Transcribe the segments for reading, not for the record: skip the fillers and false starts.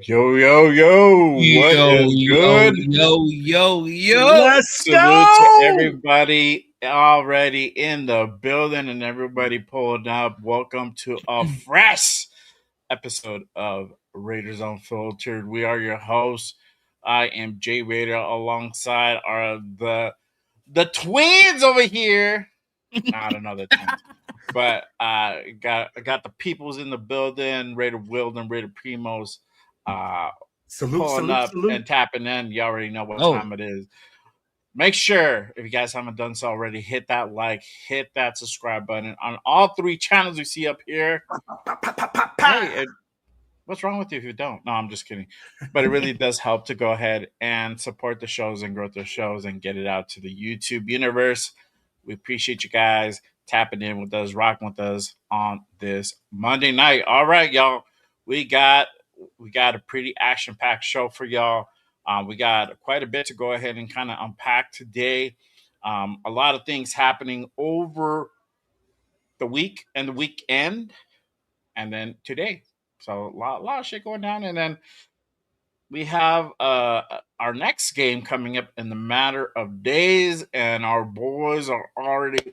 Yo, yo, yo, what Yo, is yo, good? yo, yo, yo. Let's Salute to go! everybody already in the building and everybody pulling up. Welcome to a fresh episode of Raiders Unfiltered. We are your hosts. I am Jay Raider alongside the twins over here. I don't know the twins. But got the peoples in the building, Raider Wild and Raider Primos. Pulling up and Salute. tapping in. You already know what Oh, time it is. Make sure, if you guys haven't done so already, hit that like, hit that subscribe button on all three channels you see up here. Hey, what's wrong with you if you don't? No, I'm just kidding. But it really does help to go ahead and support the shows and grow the shows and get it out to the YouTube universe. We appreciate you guys tapping in with us, rocking with us on this Monday night. All right, y'all. We got a pretty action-packed show for y'all. We got quite a bit to go ahead and kind of unpack today. A lot of things happening over the week and the weekend, and then today. So a lot of shit going down, and then we have our next game coming up in the matter of days, and our boys are already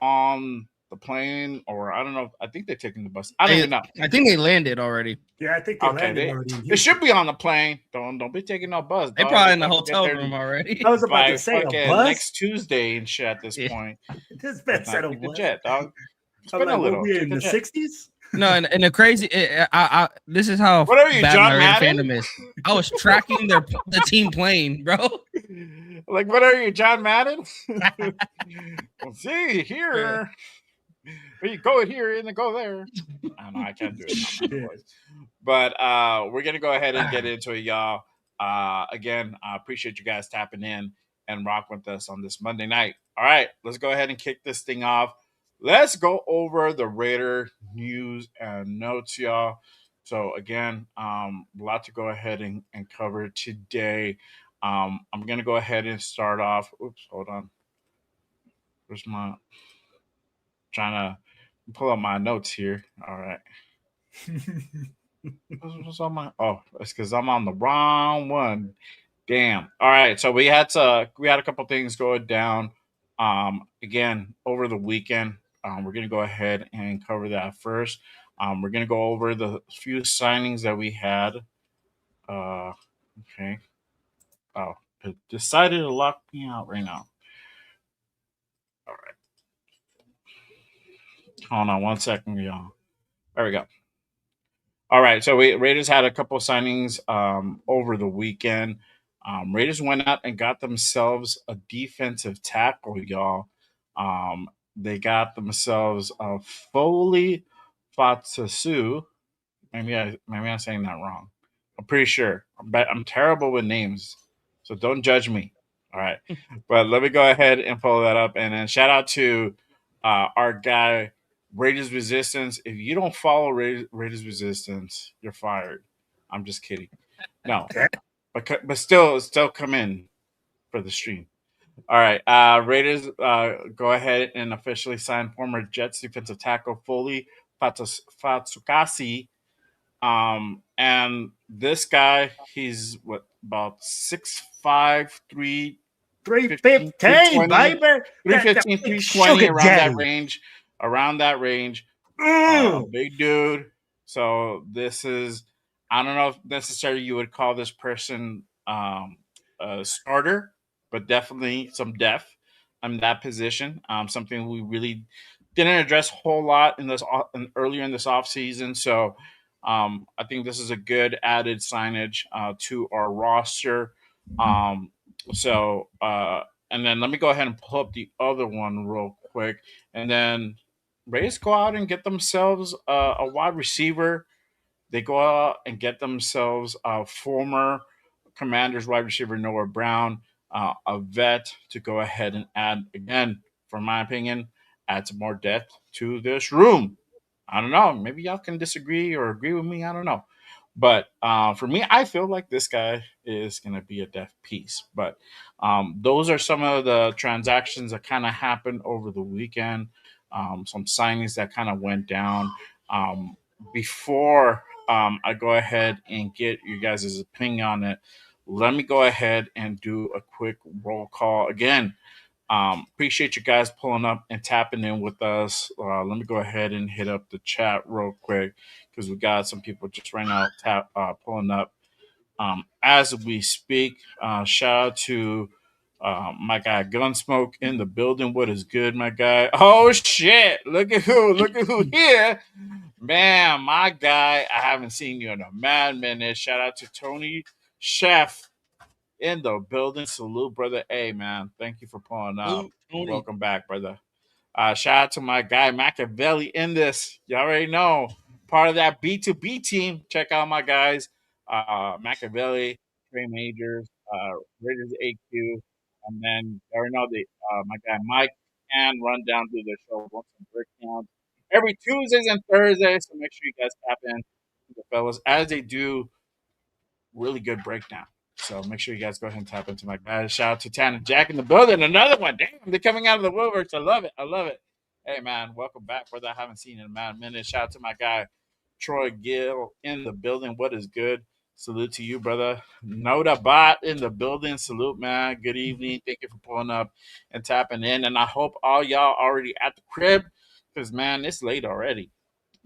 on the plane, or I don't know. I think they're taking the bus. I don't even know. I think they landed already. Yeah, I think they landed already. They should be on the plane. Don't be taking no bus. They're dog. probably in the They hotel get there room already. I was about by to say a fucking bus. next Tuesday and shit at this Yeah. point. This man Let's said not a take the bus. jet, dog. I'm Spin a like, little. what we Take in the the jet. '60s? No, and the crazy, this is how What are you, bad John my Raider Madden? fandom is. I was tracking the team plane, bro. Like, what are you, John Madden? Well, see here. Well, you go here and then go there. I don't know. I can't do it. John Madden voice. But we're gonna go ahead and get into it, y'all. Again, I appreciate you guys tapping in and rock with us on this Monday night. All right, let's go ahead and kick this thing off. Let's go over the Raider news and notes, y'all. So again, a lot to go ahead and cover today. I'm gonna go ahead and start off. Oops, hold on. Where's my trying to pull up my notes here? All right. What's on my? Oh, it's because I'm on the wrong one. Damn. All right. So we had a couple things going down. Again, over the weekend, we're gonna go ahead and cover that first. We're gonna go over the few signings that we had. Okay. Oh, it decided to lock me out right now. All right. Hold on one second, y'all. There we go. All right, so Raiders had a couple of signings over the weekend. Raiders went out and got themselves a defensive tackle, y'all. They got themselves a Foley Fatsasu. Maybe I'm saying that wrong. I'm pretty sure. I'm terrible with names, so don't judge me. All right, but let me go ahead and pull that up, and then shout out to our guy Raiders Resistance. If you don't follow Raiders Resistance, you're fired. I'm just kidding. No, but still come in for the stream. All right, Raiders go ahead and officially sign former Jets defensive tackle Foley Fatsukasi. And this guy, he's what about 6'5", 315, 320, baby. 315, 320 Sugar around that range. A Mm. big dude. So this is, I don't know if necessarily you would call this person a starter, but definitely some depth in that position. Something we really didn't address a whole lot earlier in this offseason. So I think this is a good added signage to our roster. Um, and then let me go ahead and pull up the other one real quick. And then Rays go out and get themselves a wide receiver. They go out and get themselves a former Commanders wide receiver Noah Brown, a vet to go ahead and add again, from my opinion, add some more depth to this room. I don't know. Maybe y'all can disagree or agree with me. I don't know. But for me, I feel like this guy is going to be a depth piece. But those are some of the transactions that kind of happened over the weekend. Some signings that kind of went down before I go ahead and get you guys' opinion on it, let me go ahead and do a quick roll call again. Appreciate you guys pulling up and tapping in with us. Let me go ahead and hit up the chat real quick because we got some people just right now pulling up as we speak. Shout out to my guy Gunsmoke in the building. What is good, my guy? Oh shit! Look at who here, man. My guy, I haven't seen you in a mad minute. Shout out to Tony Chef in the building. Salute, brother. Hey, man. Thank you for pulling up. Ooh, Tony. Welcome back, brother. Shout out to my guy Machiavelli in this. You already know. Part of that B2B team. Check out my guys. Machiavelli, Trey Majors, Raiders AQ, and then you already know my guy Mike and run down through the show. Want some breakdowns every Tuesdays and Thursdays. So make sure you guys tap in to the fellas as they do really good breakdown. So make sure you guys go ahead and tap into my guys. Shout out to Tan and Jack in the building. Another one. Damn, they're coming out of the woodworks. I love it. I love it. Hey, man, welcome back, brother. I haven't seen you in a mad minute. Shout out to my guy, Troy Gill in the building. What is good? Salute to you, brother. Noda Bot in the building. Salute, man. Good evening. Thank you for pulling up and tapping in. And I hope all y'all already at the crib because, man, it's late already.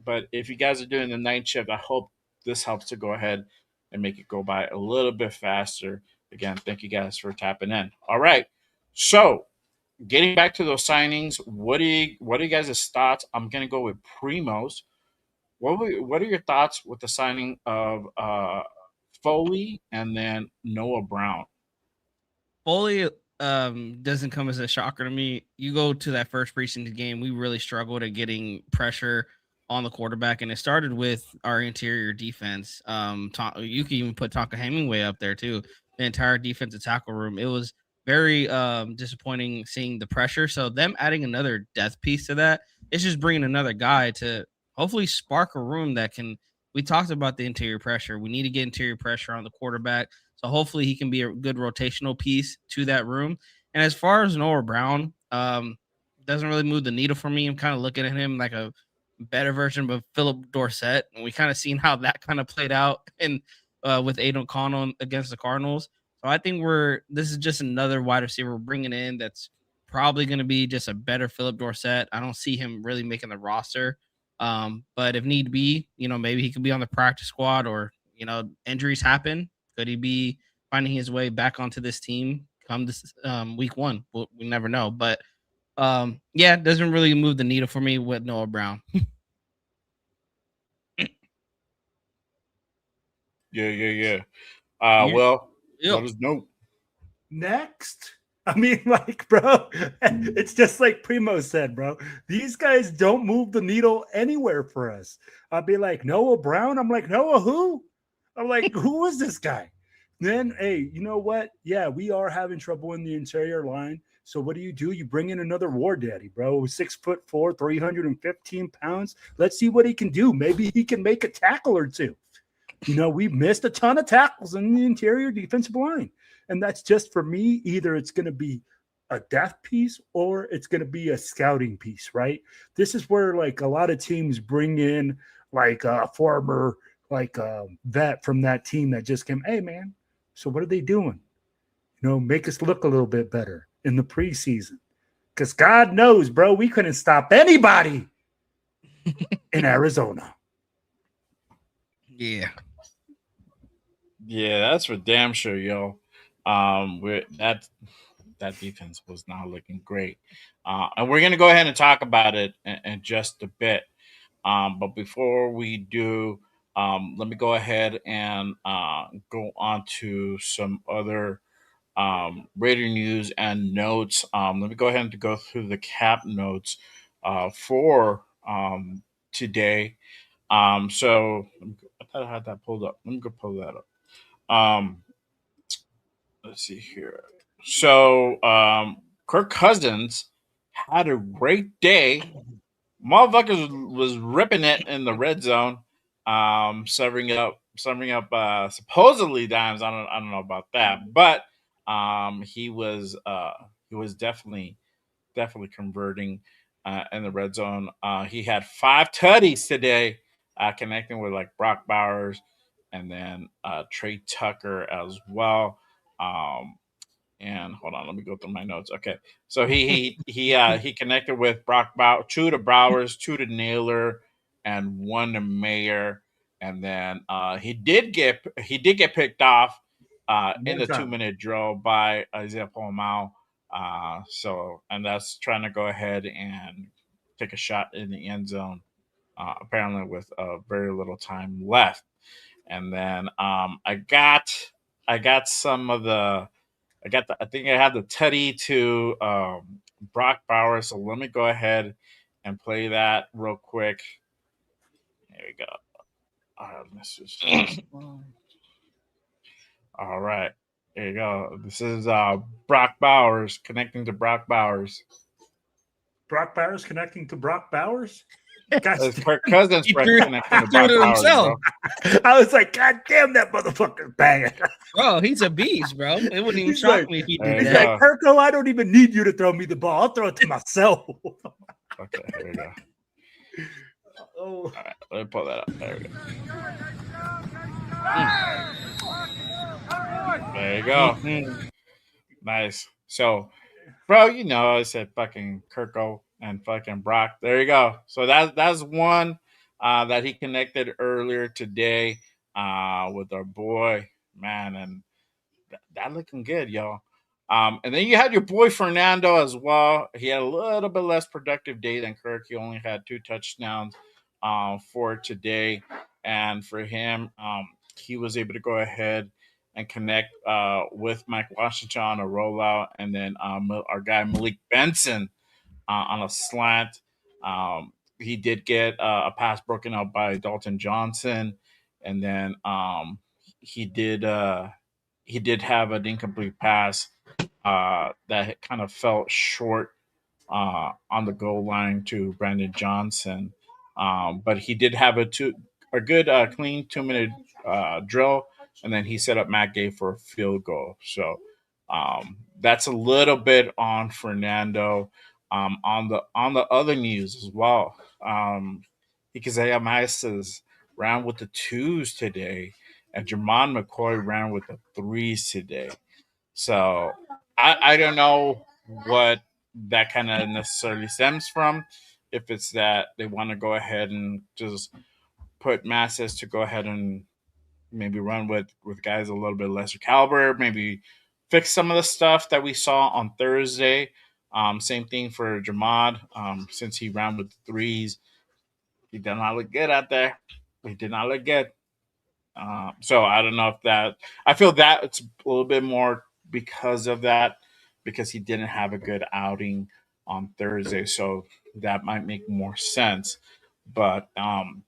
But if you guys are doing the night shift, I hope this helps to go ahead and make it go by a little bit faster. Again, thank you guys for tapping in. All right. So getting back to those signings, what are you guys' thoughts? I'm gonna go with Primos. What are your thoughts with the signing of Foley and then Noah Brown? Foley doesn't come as a shocker to me. You go to that first preseason game, we really struggled at getting pressure on the quarterback, and it started with our interior defense. You can even put Tonka Hemingway up there too. The entire defensive tackle room. It was very disappointing seeing the pressure. So them adding another depth piece to that, it's just bringing another guy to hopefully spark a room that can. We talked about the interior pressure. We need to get interior pressure on the quarterback. So hopefully he can be a good rotational piece to that room. And as far as Noah Brown, doesn't really move the needle for me. I'm kind of looking at him like a better version of Philip Dorsett, and we kind of seen how that kind of played out in with Aiden O'Connell against the Cardinals. So I think this is just another wide receiver we're bringing in that's probably going to be just a better Philip Dorsett. I don't see him really making the roster, but if need be, maybe he could be on the practice squad, or injuries happen. Could he be finding his way back onto this team come this week one? We never know, but yeah, it doesn't really move the needle for me with Noah Brown. Yeah. Yeah. Well, Yeah. let us know. Next. I mean, like, bro, it's just like Primo said, bro. These guys don't move the needle anywhere for us. I'd be like, Noah Brown. I'm like, Noah who? I'm like, who is this guy? Then, hey, you know what? Yeah, we are having trouble in the interior line. So what do? You bring in another war daddy, bro. 6'4", 315 pounds. Let's see what he can do. Maybe he can make a tackle or two. We've missed a ton of tackles in the interior defensive line. And that's just for me. Either it's going to be a depth piece or it's going to be a scouting piece, right? This is where like a lot of teams bring in like a former like vet from that team that just came. Hey, man, so what are they doing? Make us look a little bit better in the preseason. Because God knows, bro, we couldn't stop anybody in Arizona. Yeah. Yeah, that's for damn sure, yo. That defense was not looking great, and we're gonna go ahead and talk about it in just a bit. But before we do, let me go ahead and go on to some other Raider news and notes. Let me go ahead and go through the cap notes for today. So I thought I had that pulled up. Let me go pull that up. Um, let's see here. So Kirk Cousins had a great day. Motherfuckers was ripping it in the red zone, serving up supposedly dimes. I don't know about that, but he was definitely converting in the red zone. He had 5 tutties today. connecting with like Brock Bowers and then Trey Tucker as well. And hold on, let me go through my notes. Okay, so he connected with Brock Bowers, two to Bowers, two to Naylor, and one to Mayer, and then he did get picked off in One the time. 2 minute drill by Isaiah Paul. So and that's trying to go ahead and take a shot in the end zone, apparently with very little time left. And then I got some of the I think I have the Teddy to Brock Bowers. So let me go ahead and play that real quick. There we go. This is all right. There you go. This is Brock Bowers connecting to Brock Bowers. Brock Bowers connecting to Brock Bowers? Gosh, It's Kirk Cousins He threw connecting to it Brock Bowers, himself. bro. I was like, God damn, that motherfucker banging. Bro, he's a beast, bro. It wouldn't even He's shock like- me if he There did you He's that. go. like, Kirko, I don't even need you to throw me the ball. I'll throw it to myself. Okay, here we go. Oh, All right, let me pull that up. There we go. There you go. Mhm. Nice. So, bro, I said fucking Kirko and fucking Brock. There you go. So that's one that he connected earlier today with our boy, man, and that looking good, y'all. And then you had your boy Fernando as well. He had a little bit less productive day than Kirk. He only had 2 touchdowns for today, and for him, he was able to go ahead and connect with Mike Washington on a rollout, and then our guy Malik Benson on a slant. He did get a pass broken up by Dalton Johnson, and then he did he did have an incomplete pass that kind of fell short on the goal line to Brandon Johnson. But he did have a good clean 2 minute drill, and then he set up Matt Gay for a field goal. So that's a little bit on Fernando. On the other news as well, Ikazaya Maestas ran with the twos today, and Jermon McCoy ran with the threes today. So I don't know what that kind of necessarily stems from. If it's that they want to go ahead and just put masses to go ahead and maybe run with guys a little bit lesser caliber, maybe fix some of the stuff that we saw on Thursday. Same thing for Jamad. Since he ran with the threes, he did not look good out there. He did not look good. So I don't know if that. I feel that it's a little bit more because of that, because he didn't have a good outing on Thursday. So that might make more sense. But and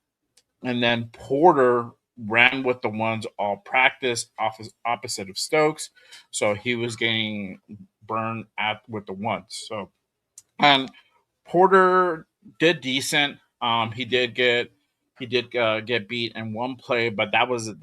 then Porter ran with the ones all practice opposite of Stokes, so he was getting burned at with the ones. So and Porter did decent. He did get beat in one play, but that was a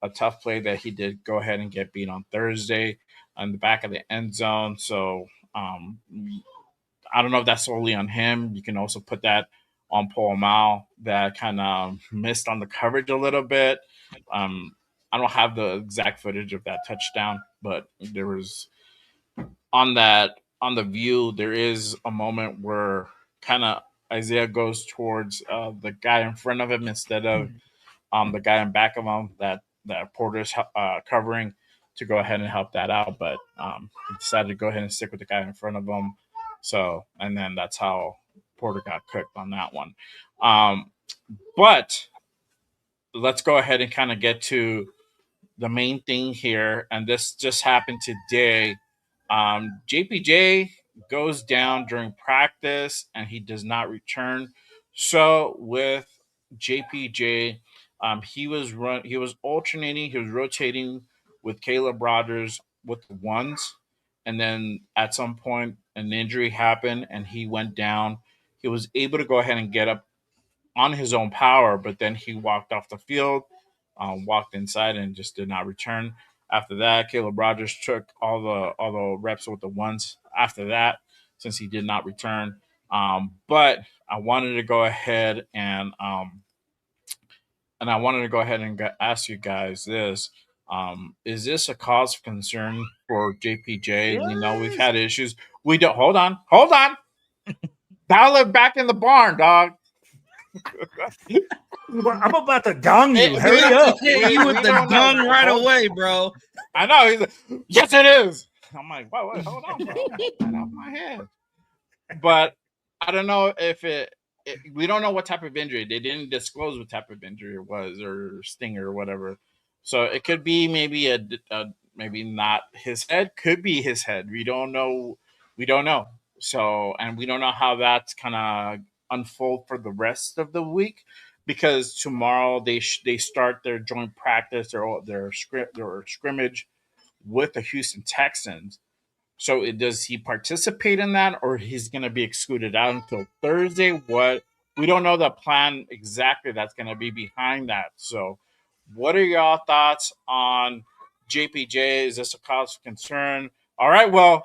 tough play that he did go ahead and get beat on Thursday on the back of the end zone. So I don't know if that's solely on him. You can also put that on Paul Mal that kind of missed on the coverage a little bit. Um, I don't have the exact footage of that touchdown, but there was on the view, there is a moment where kind of Isaiah goes towards the guy in front of him instead of the guy in back of him that Porter's covering to go ahead and help that out. But he decided to go ahead and stick with the guy in front of him. So, and then that's how Porter got cooked on that one. But let's go ahead and kind of get to the main thing here. And this just happened today. JPJ goes down during practice and he does not return. So with JPJ, he was alternating, he was rotating with Caleb Rogers with the ones, and then at some point an injury happened and he went down. He was able to go ahead and get up on his own power, but then he walked off the field, walked inside, and just did not return. After that, Caleb Rogers took all the reps with the ones. After that, since he did not return, But I wanted to go ahead and I wanted to go ahead and ask you guys this. Is this a cause of concern for JPJ? We know we've Yes. had issues. We don't. Hold on. Dial it back in the barn, dog. Well, I'm about to dong you. We Hurry don't- up. Hit you with we the don't know. dung right Hold- away, bro. I know. He's like, yes, it is. I'm like, wait, hold on, bro. Right off my head. But I don't know if we don't know what type of injury. They didn't disclose what type of injury it was or stinger or whatever. So it could be maybe maybe not his head. Could be his head. We don't know. We don't know. So and we don't know how that's kind of unfold for the rest of the week because tomorrow they start their joint practice or their scrimmage with the Houston Texans. So does he participate in that, or he's going to be excluded out until Thursday? What we don't know the plan exactly that's going to be behind that. So, what are y'all thoughts on JPJ? Is this a cause of concern? All right, well,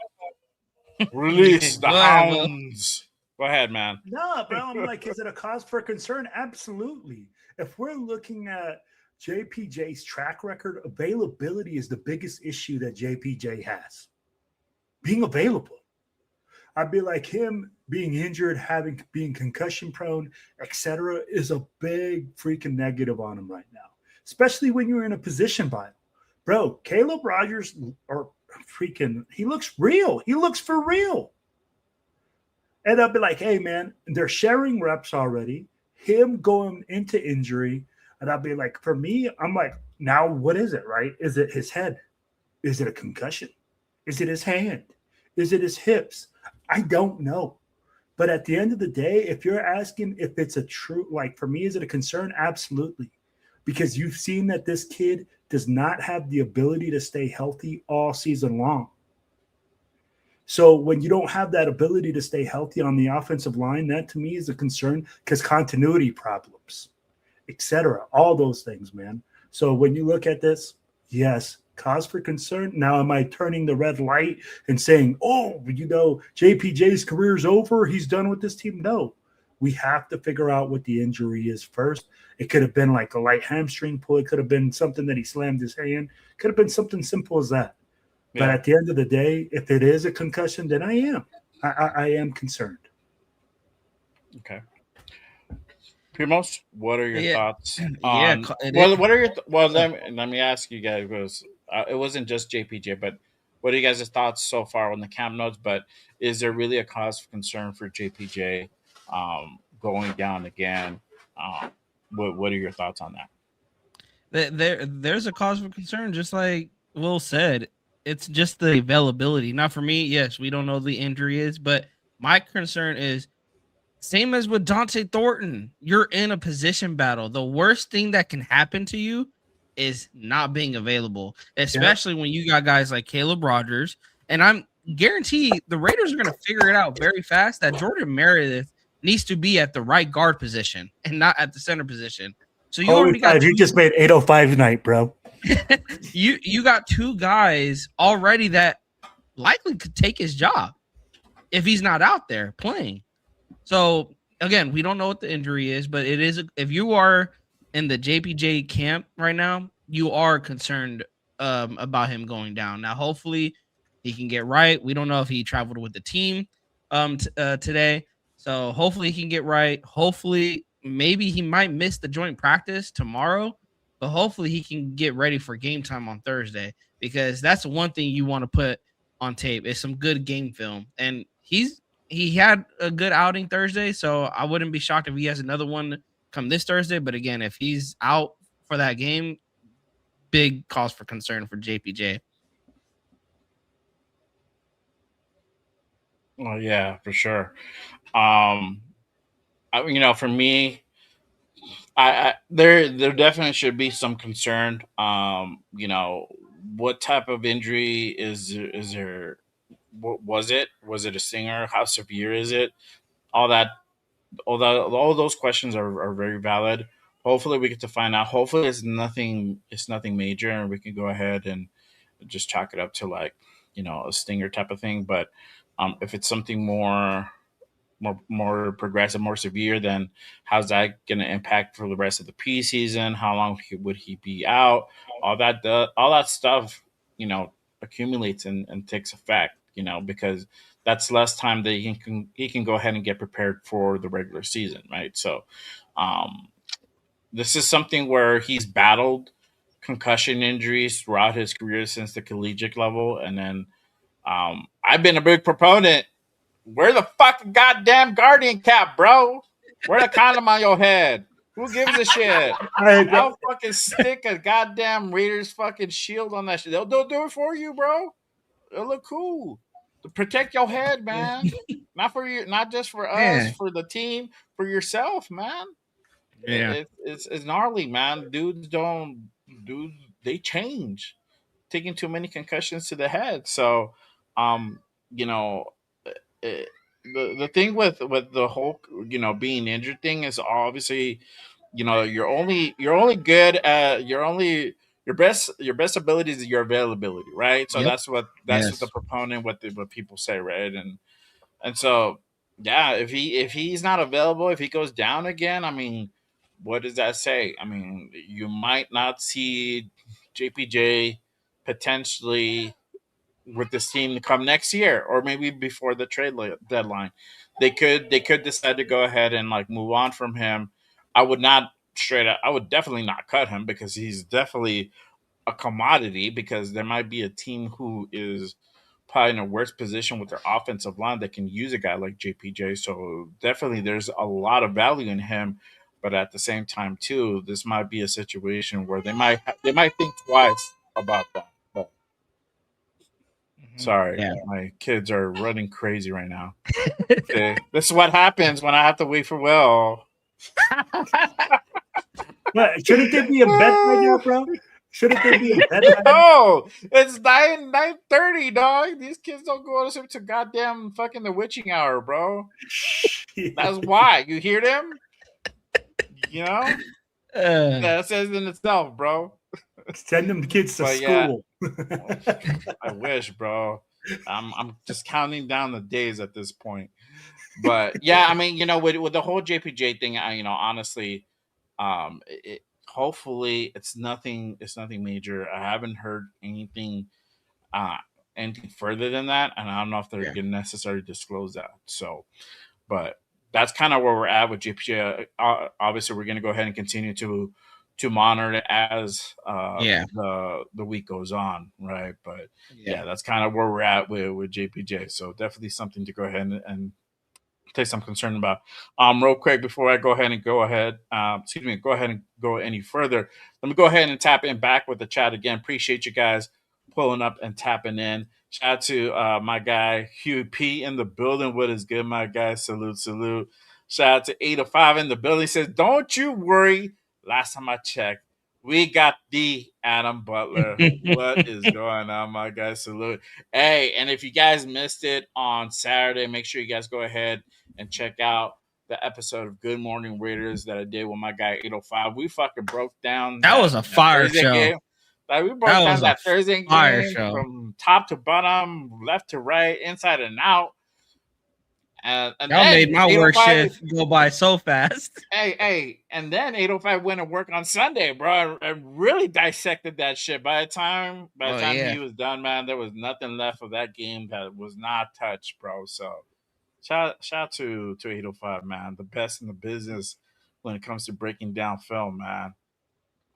release the Go ahead, Will. hounds. Go ahead, man. No, bro. I'm like, is it a cause for concern? Absolutely. If we're looking at JPJ's track record, availability is the biggest issue that JPJ has. Being available. I'd be like him being injured, being concussion prone, etc., is a big freaking negative on him right now. Especially when you're in a position battle. Bro, Caleb Rogers or freaking he looks real. He looks for real. And I'll be like, hey man, they're sharing reps already. Him going into injury. And I'll be like, for me, I'm like, now what is it, right? Is it his head? Is it a concussion? Is it his hand? Is it his hips? I don't know. But at the end of the day, if you're asking if it's a true, like for me, is it a concern? Absolutely. Because you've seen that this kid does not have the ability to stay healthy all season long. So when you don't have that ability to stay healthy on the offensive line, that to me is a concern because continuity problems, etc. All those things, man. So when you look at this, yes, cause for concern. Now, am I turning the red light and saying, oh, JPJ's career is over, he's done with this team? No. We have to figure out what the injury is first. It could have been like a light hamstring pull. It could have been something that he slammed his hand. It could have been something simple as that. Yeah. But at the end of the day, if it is a concussion, then I am concerned. Okay. Primos, what are your thoughts on? Let me ask you guys because it wasn't just JPJ, but what are you guys' thoughts so far on the camp notes? But is there really a cause for concern for JPJ going down again? What are your thoughts on that? There's a cause for concern, just like Will said. It's just the availability. Now, for me, yes, we don't know the injury is, but my concern is same as with Dante Thornton. You're in a position battle. The worst thing that can happen to you is not being available, especially when you got guys like Caleb Rogers. And I'm guaranteed the Raiders are going to figure it out very fast that Jordan Meredith needs to be at the right guard position and not at the center position. So you already got you just made 805 tonight, bro. you got two guys already that likely could take his job if he's not out there playing. So again, we don't know what the injury is, but it is if you are in the JPJ camp right now, you are concerned about him going down. Now, hopefully, he can get right. We don't know if he traveled with the team today, so hopefully he can get right. Hopefully, maybe he might miss the joint practice tomorrow, but hopefully he can get ready for game time on Thursday because that's one thing you want to put on tape is some good game film, and he had a good outing Thursday, so I wouldn't be shocked if he has another one come this Thursday. But again, if he's out for that game, big cause for concern for JPJ. Oh yeah, for sure. For me, there definitely should be some concern. What type of injury is there? What was it? Was it a stinger? How severe is it? All that, all those questions are very valid. Hopefully, we get to find out. Hopefully, it's nothing. It's nothing major, and we can go ahead and just chalk it up to like a stinger type of thing. But if it's something more more progressive, more severe, then how's that going to impact for the rest of the preseason? How long would he be out? All that stuff, accumulates and takes effect. Because that's less time that he can go ahead and get prepared for the regular season, right? So, um, this is something where he's battled concussion injuries throughout his career since the collegiate level, and then I've been a big proponent. Wear the fucking goddamn Guardian cap, bro. Wear the condom on your head. Who gives a shit? I'll fucking stick a goddamn Raiders fucking shield on that shit. They'll do it for you, bro. It'll look cool. To protect your head, man. Not just for us, Yeah. for the team, for yourself, man. Yeah. It's gnarly, man. Dudes they change, taking too many concussions to the head. So, um, you know, it, the thing with the whole being injured thing is obviously you're only good at your best ability is your availability, right? So Yep. that's what the Yes. proponent what people say, right? And so, yeah, if he's not available, if he goes down again, I mean, what does that say? I mean, you might not see JPJ potentially with this team to come next year, or maybe before the deadline. They could decide to go ahead and like move on from him. I would not straight up. I would definitely not cut him because he's definitely a commodity. Because there might be a team who is probably in a worse position with their offensive line that can use a guy like JPJ. So definitely, there's a lot of value in him. But at the same time, too, this might be a situation where they might think twice about that. But sorry, Yeah. my kids are running crazy right now. Okay, this is what happens when I have to wait for Will. What, shouldn't they be in bed by now, bro? Shouldn't they be in bed by now? No, it's 9:30, dog. These kids don't go to sleep to goddamn fucking the witching hour, bro. That's why. You hear them? You know? That says in itself, bro. Send them kids to But yeah, school. I wish, bro. I'm just counting down the days at this point. But yeah, I mean, with the whole JPJ thing, honestly, hopefully it's nothing major. I haven't heard uh anything further than that, and I don't know if they're Yeah. gonna necessarily disclose that. So, but that's kind of where we're at with GPA. Obviously, we're gonna go ahead and continue to monitor it as Yeah. the week goes on, right? But yeah, Yeah. that's kind of where we're at with JPJ. So definitely something to go ahead and place I'm concerned about. Real quick before I go ahead and go any further. Let me go ahead and tap in back with the chat again. Appreciate you guys pulling up and tapping in. Shout out to my guy Hugh P in the building. What is good, my guy? Salute, salute. Shout out to 805 in the building. He says, "Don't you worry. Last time I checked, we got the Adam Butler. What is going on, my guy? Salute. Hey, and if you guys missed it on Saturday, make sure you guys go ahead and check out the episode of Good Morning Raiders that I did with my guy 805. We fucking broke down That was that a fire Thursday show. game. Like we That broke down was a that Thursday fire game show. from top to bottom, left to right, inside and out. And Y'all then made my work 805 shift go by so fast. Hey, and then 805 went to work on Sunday, bro, and really dissected that shit. By the time Yeah. he was done, man, there was nothing left of that game that was not touched, bro. So shout out to 805, man, the best in the business when it comes to breaking down film, man.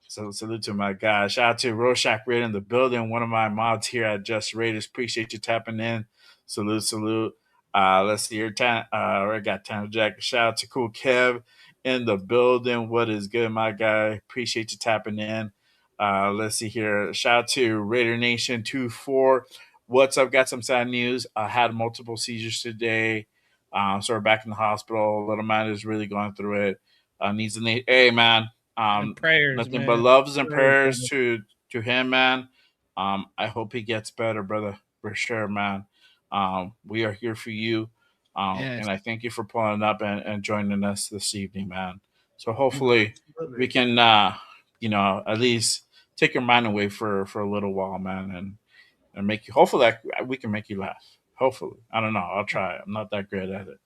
So salute to my guy. Shout out to Rorschach Raid in the building. One of my mods here at Just Raiders. Appreciate you tapping in. Salute, salute. Let's see here. I got Tanner Jack. Shout out to Cool Kev in the building. What is good, my guy? Appreciate you tapping in. Let's see here. Shout out to Raider Nation 24. What's up? Got some sad news. I had multiple seizures today. So we're back in the hospital. Little man is really going through it. Needs hey man. And prayers, Nothing man. but loves and Prayers, prayers to him, man. I hope he gets better, brother, for sure, man. We are here for you, Yes. and I thank you for pulling up and joining us this evening, man. So hopefully we can, at least take your mind away for a little while, man, and make you. Hopefully we can make you laugh. Hopefully, I don't know. I'll try. I'm not that great at it.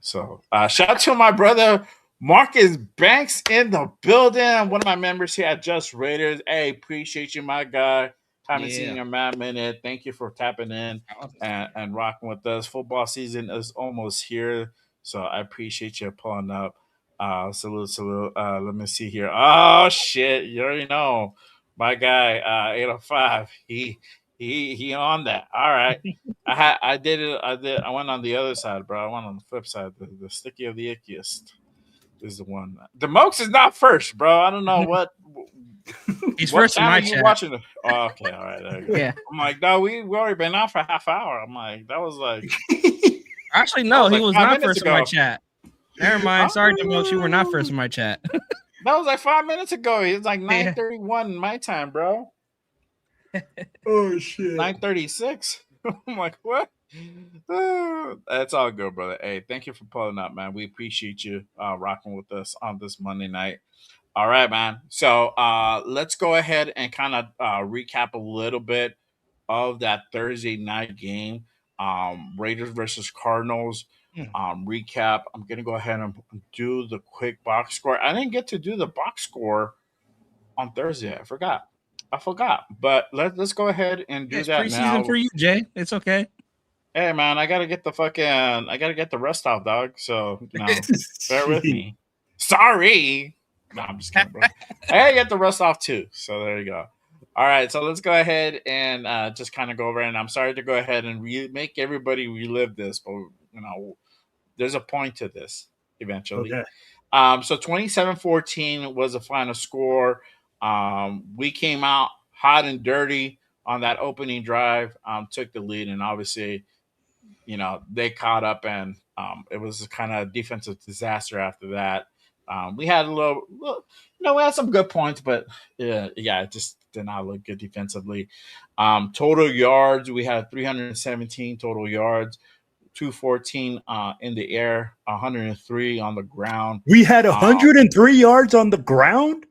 So shout out to my brother Marcus Banks in the building. One of my members here at Just Raiders. Hey, appreciate you, my guy. Haven't seen Yeah. you in a minute. Thank you for tapping in and rocking with us. Football season is almost here, so I appreciate you pulling up. Salute. Let me see here. Oh shit, you already know my guy 805. He on that. All right. I did it. I went on the other side, bro. I went on the flip side. The sticky of the ickiest is the one. The Mokes is not first, bro. I don't know what. He's What first in channel my you chat. watching? Oh, okay, all right. There you go. Yeah. I'm like, no, we already been out for a half hour. I'm like, that was like. Actually, no, he like was 5 not minutes first in my ago. chat. Never mind. Sorry, Demote, you were not first in my chat. That was like 5 minutes ago. It's like 9:31 my time, bro. Oh shit. 9:36. I'm like, what? That's all good, brother. Hey, thank you for pulling up, man. We appreciate you rocking with us on this Monday night. All right, man. So let's go ahead and kind of recap a little bit of that Thursday night game. Raiders versus Cardinals. Recap. I'm gonna go ahead and do the quick box score. I didn't get to do the box score on Thursday. I forgot. But let's go ahead and do It's that preseason now. for you, Jay. It's okay. Hey man, I gotta get the rust off, dog. So bear with me. Sorry. No, I'm just kidding, bro. I gotta get the rust off too. So there you go. All right, so let's go ahead and just kind of go over it. And I'm sorry to go ahead and make everybody relive this, but there's a point to this eventually. Okay. So 27-14 was the final score. We came out hot and dirty on that opening drive, took the lead, and obviously, they caught up, and it was kind of defensive disaster after that. We had we had some good points, but it just did not look good defensively. Total yards, we had 317 total yards. 214 in the air, 103 on the ground. We had 103 yards on the ground.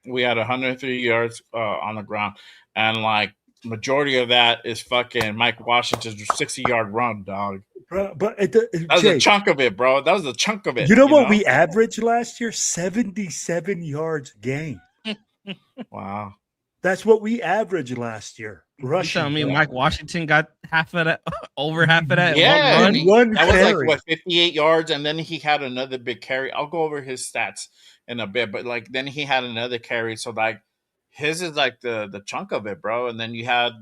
We had 103 yards on the ground, and like majority of that is fucking Mike Washington's 60-yard run, dog. Bro, but That was a chunk of it, bro. That was a chunk of it. You know what we averaged last year? 77 yards a game. Wow. That's what we averaged last year. Rushing. You telling me Mike Washington got half of that, over half of that? Yeah, in one run? That was like 58 yards, and then he had another big carry. I'll go over his stats in a bit, but like then he had another carry. So like his is like the chunk of it, bro. And then you had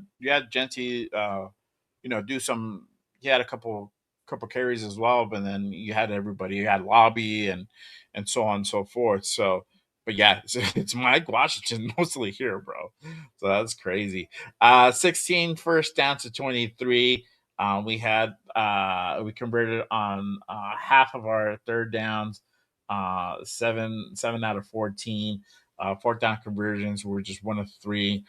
Genty, do some. He had a couple carries as well, but then you had everybody. You had Lobby and so on and so forth. So. But yeah, it's Mike Washington mostly here, bro. So that's crazy. 16 first down to 23. We converted on half of our third downs. 7 out of 14. Fourth down conversions were just 1 of 3.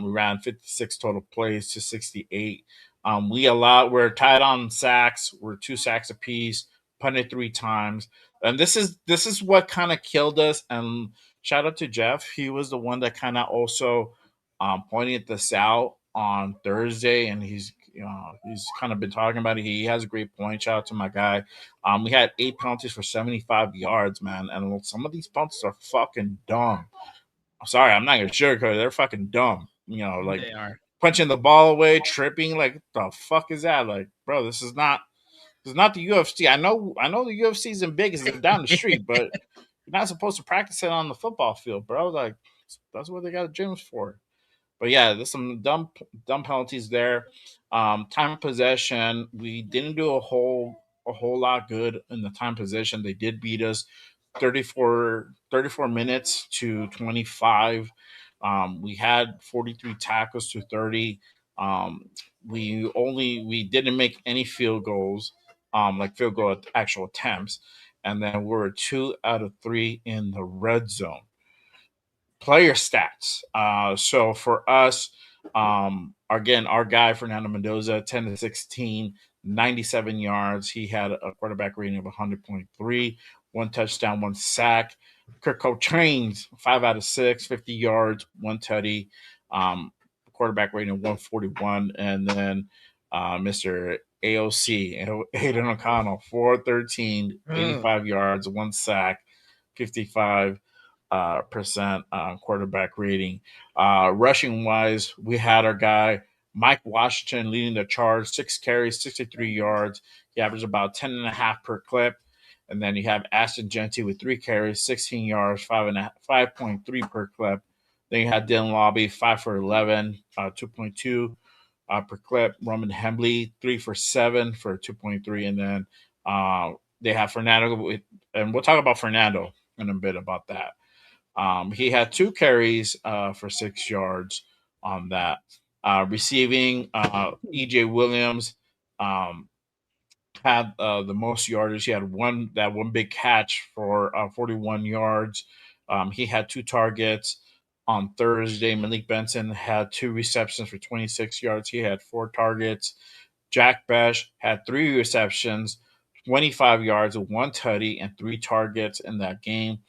We ran 56 total plays to 68. We're tied on sacks. We're 2 sacks apiece. Punted 3 times. And this is what kind of killed us. And shout out to Jeff. He was the one that kind of also pointed this out on Thursday, and he's kind of been talking about it. He has a great point. Shout out to my guy. We had 8 penalties for 75 yards, man, and some of these penalties are fucking dumb. I'm sorry, I'm not gonna sugarcoat it. They're fucking dumb. Like they are. Punching the ball away, tripping. Like, the fuck is that? Like, bro, this is not the UFC. I know the UFC is in Vegas, it's down the street, but you're not supposed to practice it on the football field, bro. Like, that's what they got gyms for. But yeah, there's some dumb penalties there. Time of possession, we didn't do a whole lot good in the time possession. They did beat us 34 minutes to 25. We had 43 tackles to 30. We didn't make any field goals, like field goal actual attempts, and then we're 2 out of 3 in the red zone. Player stats. So for us, again, our guy Fernando Mendoza, 10 to 16, 97 yards. He had a quarterback rating of 100.3, 1 touchdown, 1 sack. Kirk Cotrane's 5 out of 6, 50 yards, 1 tutty, quarterback rating of 141, and then Mr. AOC, Aiden O'Connell, 413, 85 yards, 1 sack, 55 percent quarterback rating. Rushing wise, we had our guy Mike Washington leading the charge, 6 carries, 63 yards. He averaged about 10.5 per clip. And then you have Ashton Genty with 3 carries, 16 yards, 5.3 per clip. Then you had Dylan Lobby, 5 for 11, 2.2 per clip. Roman Hembley, 3 for 7 for 2.3. And then they have Fernando, and we'll talk about Fernando in a bit about that. He had 2 carries for 6 yards on that. Receiving, EJ Williams had the most yardage. He had one big catch for 41 yards. He had 2 targets on Thursday. Malik Benson had 2 receptions for 26 yards. He had 4 targets. Jack Besh had 3 receptions, 25 yards, 1 tutty, and 3 targets in that game.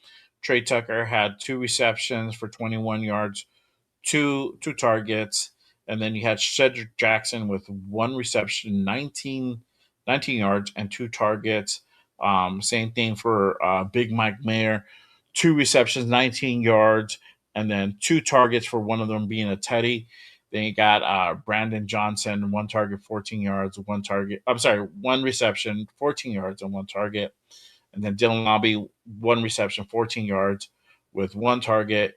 Trey Tucker had 2 receptions for 21 yards, two targets, and then you had Cedric Jackson with 1 reception, 19 yards, and 2 targets. Same thing for Big Mike Mayer, 2 receptions, 19 yards, and then 2 targets for one of them being a tutty. Then you got Brandon Johnson, 1 target, 14 yards, 1 target. I'm sorry, 1 reception, 14 yards, and 1 target. And then Dylan Lobby, 1 reception, 14 yards with 1 target.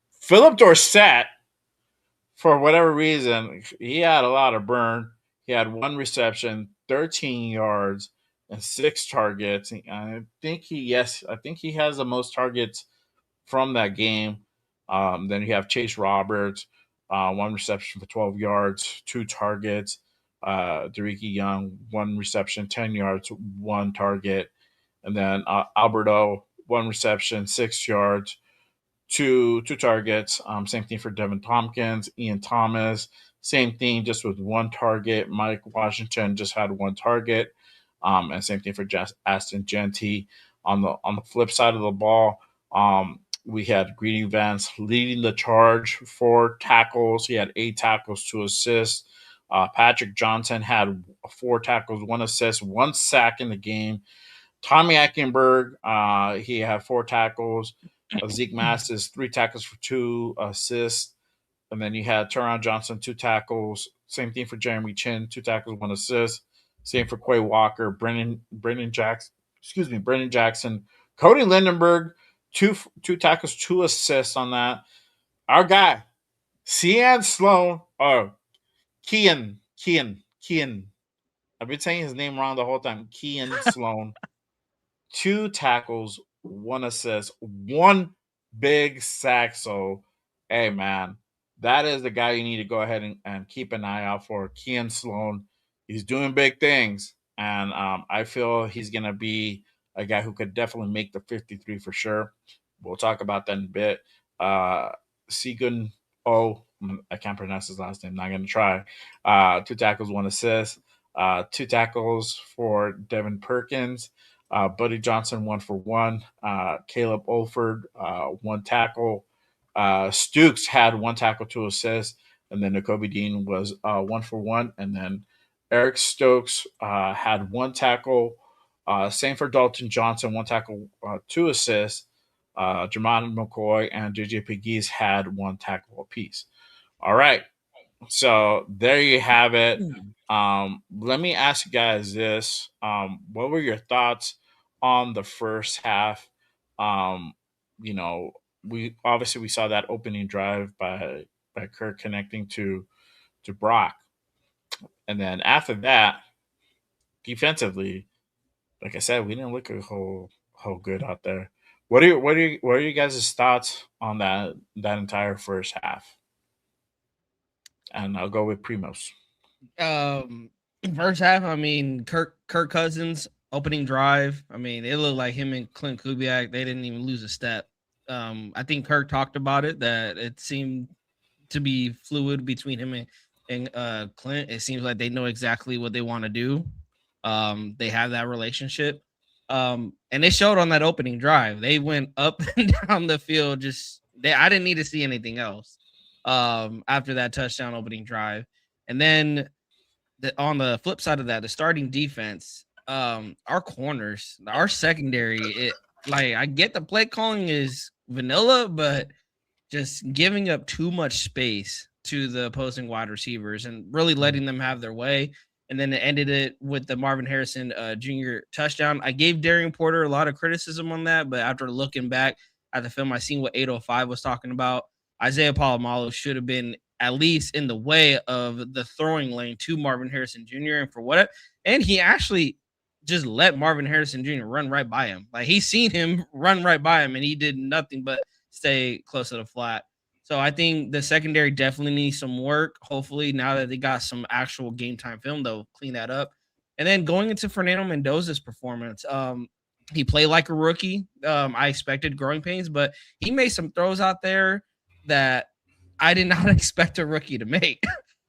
Philip Dorsett, for whatever reason, he had a lot of burn. He had 1 reception, 13 yards, and 6 targets. I think he has the most targets from that game. Then you have Chase Roberts, 1 reception for 12 yards, 2 targets. Dareke Young, 1 reception, 10 yards, 1 target. And then Alberto, 1 reception, 6 yards, two targets. Same thing for Devin Tompkins, Ian Thomas. Same thing, just with 1 target. Mike Washington just had 1 target. And same thing for Aston Genty. On the flip side of the ball, we had Greedy Vance leading the charge, 4 tackles. He had 8 tackles, 2 assists. Patrick Johnson had 4 tackles, 1 assist, 1 sack in the game. Tommy Eichenberg, he had 4 tackles. Zeke Mastis, 3 tackles for 2 assists. And then you had Teron Johnson, 2 tackles. Same thing for Jeremy Chin, 2 tackles, 1 assist. Same for Quay Walker, Brendan Jackson. Cody Lindenberg, two tackles, 2 assists on that. Our guy, Cian Sloan, Kian. I've been saying his name wrong the whole time. Kian Sloan. 2 tackles, 1 assist, 1 big sack. So, hey, man, that is the guy you need to go ahead and keep an eye out for. Kian Sloan. He's doing big things. And I feel he's going to be a guy who could definitely make the 53 for sure. We'll talk about that in a bit. Segun I can't pronounce his last name. Not going to try. 2 tackles, 1 assist. 2 tackles for Devin Perkins. Buddy Johnson, 1 for 1. Caleb Olford, 1 tackle. Stukes had 1 tackle, 2 assists. And then Nakobe Dean was 1 for 1. And then Eric Stokes had 1 tackle. Same for Dalton Johnson, 1 tackle, 2 assists. Jermon McCoy and JJ Pegues had 1 tackle apiece. All right. So there you have it. Let me ask you guys this. What were your thoughts on the first half? We saw that opening drive by Kirk connecting to Brock. And then after that, defensively, like I said, we didn't look a whole good out there. What are you guys' thoughts on that entire first half? And I'll go with Primos. First half, I mean, Kirk Cousins opening drive. I mean, it looked like him and Clint Kubiak. They didn't even lose a step. I think Kirk talked about it, that it seemed to be fluid between him and Clint. It seems like they know exactly what they want to do. They have that relationship. And it showed on that opening drive. They went up and down the field. I didn't need to see anything else after that touchdown opening drive. And then on the flip side of that, the starting defense, our corners, our secondary, I get the play calling is vanilla, but just giving up too much space to the opposing wide receivers and really letting them have their way. And then it ended it with the Marvin Harrison Jr. touchdown. I gave Darian Porter a lot of criticism on that, but after looking back at the film, I seen what 805 was talking about. Isaiah Palomalu should have been at least in the way of the throwing lane to Marvin Harrison Jr. And he actually just let Marvin Harrison Jr. run right by him. Like he's seen him run right by him, and he did nothing but stay close to the flat. So I think the secondary definitely needs some work. Hopefully, now that they got some actual game time film, they'll clean that up. And then going into Fernando Mendoza's performance, he played like a rookie. I expected growing pains, but he made some throws out there that I did not expect a rookie to make.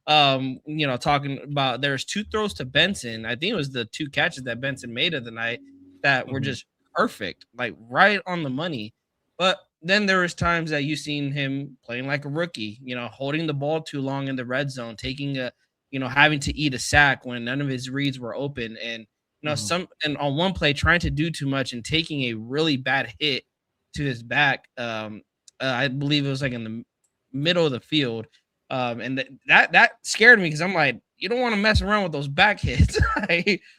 Talking about there's 2 throws to Benson. I think it was the 2 catches that Benson made of the night that were just perfect, like right on the money. But then there was times that you've seen him playing like a rookie, holding the ball too long in the red zone, having to eat a sack when none of his reads were open. And, and on one play trying to do too much and taking a really bad hit to his back. I believe it was like in the middle of the field. And that scared me because I'm like, you don't want to mess around with those back hits.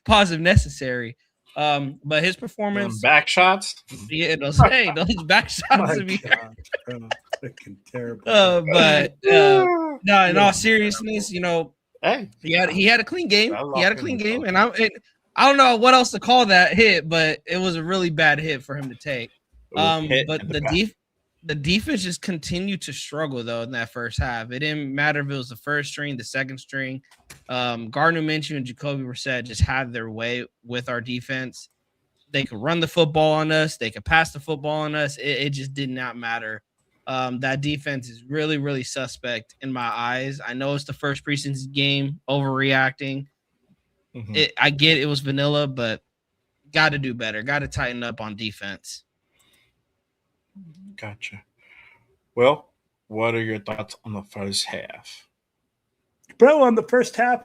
Positive necessary. But his performance, back shots, those back shots would be freaking terrible. But no, in all seriousness, hey, he had a clean game. He had a clean game, and I don't know what else to call that hit, but it was a really bad hit for him to take. But the defense just continued to struggle though in that first half. It didn't matter if it was the first string, the second string. Gardner Minshew and Jacoby Brissett just had their way with our defense. They could run the football on us. They could pass the football on us. It just did not matter. That defense is really, really suspect in my eyes. I know it's the first preseason game, overreacting. I get it was vanilla, but got to do better. Got to tighten up on defense. Gotcha. Well, what are your thoughts on the first half? Bro, on the first half,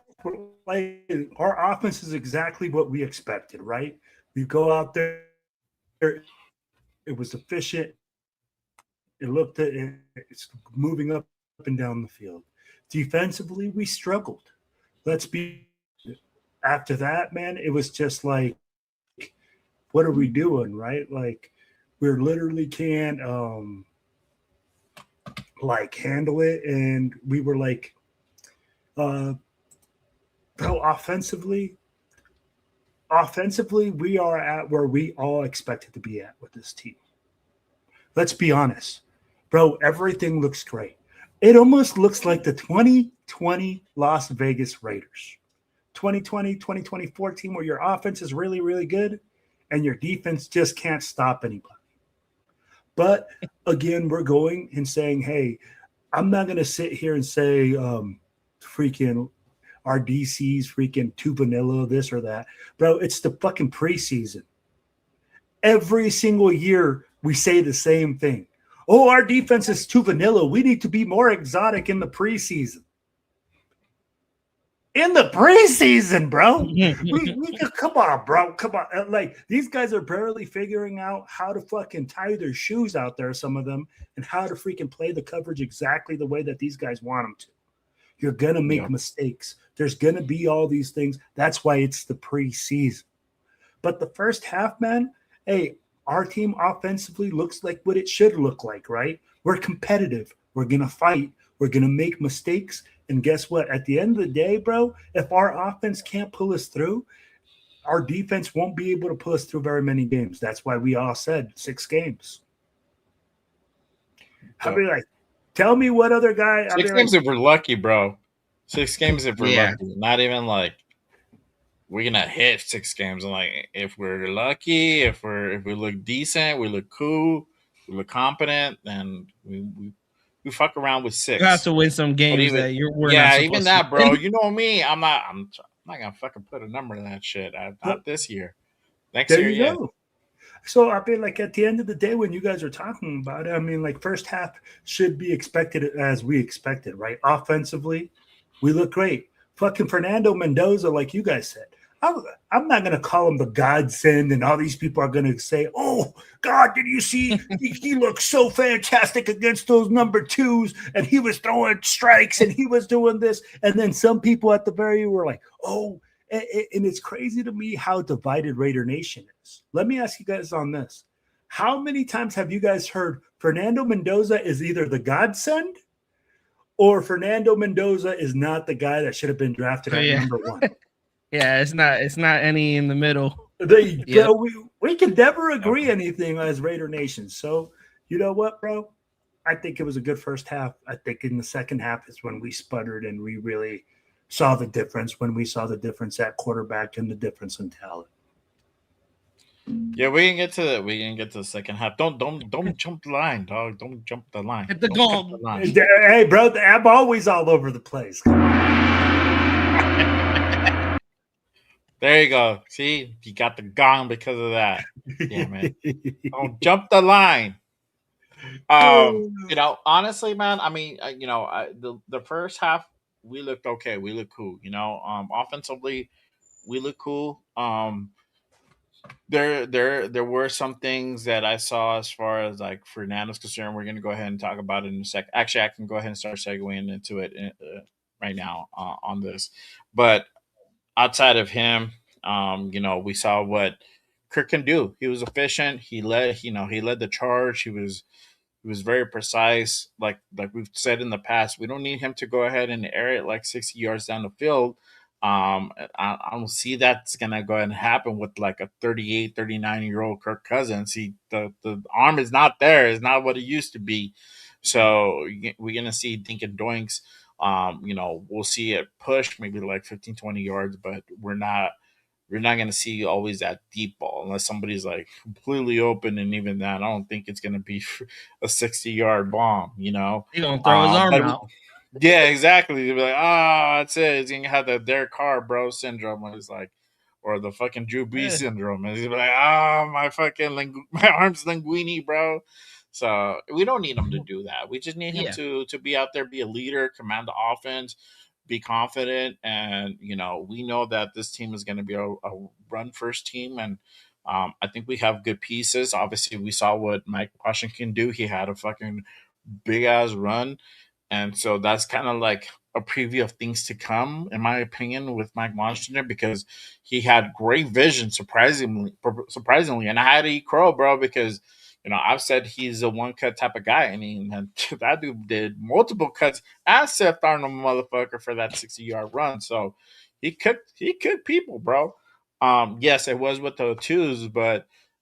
our offense is exactly what we expected, right? We go out there, it was efficient. It's moving up and down the field. Defensively, we struggled. After that, man, it was just like, what are we doing, right? Like, we literally can't handle it. And we were like, offensively, we are at where we all expected to be at with this team. Let's be honest, bro. Everything looks great. It almost looks like the 2020 Las Vegas Raiders, 2020-2024 team where your offense is really, really good and your defense just can't stop anybody. But again, we're going and saying, hey, I'm not going to sit here and say freaking our DC's freaking too vanilla, this or that. Bro, it's the fucking preseason. Every single year we say the same thing. Oh, our defense is too vanilla. We need to be more exotic in the preseason. In the preseason, bro. we come on, bro. Come on. Like, these guys are barely figuring out how to fucking tie their shoes out there, some of them, and how to freaking play the coverage exactly the way that these guys want them to. You're going to make mistakes. There's going to be all these things. That's why it's the preseason. But the first half, man, hey, our team offensively looks like what it should look like, right? We're competitive. We're going to fight. We're going to make mistakes. And guess what? At the end of the day, bro, if our offense can't pull us through, our defense won't be able to pull us through very many games. That's why we all said 6 games. I'll be like, tell me what other guy. 6 games if we're lucky, bro. 6 games if we're lucky. Not even like we're gonna hit 6 games. And like if we're lucky, if we look decent, we look cool, we look competent, then we fuck around with 6. You have to win some games that we're not supposed even that, bro. You know me. I'm not gonna fucking put a number in that shit. Not this year. Next year, you go. So I mean, like at the end of the day, when you guys are talking about it, I mean, like first half should be expected as we expected, right? Offensively, we look great. fucking Fernando Mendoza, like you guys said. I'm not going to call him the godsend, and all these people are going to say, oh, God, did you see? He looked so fantastic against those number twos, and he was throwing strikes, and he was doing this. And then some people at the very end were like, oh, and it's crazy to me how divided Raider Nation is. Let me ask you guys on this. How many times have you guys heard Fernando Mendoza is either the godsend or Fernando Mendoza is not the guy that should have been drafted at number one? Yeah, it's not any in the middle. Yep. We can never agree anything as Raider Nation. So you know what, bro? I think it was a good first half. I think in the second half is when we sputtered and we really saw the difference, when we saw the difference at quarterback and the difference in talent. Yeah, we can get to the second half. Don't jump the line, dog. Don't jump the line. Hit the gong. Hey, bro, I'm always all over the place. There you go. See, you got the gong because of that. Yeah, man. Don't jump the line. Honestly, man. I mean, the first half we looked okay. We looked cool. Offensively, we looked cool. There were some things that I saw as far as like Fernando's concerned. We're gonna go ahead and talk about it in a sec. Actually, I can go ahead and start segueing into it right now on this. But outside of him, we saw what Kirk can do. He was efficient. He led the charge. He was very precise. Like we've said in the past, we don't need him to go ahead and air it like 60 yards down the field. I don't see that's gonna go ahead and happen with like a 38, 39-year-old Kirk Cousins. The arm is not there. It's not what it used to be. So we're gonna see dink and doinks. We'll see it push maybe like 15, 20 yards, but we're not going to see always that deep ball unless somebody's like completely open. And even that, I don't think it's going to be a 60-yard bomb, He's going to throw his arm out. Yeah, exactly. They'll be like, oh, that's it. He's going to have the Derek Carr, bro, syndrome. It's like, or the fucking Drew Brees syndrome. And he's like, oh, my fucking, my arm's linguini, bro. So we don't need him to do that. We just need him to be out there, be a leader, command the offense, be confident, and we know that this team is going to be a run first team, and I think we have good pieces. Obviously, we saw what Mike Washington can do. He had a fucking big ass run, and so that's kind of like a preview of things to come, in my opinion, with Mike Washington, because he had great vision, surprisingly, and I had to eat crow, bro, because I've said he's a one cut type of guy, and that dude did multiple cuts as Seth Darnold motherfucker for that 60-yard run. So he cooked people, bro. Yes, it was with the twos,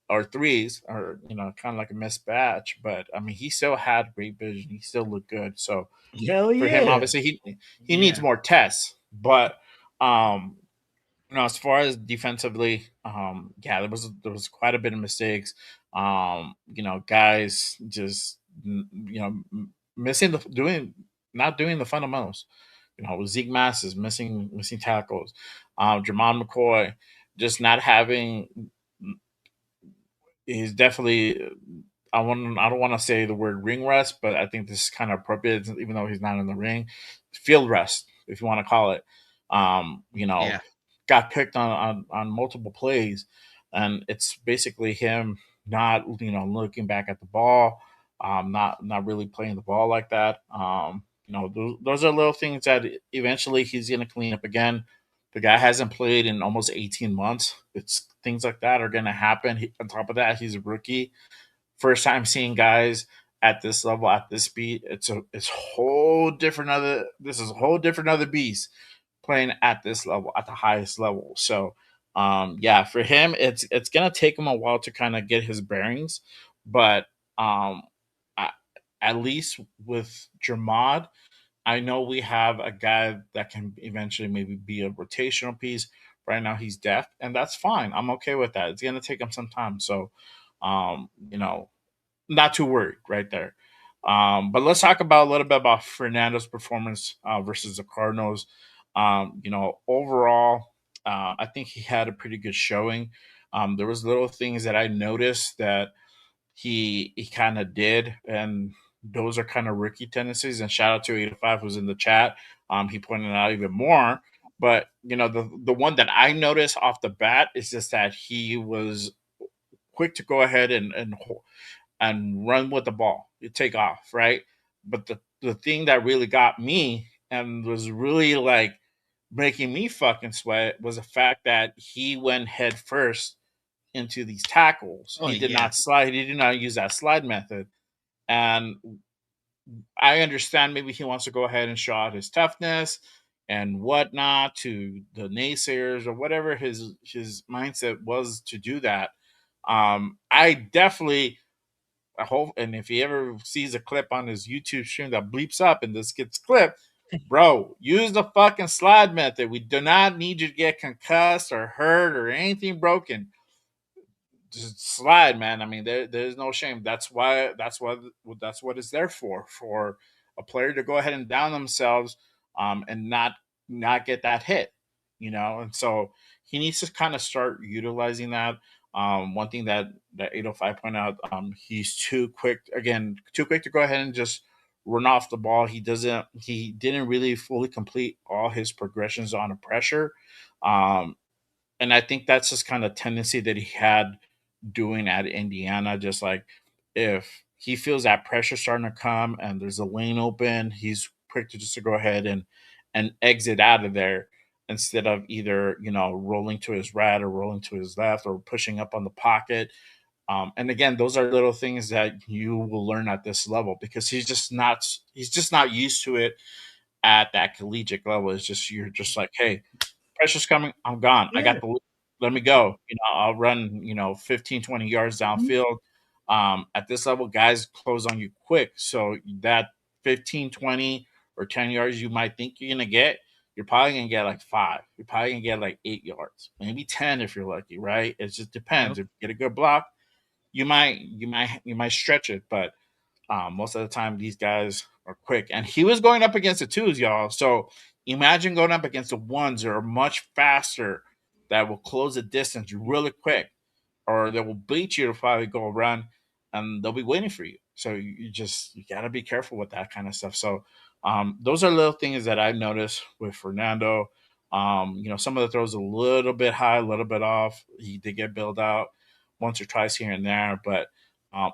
or threes, or kind of like a missed batch. But I mean, he still had great vision. He still looked good. So for him, obviously, he needs more tests. But as far as defensively, there was quite a bit of mistakes. Guys just missing not doing the fundamentals. Zeke Mass is missing tackles. Jermon McCoy just not having. He's definitely. I don't want to say the word ring rest, but I think this is kind of appropriate, even though he's not in the ring. Field rest, if you want to call it. Got picked on multiple plays, and it's basically him not looking back at the ball, not really playing the ball like that. Those are little things that eventually he's going to clean up again. The guy hasn't played in almost 18 months. It's things like that are going to happen. On top of that, he's a rookie. First time seeing guys at this level, at this speed. It's a whole different other. This is a whole different other beast playing at this level, at the highest level. So, for him, it's gonna take him a while to kind of get his bearings, but at least with Jermod, I know we have a guy that can eventually maybe be a rotational piece. Right now, he's deaf, and that's fine. I'm okay with that. It's gonna take him some time, so not too worried right there. But let's talk about a little bit about Fernando's performance versus the Cardinals. Overall, I think he had a pretty good showing. There was little things that I noticed that he kind of did, and those are kind of rookie tendencies. And shout out to 85 who's in the chat. He pointed out even more But the one that I noticed off the bat is just that he was quick to go ahead and run with the ball. You take off, right? But the thing that really got me and was really like making me fucking sweat was the fact that he went head first into these tackles. Oh He did yeah. not slide. He did not use that slide method. And I understand maybe he wants to go ahead and show out his toughness and whatnot to the naysayers or whatever his mindset was to do that. I definitely I hope, and if he ever sees a clip on his YouTube stream that bleeps up and this gets clipped, bro, use the fucking slide method. We do not need you to get concussed or hurt or anything broken. Just slide, man. I mean, there's no shame. That's what it's there for a player to go ahead and down themselves, and not get that hit, And so he needs to kind of start utilizing that. One thing that 805 pointed out, he's too quick to go ahead and just run off the ball. He didn't really fully complete all his progressions on a pressure. And I think that's just kind of tendency that he had doing at Indiana. Just like if he feels that pressure starting to come and there's a lane open, he's quick to just to go ahead and exit out of there instead of either rolling to his right or rolling to his left or pushing up on the pocket. And again, those are little things that you will learn at this level because he's just not used to it at that collegiate level. It's just you're just like, hey, pressure's coming. I'm gone. I Yeah. got the lead. Let me go. I'll run, 15, 20 yards downfield. At this level, guys close on you quick. So that 15, 20, or 10 yards you might think you're going to get, you're probably going to get like 5. You're probably going to get like 8 yards, maybe 10 if you're lucky, right? It just depends. Yep. If you get a good block, you might stretch it, but most of the time, these guys are quick. And he was going up against the twos, y'all. So imagine going up against the ones that are much faster, that will close the distance really quick, or that will beat you to probably go run, and they'll be waiting for you. So you got to be careful with that kind of stuff. So those are little things that I've noticed with Fernando. Some of the throws a little bit high, a little bit off. He did get bailed out once or twice here and there, but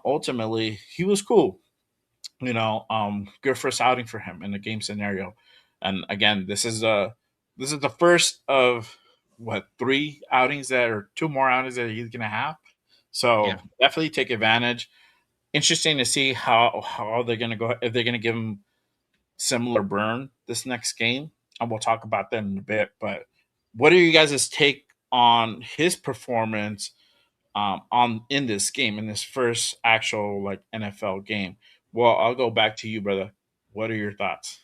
ultimately he was cool. Good first outing for him in the game scenario. And again, this is the first of what 3 outings that or 2 more outings that he's gonna have. So Yeah. definitely take advantage. Interesting to see how they're gonna go if they're gonna give him similar burn this next game, and we'll talk about that in a bit. But what are you guys' take on his performance on in this game, in this first actual like NFL game? Well, I'll go back to you, brother. What are your thoughts?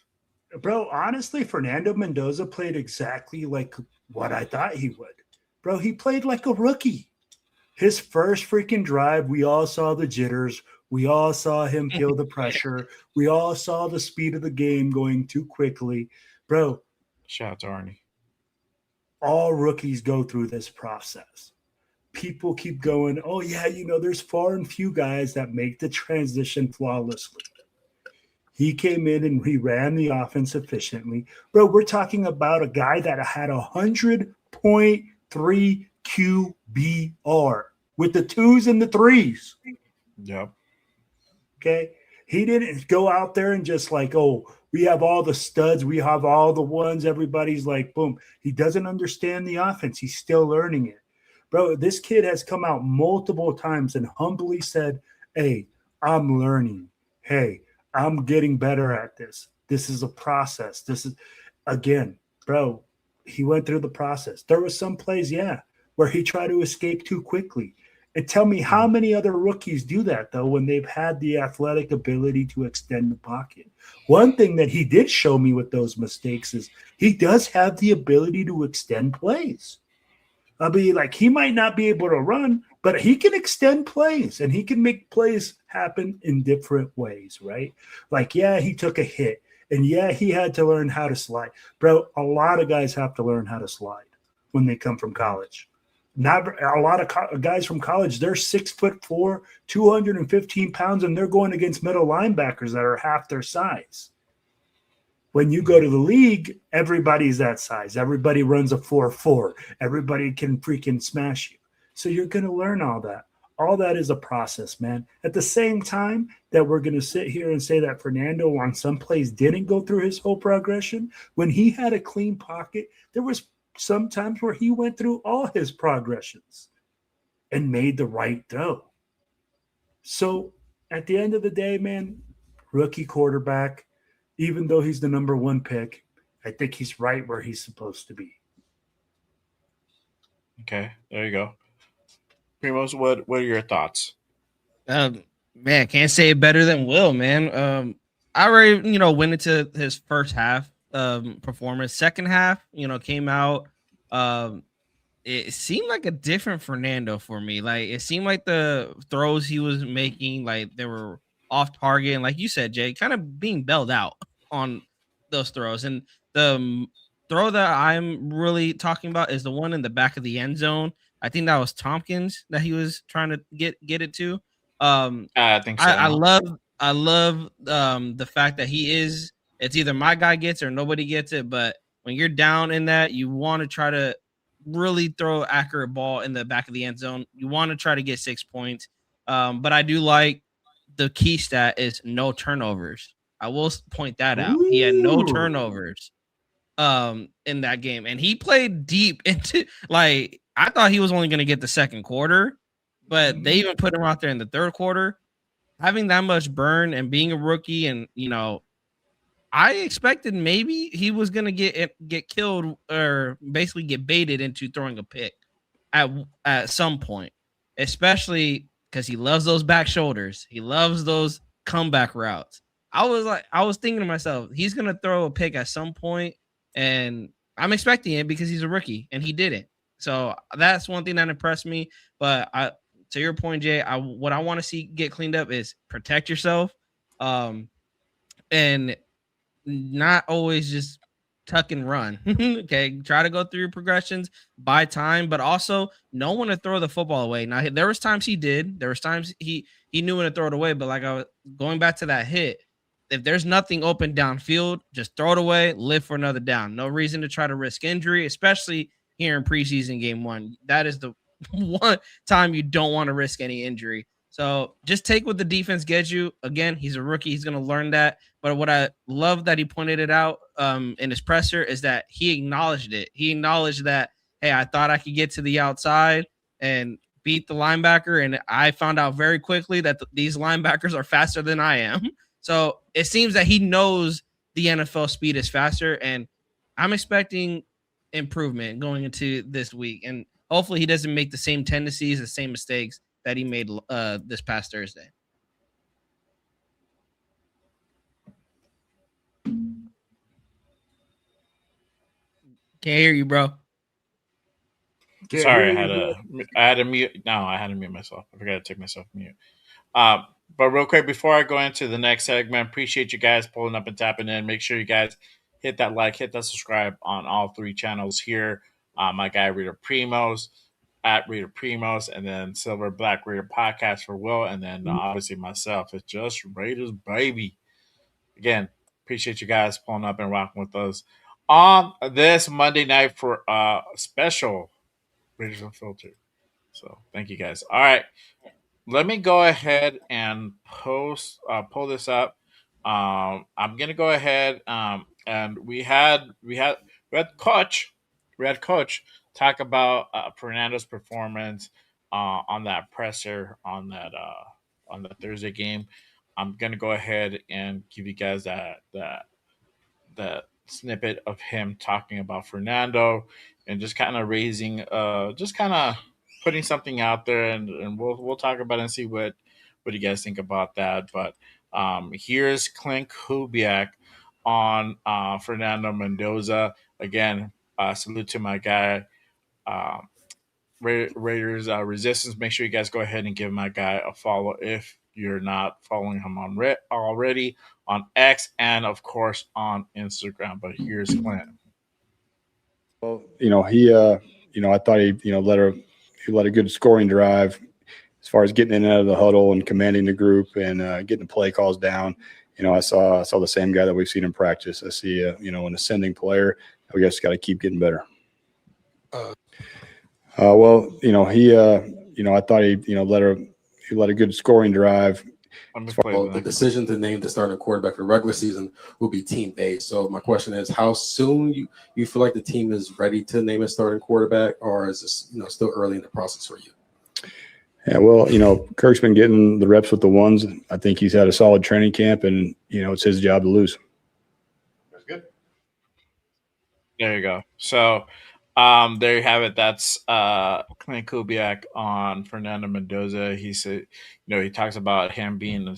Bro, honestly, Fernando Mendoza played exactly like what I thought he would. Bro, he played like a rookie. His first freaking drive, we all saw the jitters. We all saw him feel the pressure. We all saw the speed of the game going too quickly. Bro, Shout out to Arnie. all rookies go through this process. People keep going, oh, yeah, there's far and few guys that make the transition flawlessly. He came in and he ran the offense efficiently. Bro, we're talking about a guy that had 100.3 QBR with the 2s and the 3s. Yep. Okay. He didn't go out there and just like, oh, we have all the studs. We have all the ones. Everybody's like, boom. He doesn't understand the offense. He's still learning it. Bro, this kid has come out multiple times and humbly said, hey, I'm learning. Hey, I'm getting better at this. This is a process. This is, again, bro, he went through the process. There were some plays, yeah, where he tried to escape too quickly. And tell me how many other rookies do that, though, when they've had the athletic ability to extend the pocket. One thing that he did show me with those mistakes is he does have the ability to extend plays. I mean, like, he might not be able to run, but he can extend plays and he can make plays happen in different ways, right? Like, yeah, he took a hit and yeah, he had to learn how to slide. Bro, a lot of guys have to learn how to slide when they come from college. Not a lot of guys from college, they're 6'4", 215 pounds, and they're going against middle linebackers that are half their size. When you go to the league, everybody's that size. Everybody runs a 4-4. Everybody can freaking smash you. So you're going to learn all that. All that is a process, man. At the same time that we're going to sit here and say that Fernando on some plays didn't go through his whole progression, when he had a clean pocket, there was some times where he went through all his progressions and made the right throw. So at the end of the day, man, rookie quarterback, even though he's the number 1 pick, I think he's right where he's supposed to be. Okay, there you go. Primos, what are your thoughts? Man, can't say it better than Will, man. I already, went into his first half performance. Second half, came out. It seemed like a different Fernando for me. Like, it seemed like the throws he was making, like, they were off target, and like you said, Jay, kind of being bailed out on those throws. And the throw that I'm really talking about is the one in the back of the end zone. I think that was Tompkins that he was trying to get it to. I think so. I love the fact that it's either my guy gets or nobody gets it. But when you're down in that, you want to try to really throw an accurate ball in the back of the end zone. You want to try to get 6 points. But I do like the key stat is no turnovers. I will point that out. He had no turnovers in that game, and he played deep into, like, I thought he was only going to get the second quarter, but they even put him out there in the third quarter. Having that much burn and being a rookie, and I expected maybe he was going to get killed or basically get baited into throwing a pick at some point, especially because he loves those back shoulders. He loves those comeback routes. I was thinking to myself, he's going to throw a pick at some point, and I'm expecting it because he's a rookie, and he didn't. So that's one thing that impressed me. But to your point, Jay, what I want to see get cleaned up is protect yourself, and not always just tuck and run. Okay, try to go through your progressions, buy time, but also know when to throw the football away. Now, there was times he did. There was times he knew when to throw it away. But like I was going back to that hit, if there's nothing open downfield, just throw it away, live for another down. No reason to try to risk injury, especially here in preseason game 1. That is the one time you don't want to risk any injury. So just take what the defense gets you. Again, he's a rookie. He's going to learn that. But what I love that he pointed it out in his presser is that he acknowledged it. He acknowledged that, hey, I thought I could get to the outside and beat the linebacker. And I found out very quickly that these linebackers are faster than I am. So it seems that he knows the NFL speed is faster. And I'm expecting improvement going into this week. And hopefully he doesn't make the same tendencies, the same mistakes that he made this past Thursday. Can't hear you, bro. Sorry, I had to mute. No, I had to mute myself. I forgot to take myself mute. But real quick, before I go into the next segment, appreciate you guys pulling up and tapping in. Make sure you guys hit that like, hit that subscribe on all 3 channels here. My guy Raider Primos at Raider Primos, and then Silver Black Raider Podcast for Will, and then obviously myself. It's just Raiders, baby. Again, appreciate you guys pulling up and rocking with us on this Monday night for a special Raiders Unfiltered. So thank you guys. All right, let me go ahead and pull this up. I'm gonna go ahead and we had Coach talk about Fernando's performance on that presser on the Thursday game. I'm gonna go ahead and give you guys that snippet of him talking about Fernando and just kind of raising, just kind of putting something out there, and we'll talk about it and see what you guys think about that. But here's Clint Kubiak on Fernando Mendoza. Again, salute to my guy, Raiders Resistance. Make sure you guys go ahead and give my guy a follow if you're not following him on already on X and of course on Instagram. But here's Clint. Well, he I thought he led a good scoring drive as far as getting in and out of the huddle and commanding the group and getting the play calls down. I saw the same guy that we've seen in practice. I see, an ascending player. We just got to keep getting better. Well, I thought he led a good scoring drive. Well, the decision to name the starting quarterback for the regular season will be team-based. So my question is, how soon you feel like the team is ready to name a starting quarterback, or is this still early in the process for you? Yeah, well, Kirk's been getting the reps with the ones. I think he's had a solid training camp, and it's his job to lose. That's good. There you go. So, there you have it. That's Clint Kubiak on Fernando Mendoza. He said, he talks about him being an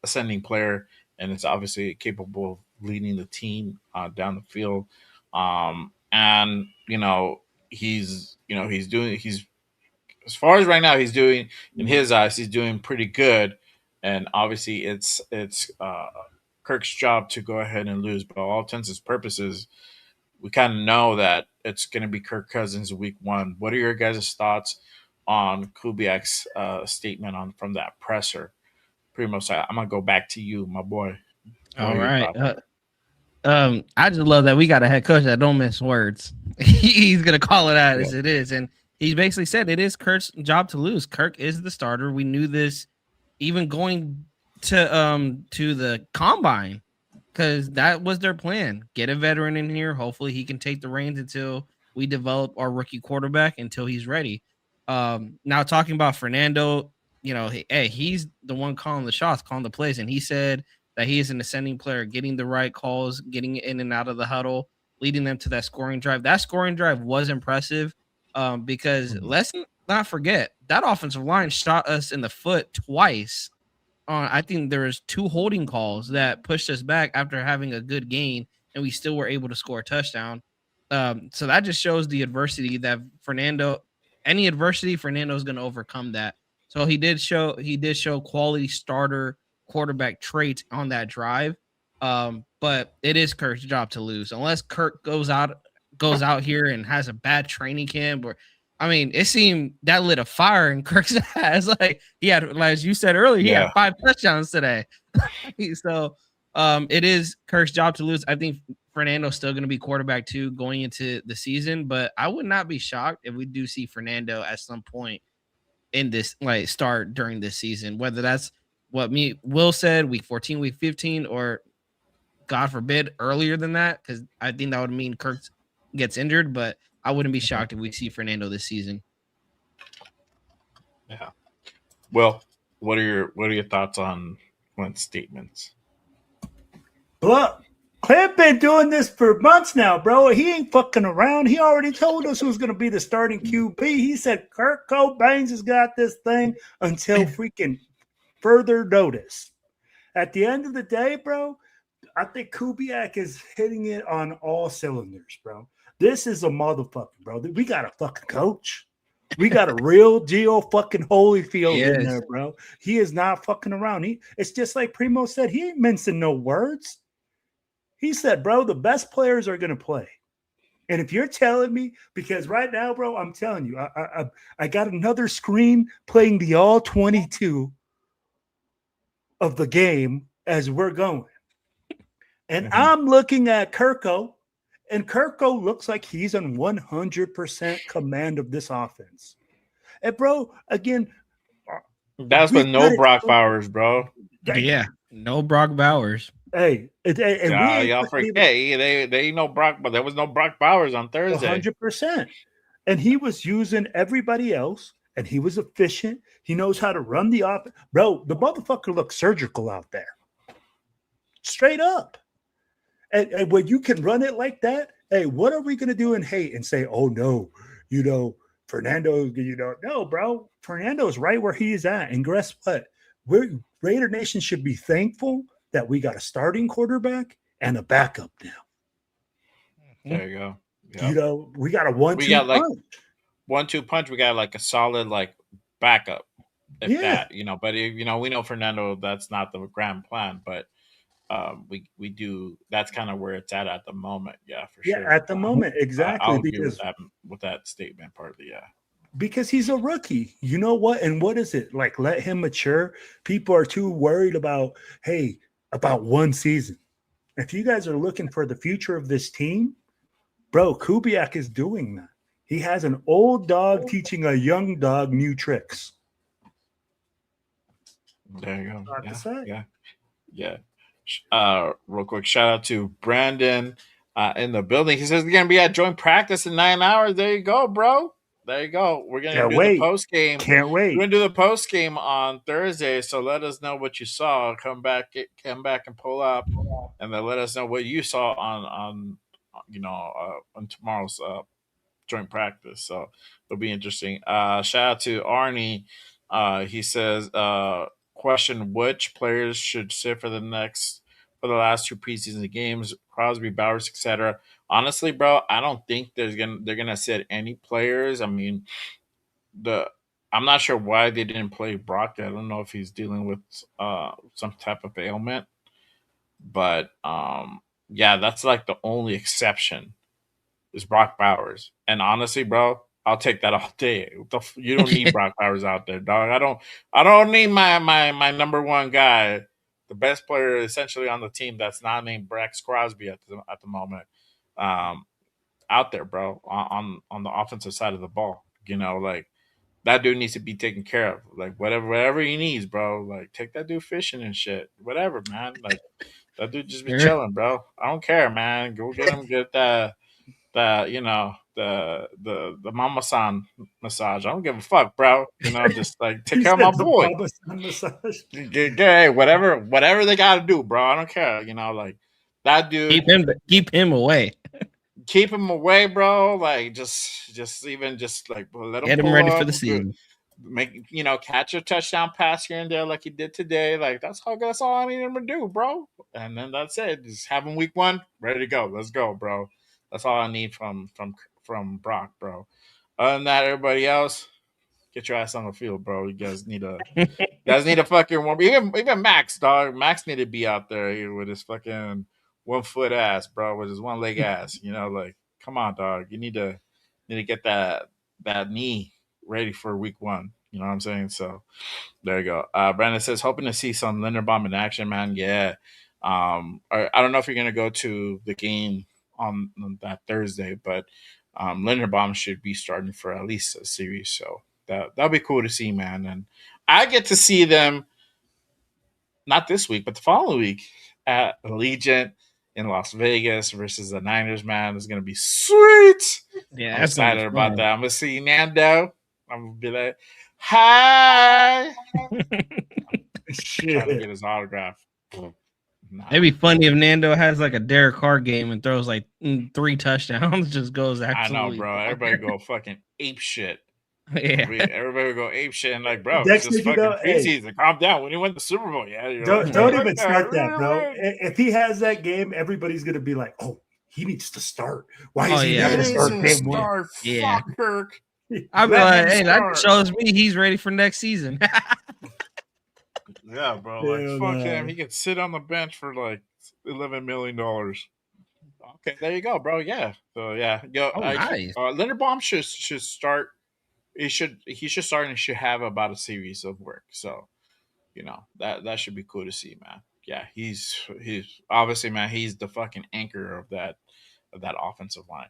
ascending player, and it's obviously capable of leading the team down the field. And he's as far as right now, he's doing, in his eyes, he's doing pretty good. And obviously, it's Kirk's job to go ahead and lose. But all intents and purposes, we kind of know that it's going to be Kirk Cousins week 1. What are your guys' thoughts on Kubiak's statement from that presser? Primo, I'm going to go back to you, my boy. All right. I just love that we got a head coach that don't miss words. He's going to call it out as it is. And he basically said it is Kirk's job to lose. Kirk is the starter. We knew this even going to the combine, because that was their plan. Get a veteran in here. Hopefully he can take the reins until we develop our rookie quarterback until he's ready. Now talking about Fernando, he's the one calling the shots, calling the plays. And he said that he is an ascending player, getting the right calls, getting in and out of the huddle, leading them to that scoring drive. That scoring drive was impressive because let's not forget that offensive line shot us in the foot twice. I think there was 2 holding calls that pushed us back after having a good gain, and we still were able to score a touchdown. So that just shows the adversity that Fernando's going to overcome that. So he did show quality starter quarterback traits on that drive. But it is Kirk's job to lose unless Kirk goes out here and has a bad training camp. It seemed that lit a fire in Kirk's ass. Like he had, as you said earlier, he had 5 touchdowns today. So it is Kirk's job to lose. I think Fernando's still going to be quarterback 2 going into the season, but I would not be shocked if we do see Fernando at some point in this start during this season, whether that's what Will said, week 14, week 15, or God forbid earlier than that, because I think that would mean Kirk gets injured, but I wouldn't be shocked if we see Fernando this season. Yeah. Well, what are your thoughts on Clint's statements? Look, Clint been doing this for months now, bro. He ain't fucking around. He already told us who's going to be the starting QB. He said Kirk Cobain has got this thing until freaking further notice. At the end of the day, bro, I think Kubiak is hitting it on all cylinders, bro. This is a motherfucker, bro. We got a fucking coach. We got a real deal fucking Holyfield in there, bro. He is not fucking around. It's just like Primo said. He ain't mincing no words. He said, bro, the best players are going to play. And if you're telling me, because right now, bro, I'm telling you, I got another screen playing the all 22 of the game as we're going. And I'm looking at Kirko. And Kirko looks like he's on 100% command of this offense. And, bro, again. That's with no Brock Bowers, bro. Yeah, no Brock Bowers. Hey. Y'all forget. They ain't no Brock, but there was no Brock Bowers on Thursday. 100%. And he was using everybody else, and he was efficient. He knows how to run the offense. Bro, the motherfucker looks surgical out there. Straight up. And when you can run it like that, hey, what are we going to do and hate and say, oh, no, Fernando, no, bro. Fernando's right where he is at. And guess what? Raider Nation should be thankful that we got a starting quarterback and a backup now. There you go. Yep. We got a 1-2 punch. 1-2 punch. We got like a solid backup. If that, but we know Fernando, that's not the grand plan, but we do. That's kind of where it's at the moment. Yeah, for sure. Yeah, at the moment, exactly. I'll agree with that statement partly. Yeah, because he's a rookie. You know what? And what is it like? Let him mature. People are too worried about, hey, about one season. If you guys are looking for the future of this team, bro, Kubiak is doing that. He has an old dog teaching a young dog new tricks. There you go. Hard to say. Yeah. Real quick, shout out to Brandon in the building. He says he's gonna be at joint practice in 9 hours. There you go, bro. There you go. We're gonna Can't do wait. the post game. Can't wait. We're gonna do the post game on Thursday. So let us know what you saw. Come back and pull up, and then let us know what you saw on on tomorrow's joint practice. So it'll be interesting. Shout out to Arnie. He says, question which players should sit for the last two preseason games, Crosby, Bowers, etc. Honestly, bro, I don't think they're gonna sit any players. I mean, I'm not sure why they didn't play Brock. I don't know if he's dealing with some type of ailment, but yeah, that's like the only exception is Brock Bowers. And honestly, bro, I'll take that all day. You don't need Brock Bowers out there, dog. I don't need my number one guy, the best player essentially on the team that's not named Brax Crosby at the moment, um, out there, bro, on the offensive side of the ball. You know, like that dude needs to be taken care of. Like whatever he needs, bro. Like take that dude fishing and shit. Whatever, man. Like that dude just be chilling, bro. I don't care, man. Go get him, get that the mama san massage. I don't give a fuck, bro. You know, just like take care of my boy. Massage. Hey, whatever they gotta do, bro. I don't care. You know, like that dude. Keep him away. Keep him away, bro. Like just even just like let him Get him pull ready up, for the season. Make catch a touchdown pass here and there like he did today. Like that's all I need him to do, bro. And then that's it. Just have him week one, ready to go. Let's go, bro. That's all I need from Brock, bro. Other than that, everybody else, get your ass on the field, bro. You guys need a fucking warm. Even Max, dog. Max need to be out there here with his fucking 1 foot ass, bro, with his one leg ass. You know, like come on, dog. You need to get that knee ready for week one. You know what I'm saying? So there you go. Brandon says, hoping to see some Linderbaum in action, man. Yeah. I don't know if you're gonna go to the game on that Thursday, but Linderbaum should be starting for at least a series. So that'll be cool to see, man. And I get to see them not this week, but the following week at Allegiant in Las Vegas versus the Niners, man. It's gonna be sweet. Yeah, I'm excited about that. I'm gonna see Nando. I'm gonna be like, hi. Trying to get his autograph. Nah. It'd be funny if Nando has like a Derek Carr game and throws like 3 touchdowns. Just goes absolutely. I know, bro. Everybody go fucking ape shit. Yeah. Everybody go ape shit and like, bro, Next it's just fucking preseason. Hey, calm down. When he went to the Super Bowl, yeah. Don't even start that, bro. If he has that game, everybody's gonna be like, "Oh, he needs to start. Why is he going to start game one?" Yeah, fuck Kirk. I'll be like, hey, that shows me he's ready for next season. Yeah, bro. Like, fuck him. He could sit on the bench for like $11 million. Okay, there you go, bro. Yeah. So yeah, nice. Linderbaum should start. He should start and should have about a series of work. So, that should be cool to see, man. Yeah, he's obviously, man. He's the fucking anchor of that offensive line.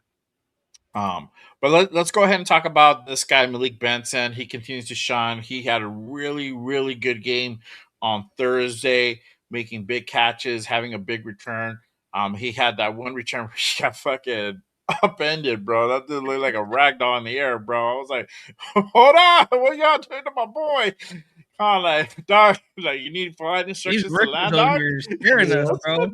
But let's go ahead and talk about this guy, Malik Benson. He continues to shine. He had a really, really good game on Thursday, making big catches, having a big return. He had that one return where he got fucking upended, bro. That did look like a ragdoll in the air, bro. I was like, hold on, what y'all doing to my boy? Like, dog, like you need flight instructions to land, dog. Scaring us, bro.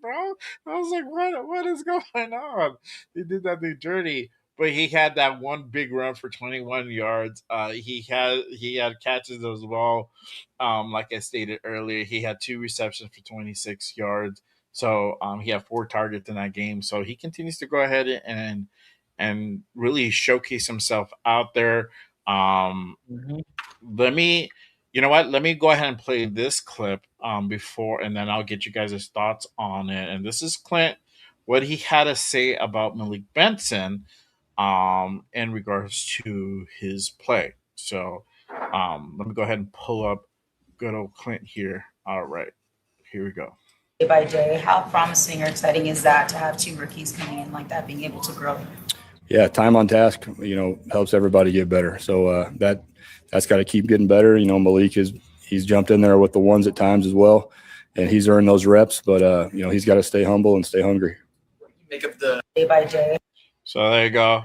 Bro. I was like, what is going on? He did that new journey, but he had that one big run for 21 yards. He had catches as well. Like I stated earlier, he had 2 receptions for 26 yards. So he had 4 targets in that game. So he continues to go ahead and really showcase himself out there. Let me go ahead and play this clip before, and then I'll get you guys' thoughts on it. And this is Clint, what he had to say about Malik Benson in regards to his play. So let me go ahead and pull up good old Clint here. All right, Here we go. Day by day, how promising or exciting is that to have 2 rookies coming in like that, being able to grow? Yeah, time on task, helps everybody get better. So that's got to keep getting better. Malik he's jumped in there with the ones at times as well, and he's earned those reps. But he's got to stay humble and stay hungry. Make up the day by day. So there you go.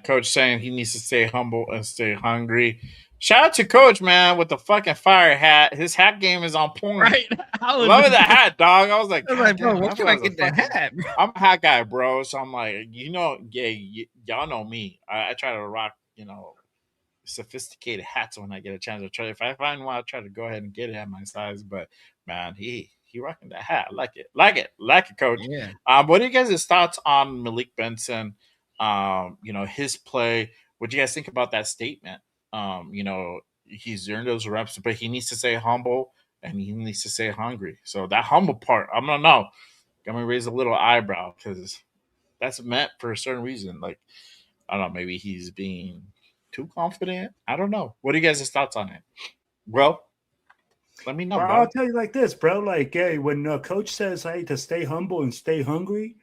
Coach saying he needs to stay humble and stay hungry. Shout out to Coach, man, with the fucking fire hat. His hat game is on point. Right? Loving the hat, dog. I was like, bro, what can I get the hat? Bro? I'm a hat guy, bro. So I'm like, y'all know me. I try to rock, sophisticated hats when I get a chance to try. If I find one, I'll try to go ahead and get it at my size. But man, he rocking that hat. I like it, Coach. Yeah. What are you guys' thoughts on Malik Benson? His play. What do you guys think about that statement? He's earned those reps, but he needs to stay humble and he needs to stay hungry. So that humble part, I'm gonna know. I'm gonna raise a little eyebrow because that's meant for a certain reason. Like, I don't know, maybe he's being too confident. I don't know. What are you guys' thoughts on it? Well, let me know. Bro, bro. I'll tell you like this, bro. Like, hey, when coach says, hey, to stay humble and stay hungry,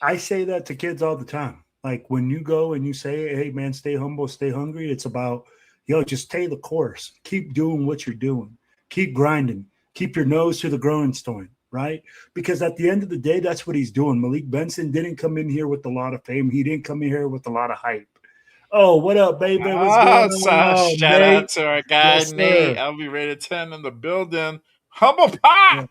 I say that to kids all the time. Like when you go and you say, hey, man, stay humble, stay hungry, it's about, just stay the course. Keep doing what you're doing. Keep grinding. Keep your nose to the grindstone, right? Because at the end of the day, that's what he's doing. Malik Benson didn't come in here with a lot of fame. He didn't come in here with a lot of hype. Oh, what up, baby? What's going on? Shout out to our guy, Yes, Nate. sir. I'll be rated 10 in the building. Humble pie. Yeah.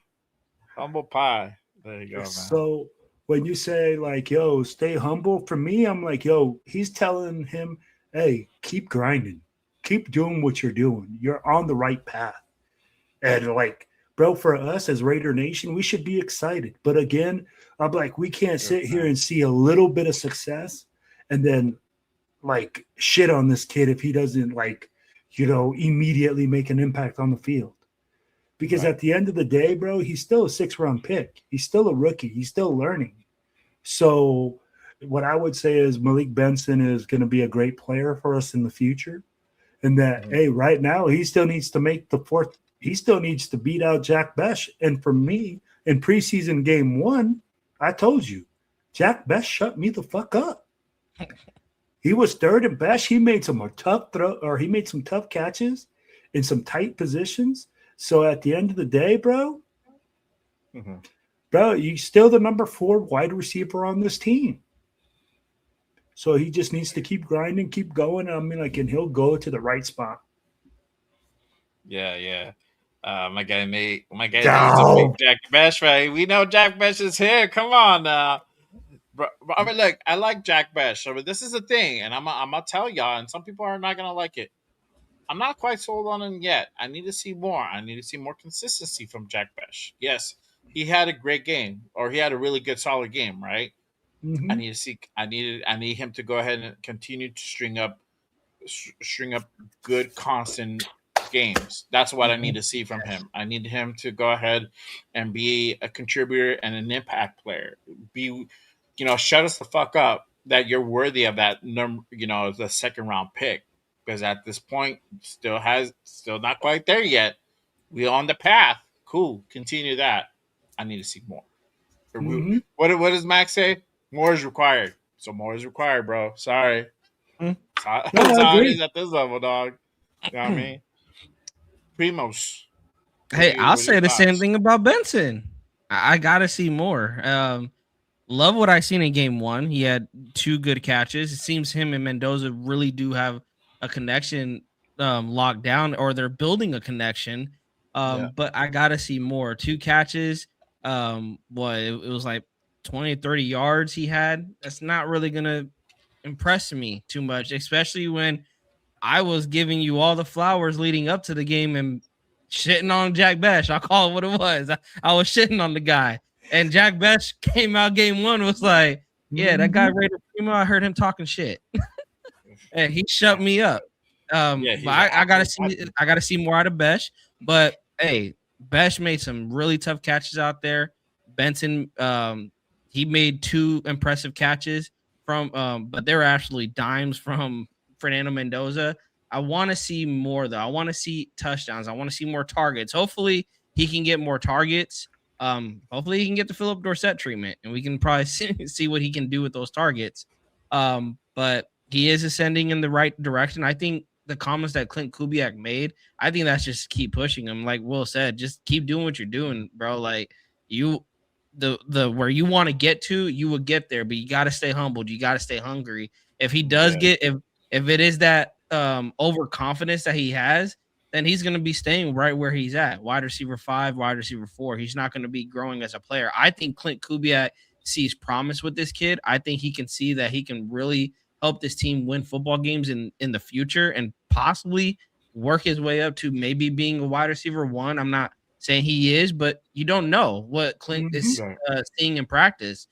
Humble pie. There you go, man. So when you say like, yo, stay humble, for me, I'm like, yo, he's telling him, hey, keep grinding. Keep doing what you're doing. You're on the right path. And like, bro, for us as Raider Nation, we should be excited. But again, I'm like, we can't sit here and see a little bit of success and then like shit on this kid if he doesn't like, immediately make an impact on the field. Because at the end of the day, bro, he's still a 6th-round pick. He's still a rookie. He's still learning. So what I would say is Malik Benson is going to be a great player for us in the future. And that, hey, right now he still needs to make the 4th. He still needs to beat out Jack Besh. And for me, in preseason game 1, I told you, Jack Besh shut me the fuck up. He was 3rd in Besh. He made some tough he made some tough catches in some tight positions. So at the end of the day, bro, you're still the number 4 wide receiver on this team. So he just needs to keep grinding, keep going. I mean, and he'll go to the right spot. Yeah. My guy Nate. My guy Nate's a big Jack Besh, right? We know Jack Besh is here. Come on now. Bro, I mean, look, I like Jack Besh. So this is the thing, and I'm gonna tell y'all, and some people are not gonna like it. I'm not quite sold on him yet. I need to see more. I need to see more consistency from Jack Besh. Yes, he had a great game, or he had a really good, solid game, right? Mm-hmm. I need him to go ahead and continue to string up good, constant games. That's what I need to see from him. I need him to go ahead and be a contributor and an impact player. Shut us the fuck up that you're worthy of that number, the 2nd-round pick. Because at this point, still not quite there yet. We're on the path. Cool. Continue that. I need to see more. Mm-hmm. What does Max say? More is required. So more is required, bro. Sorry. That's how it is at this level, dog. You know what I mean? Primos. Hey, I'll say the same thing about Benson. I gotta see more. Love what I seen in game 1. He had 2 good catches. It seems him and Mendoza really do have a connection locked down, or they're building a connection. But I gotta see more. 2 catches. It was like 20, 30 yards he had. That's not really gonna impress me too much, especially when I was giving you all the flowers leading up to the game and shitting on Jack Besh. I'll call it what it was. I was shitting on the guy. And Jack Besh came out game 1 was like, yeah, that guy Raider Primo, I heard him talking shit. And he shut me up. But I gotta see more out of Besh. But hey, Besh made some really tough catches out there. Benson, he made 2 impressive catches from but they were actually dimes from Fernando Mendoza. I want to see more though. I want to see touchdowns. I want to see more targets. Hopefully he can get more targets. Hopefully he can get the Philip Dorsett treatment, and we can probably see what he can do with those targets. But he is ascending in the right direction. I think the comments that Clint Kubiak made, I think that's just keep pushing him. Like Will said, just keep doing what you're doing, bro. Like you, the where you want to get to, you will get there, but you got to stay humbled. You got to stay hungry. If he does get, if it is that overconfidence that he has, then he's going to be staying right where he's at, wide receiver 5, wide receiver 4. He's not going to be growing as a player. I think Clint Kubiak sees promise with this kid. I think he can see that he can really help this team win football games in the future and possibly work his way up to maybe being a wide receiver 1. I'm not saying he is, but you don't know what Clint is seeing in practice.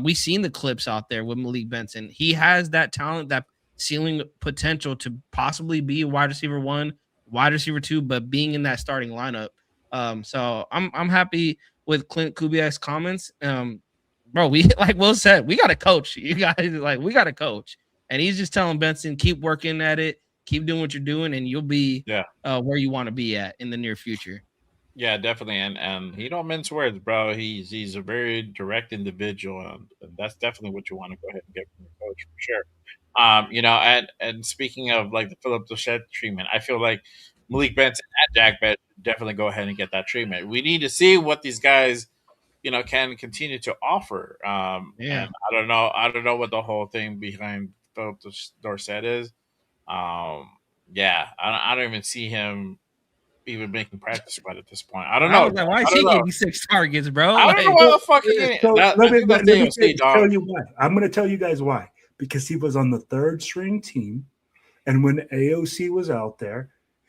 We've seen the clips out there with Malik Benson. He has that talent, that ceiling potential to possibly be a wide receiver 1, wide receiver 2, but being in that starting lineup. So I'm happy with Clint Kubiak's comments. Bro, we like Will said, we got a coach. You guys we got a coach, and he's just telling Benson, keep working at it, keep doing what you're doing, and you'll be where you want to be at in the near future. Yeah, definitely, and he don't mince words, bro. He's a very direct individual, and that's definitely what you want to go ahead and get from your coach for sure. And speaking of like the Philip Dorsett treatment, I feel like Malik Benson and Jack Bett definitely go ahead and get that treatment. We need to see what these guys, can continue to offer. And I don't know what the whole thing behind Philip Dorsett is. I don't even see him even making practice squad at this point. I don't know. Why is he getting 6 targets, bro? I don't know why the fuck he's getting. So let me tell you why. I'm going to tell you guys why. Because he was on the 3rd string team, and when AOC was out there,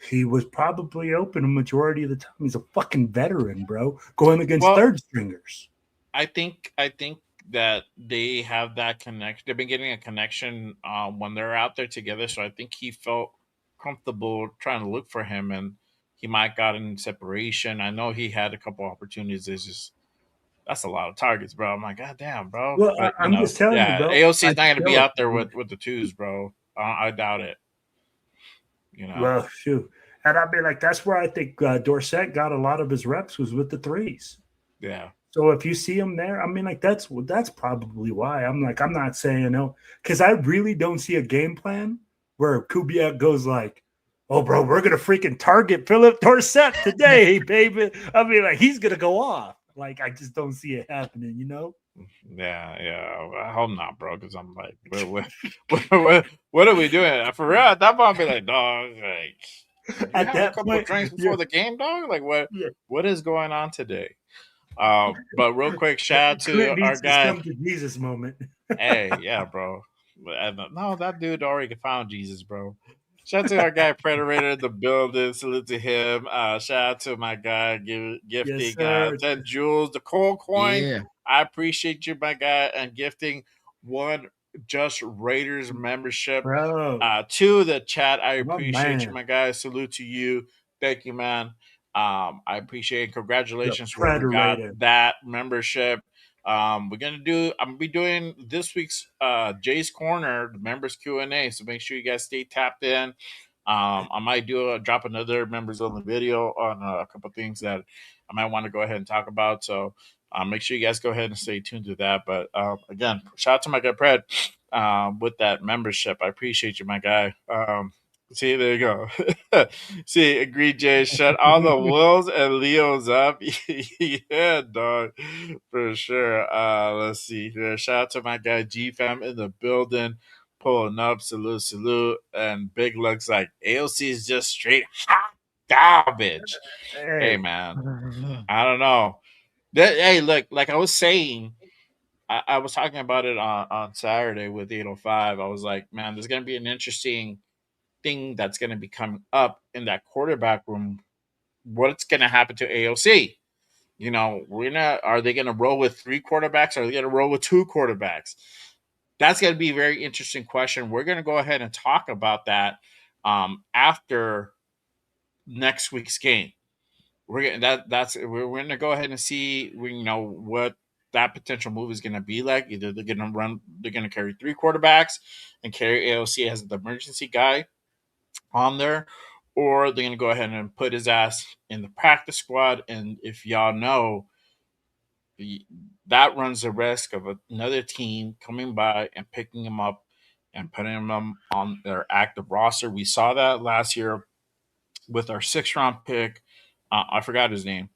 he was probably open a majority of the time. He's a fucking veteran, bro, going against 3rd stringers. I think that they have that connection. They've been getting a connection when they're out there together. So I think he felt comfortable trying to look for him, and he might got in separation. I know he had a couple opportunities. It's just that's a lot of targets, bro. I'm like, God damn, bro. Well, but, I'm just telling you, bro. AOC is not going to be out there with the 2s, bro. I doubt it. Well, shoot. And I mean, that's where I think Dorsett got a lot of his reps was with the 3s. Yeah. So if you see him there, I mean, that's probably why. I'm not saying no, because I really don't see a game plan where Kubiak goes like, oh, bro, we're going to freaking target Philip Dorsett today, baby. I mean, he's going to go off. I just don't see it happening, Yeah. I hope not, bro, because I'm like, what are we doing? For real, at that point, I'll be like, dog, at that a couple of drinks before the game, dog? What is going on today? But real quick, shout out to our guy. Come to Jesus moment. Hey, yeah, bro. No, that dude already found Jesus, bro. Shout out to our guy Predator in the building. Salute to him. Shout out to my guy gifting 10 jewels, the cold coin. Yeah. I appreciate you, my guy, and gifting 1 Just Raiders membership to the chat. I appreciate you, my guy. Salute to you. Thank you, man. I appreciate it. Congratulations for got that membership. I'm gonna be doing this week's Jay's Corner, the members Q&A. So make sure you guys stay tapped in. I might drop another members only video on a couple things that I might want to go ahead and talk about. So make sure you guys go ahead and stay tuned to that. But again, shout out to my guy Pred with that membership. I appreciate you, my guy. See, there you go. See, agreed, Jay. Shut all the Wills and Leos up. Yeah, dog. For sure. Let's see here. Shout out to my guy G-Fam in the building. Pulling up. Salute. And Big Looks like AOC is just straight hot garbage. Hey, man. I don't know. Hey, look, like I was saying, I was talking about it on Saturday with 805. I was like, man, there's going to be an interesting thing that's going to be coming up in that quarterback room. What's going to happen to AOC? Are they going to roll with 3 quarterbacks? Or are they going to roll with 2 quarterbacks? That's going to be a very interesting question. We're going to go ahead and talk about that after next week's game. We're going to go ahead and see what that potential move is going to be like. Either they're going to carry 3 quarterbacks and carry AOC as the emergency guy, on there, or they're going to go ahead and put his ass in the practice squad. And if y'all know, that runs the risk of another team coming by and picking him up and putting him on their active roster. We saw that last year with our 6th-round pick. I forgot his name.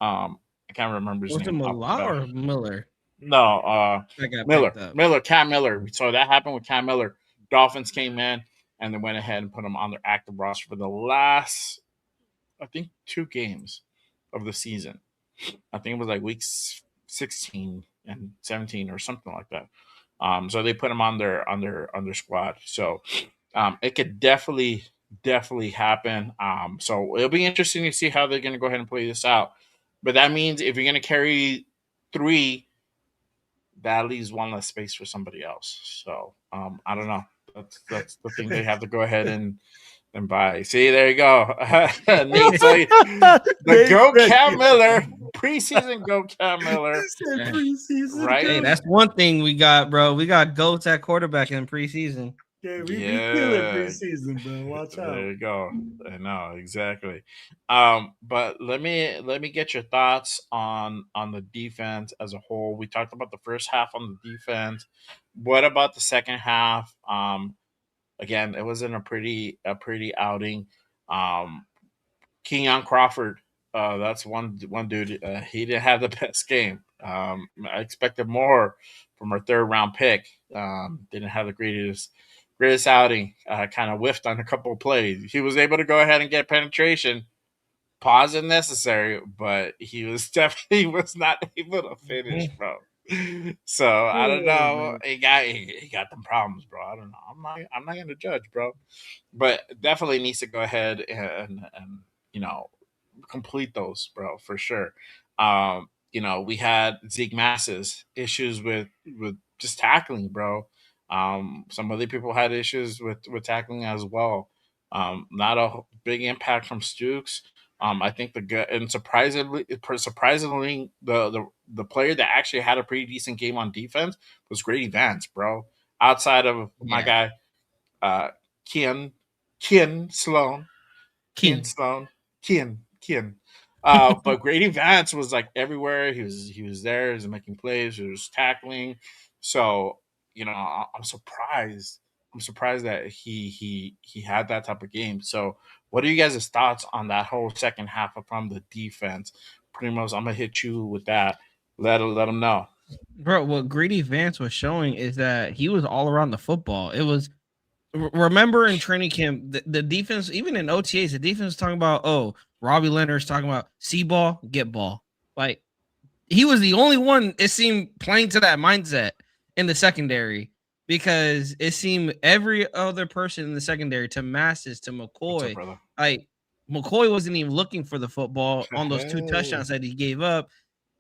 I can't remember his Was it name. Millar or Miller? No, That got Miller. picked up. Cam Miller. So that happened with Cam Miller. Dolphins came in and they went ahead and put him on their active roster for the last, I think, 2 games of the season. I think it was like weeks 16 and 17 or something like that. So they put him on their squad. So it could definitely happen. So it'll be interesting to see how they're going to go ahead and play this out. But that means if you're going to carry 3, that leaves 1 less space for somebody else. So I don't know. That's the thing they have to go ahead and buy. See, there you go. Nate's like, the Go Cam Miller preseason. Go Cam Miller. Preseason, Right? Hey, that's one thing we got, bro. We got goats at quarterback in preseason. Yeah, we kill it preseason, bro. Watch out. There you go. I know exactly. But let me get your thoughts on the defense as a whole. We talked about the first half on the defense. What about the second half? Again, it wasn't a pretty outing. Kenyon Crawford, that's one dude. He didn't have the best game. I expected more from our 3rd-round pick. Didn't have the greatest outing. Kind of whiffed on a couple of plays. He was able to go ahead and get penetration. Pause if necessary, but he was definitely was not able to finish, bro. So I don't know. He got them problems, bro. I don't know. I'm not gonna judge, bro. But definitely needs to go ahead and complete those, bro, for sure. We had Zeke Masses issues with just tackling, bro. Some other people had issues with tackling as well. Not a big impact from Stukes. I think surprisingly, the player that actually had a pretty decent game on defense was Grady Vance, bro. Outside of my guy, Ken Sloan. But Grady Vance was like everywhere. He was there. He was making plays. He was tackling. So I'm surprised. I'm surprised that he had that type of game. So what are you guys' thoughts on that whole second half from the defense? Primos, I'm gonna hit you with that. Let them know. Bro, what Greedy Vance was showing is that he was all around the football. It was, remember in training camp, the defense, even in OTAs, the defense was talking about, Robbie Leonard's talking about see ball, get ball. Like, he was the only one, it seemed, playing to that mindset in the secondary, because it seemed every other person in the secondary, to Masses, to McCoy, like, McCoy wasn't even looking for the football on those 2 touchdowns that he gave up.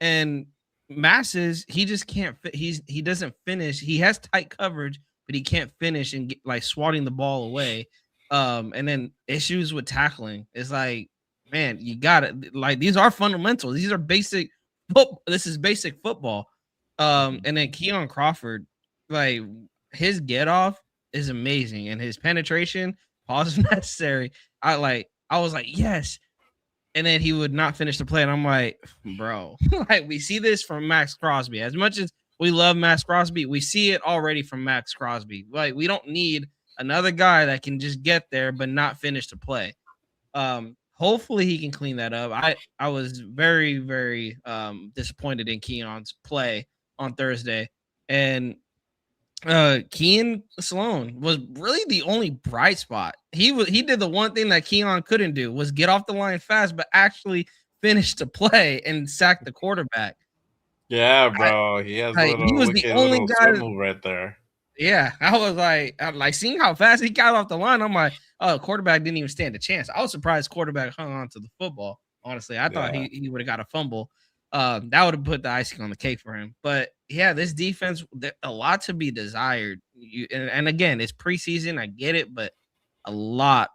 And Masses, he just can't fit. He doesn't finish. He has tight coverage, but he can't finish and get, like, swatting the ball away. And then issues with tackling. It's like, man, you got it. Like, these are fundamentals. These are basic football. This is basic football. And then Keon Crawford, like, his get off is amazing, and his penetration, pause if necessary. I was like, yes. And then he would not finish the play. And I'm like, bro, like, we see this from Max Crosby. As much as we love Max Crosby, we see it already from Max Crosby. Like, we don't need another guy that can just get there but not finish the play. Hopefully he can clean that up. I was very, very disappointed in Keon's play on Thursday. And Keon Sloan was really the only bright spot. He did the one thing that Keon couldn't do, was get off the line fast, but actually finish the play and sack the quarterback. Yeah, bro. He was the only guy move right there. Yeah, I was like seeing how fast he got off the line. I'm like, quarterback didn't even stand a chance. I was surprised quarterback hung on to the football. Honestly, I thought he would have got a fumble. That would have put the icing on the cake for him. But yeah, this defense, a lot to be desired. And again, it's preseason. I get it, but a lot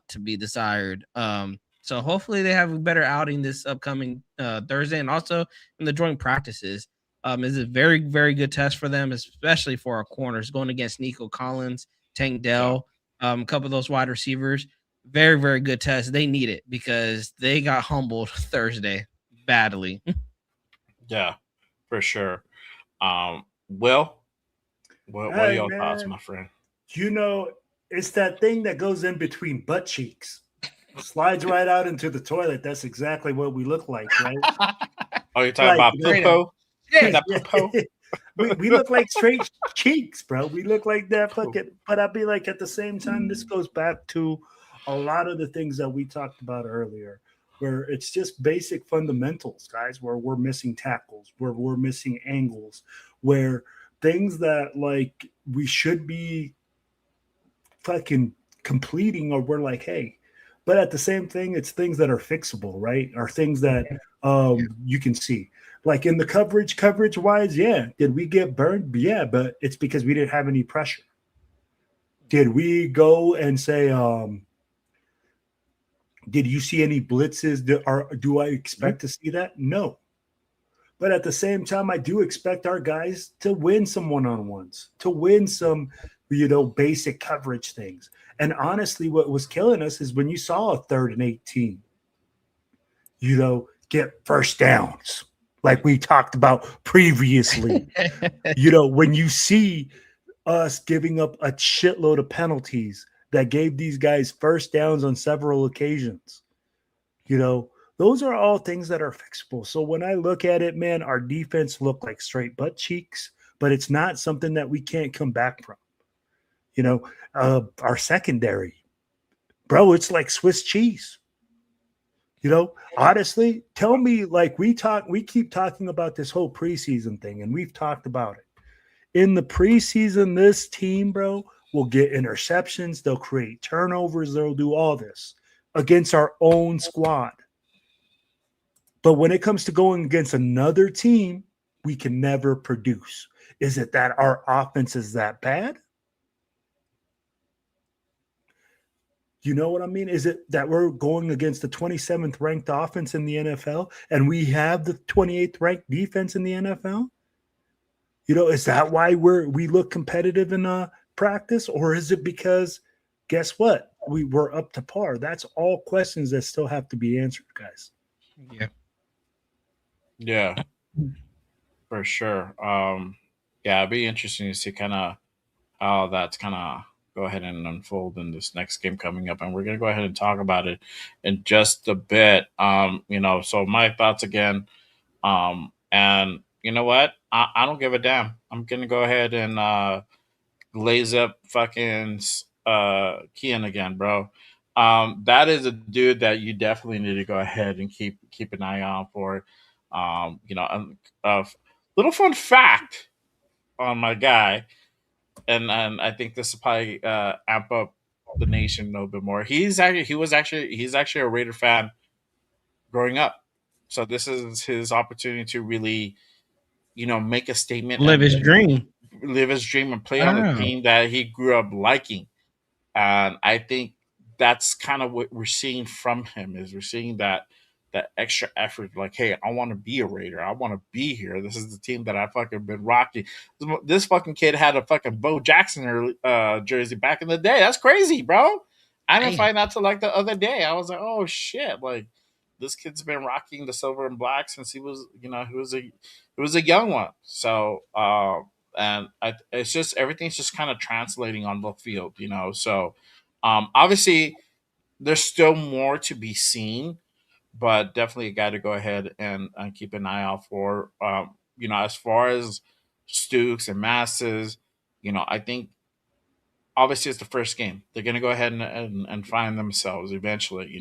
to be desired. So hopefully they have a better outing this upcoming Thursday, and also in the joint practices. Is a very, very good test for them, especially for our corners, going against Nico Collins, Tank Dell. A couple of those wide receivers, very, very good test. They need it because they got humbled Thursday badly. Yeah, for sure. Will, what are Hey, your thoughts, man. my friend? It's that thing that goes in between butt cheeks. Slides right out into the toilet. That's exactly what we look like, right? Oh, you're talking about Right popo? Yeah. That popo? we look like straight cheeks, bro. We look like that fucking. But I'd be like, at the same time, this goes back to a lot of the things that we talked about earlier, where it's just basic fundamentals, guys. Where we're missing tackles, where we're missing angles, where things that like we should be fucking completing, or we're like, hey. But at the same thing, it's things that are fixable, right? Or things that you can see. Like in the coverage wise, yeah. Did we get burned? Yeah, but it's because we didn't have any pressure. Did we go and say, did you see any blitzes? Do I expect to see that? No. But at the same time, I do expect our guys to win some one-on-ones, to win some, basic coverage things. And honestly, what was killing us is when you saw a 3rd and 18, get first downs, like we talked about previously. When you see us giving up a shitload of penalties that gave these guys first downs on several occasions, those are all things that are fixable. So when I look at it, man, our defense looked like straight butt cheeks, but it's not something that we can't come back from. Our secondary, bro, it's like Swiss cheese. Honestly, tell me, like we keep talking about this whole preseason thing, and we've talked about it. In the preseason, this team, bro, will get interceptions. They'll create turnovers. They'll do all this against our own squad. But when it comes to going against another team, we can never produce. Is it that our offense is that bad? You know what I mean? Is it that we're going against the 27th ranked offense in the NFL and we have the 28th ranked defense in the NFL? Is that why we look competitive in practice, or is it because guess what? We were up to par. That's all questions that still have to be answered, guys. Yeah, for sure. Yeah, it'd be interesting to see kind of how that's kind of go ahead and unfold in this next game coming up, and we're gonna go ahead and talk about it in just a bit. So my thoughts again, and you know what? I don't give a damn. I'm gonna go ahead and glaze up fucking Kian again, bro. That is a dude that you definitely need to go ahead and keep an eye out for. A little fun fact on my guy, and I think this will probably amp up the nation a little bit more. He's actually a Raider fan growing up, so this is his opportunity to really, make a statement Live and his dream. live his dream and play on the Wow. team that he grew up liking. And I think that's kind of what we're seeing from him is we're seeing that extra effort. Like, hey, I want to be a Raider. I want to be here. This is the team that I fucking been rocking. This fucking kid had a fucking Bo Jackson jersey back in the day. That's crazy, bro. I didn't Damn. find out till like the other day. I was like, oh shit, like this kid's been rocking the silver and black since he was, he was a young one. So, it's just everything's just kind of translating on the field, So, obviously, there's still more to be seen, but definitely a guy to go ahead and keep an eye out for. As far as Stooks and Masses, I think obviously it's the first game. They're going to go ahead and find themselves eventually.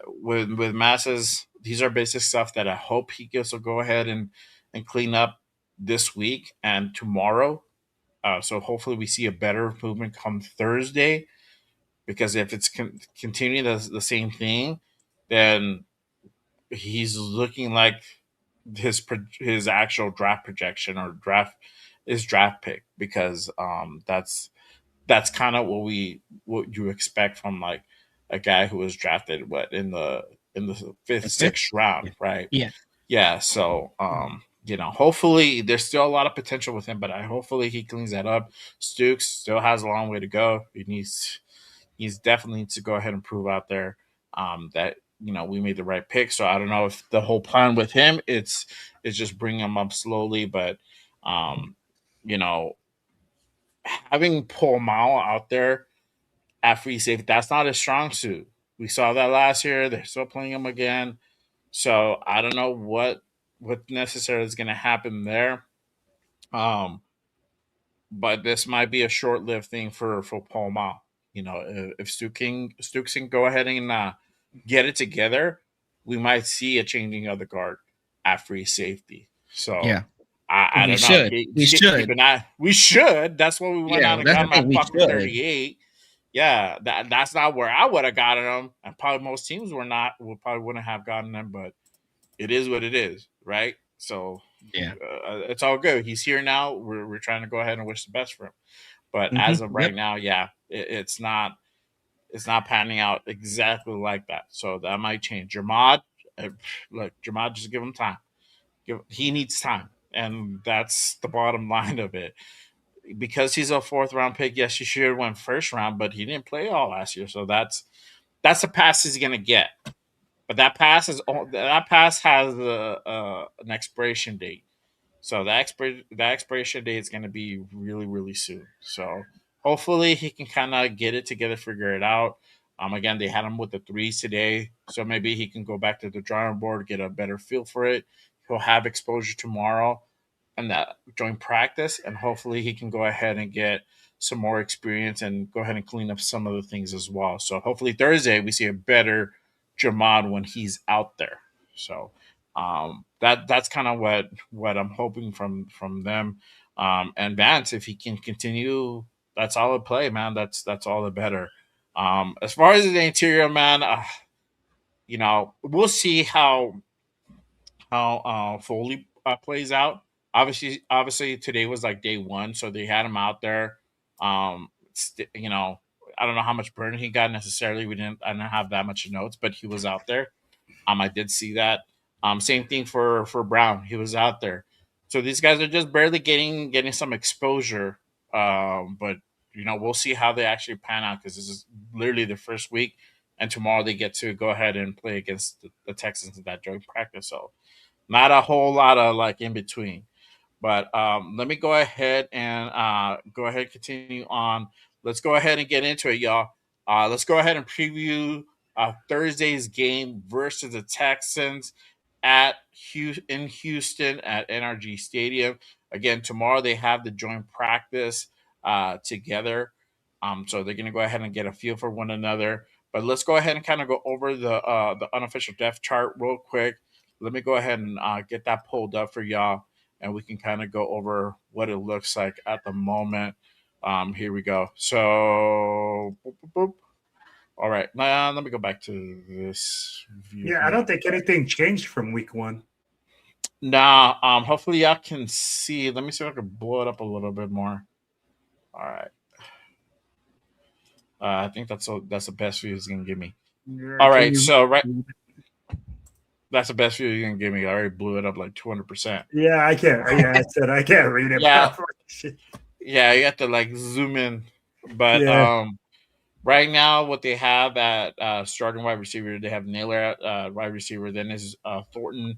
With Masses, these are basic stuff that I hope he gets to go ahead and clean up this week and tomorrow. So hopefully we see a better improvement come Thursday, because if it's continuing the same thing, then he's looking like his actual draft projection or draft pick, because that's kind of what you expect from like a guy who was drafted in the fifth, sixth round, right? Yeah. Yeah. So hopefully there's still a lot of potential with him, but hopefully he cleans that up. Stooks still has a long way to go. He's definitely needs to go ahead and prove out there that we made the right pick. So I don't know if the whole plan with him it's just bring him up slowly, but um, you know having Paul Mao out there at free safety, that's not a strong suit. We saw that last year. They're still playing him again. So I don't know what necessarily is going to happen there. Um, but this might be a short lived thing for Paul Ma. If Stooks can go ahead and get it together, we might see a changing of the guard at free safety. So Yeah. I We don't know. should. We should. Keep an eye. We should. That's what we went Yeah, out and that's got the him thing. at We fucking should. 38. Yeah, that's not where I would have gotten him, and probably most teams probably wouldn't have gotten him, but it is what it is, right? So Yeah. it's all good. He's here now. We're trying to go ahead and wish the best for him. But as of right Yep. now, yeah, it's not panning out exactly like that. So that might change. Look, Jamad, just give him time. He needs time, and that's the bottom line of it. Because he's a fourth round pick, yes, he should have went first round, but he didn't play all last year, so that's the pass he's gonna get. But that pass has an expiration date. So that expiration date is going to be really, really soon. So hopefully he can kind of get it together, figure it out. Again, they had him with the threes today, so maybe he can go back to the drawing board, get a better feel for it. He'll have exposure tomorrow and that joint practice, and hopefully he can go ahead and get some more experience and go ahead and clean up some of the things as well. So hopefully Thursday we see a better Jamad when he's out there. So that's kind of what I'm hoping from them. And Vance, if he can continue that solid play, man, that's all the better. As far as the interior, man, we'll see how Foley plays out. Obviously, today was like day one, so they had him out there. I don't know how much burn he got necessarily. I didn't have that much notes, but he was out there. I did see that. Same thing for Brown. He was out there. So these guys are just barely getting some exposure. But we'll see how they actually pan out because this is literally the first week, and tomorrow they get to go ahead and play against the Texans in that joint practice. So not a whole lot of like in between. But let me go ahead and continue on. Let's go ahead and get into it, y'all. Let's go ahead and preview Thursday's game versus the Texans in Houston at NRG Stadium. Again, tomorrow they have the joint practice together. So they're going to go ahead and get a feel for one another. But let's go ahead and kind of go over the unofficial depth chart real quick. Let me go ahead and get that pulled up for y'all, and we can kind of go over what it looks like at the moment. Here we go. So, boop, boop, boop. All right. Now, let me go back to this view. Yeah, I don't think anything changed from week one. Nah. Hopefully, y'all can see. Let me see if I can blow it up a little bit more. All right. I think that's the best view it's gonna give me. Yeah, All right. So that's the best view you're gonna give me. I already blew it up like 200%. Yeah, I can't. Yeah, I said I can't read it. Yeah. Properly. Yeah, you have to like zoom in. But Yeah. right now, what they have at starting wide receiver, they have Naylor at wide receiver. Then is Thornton,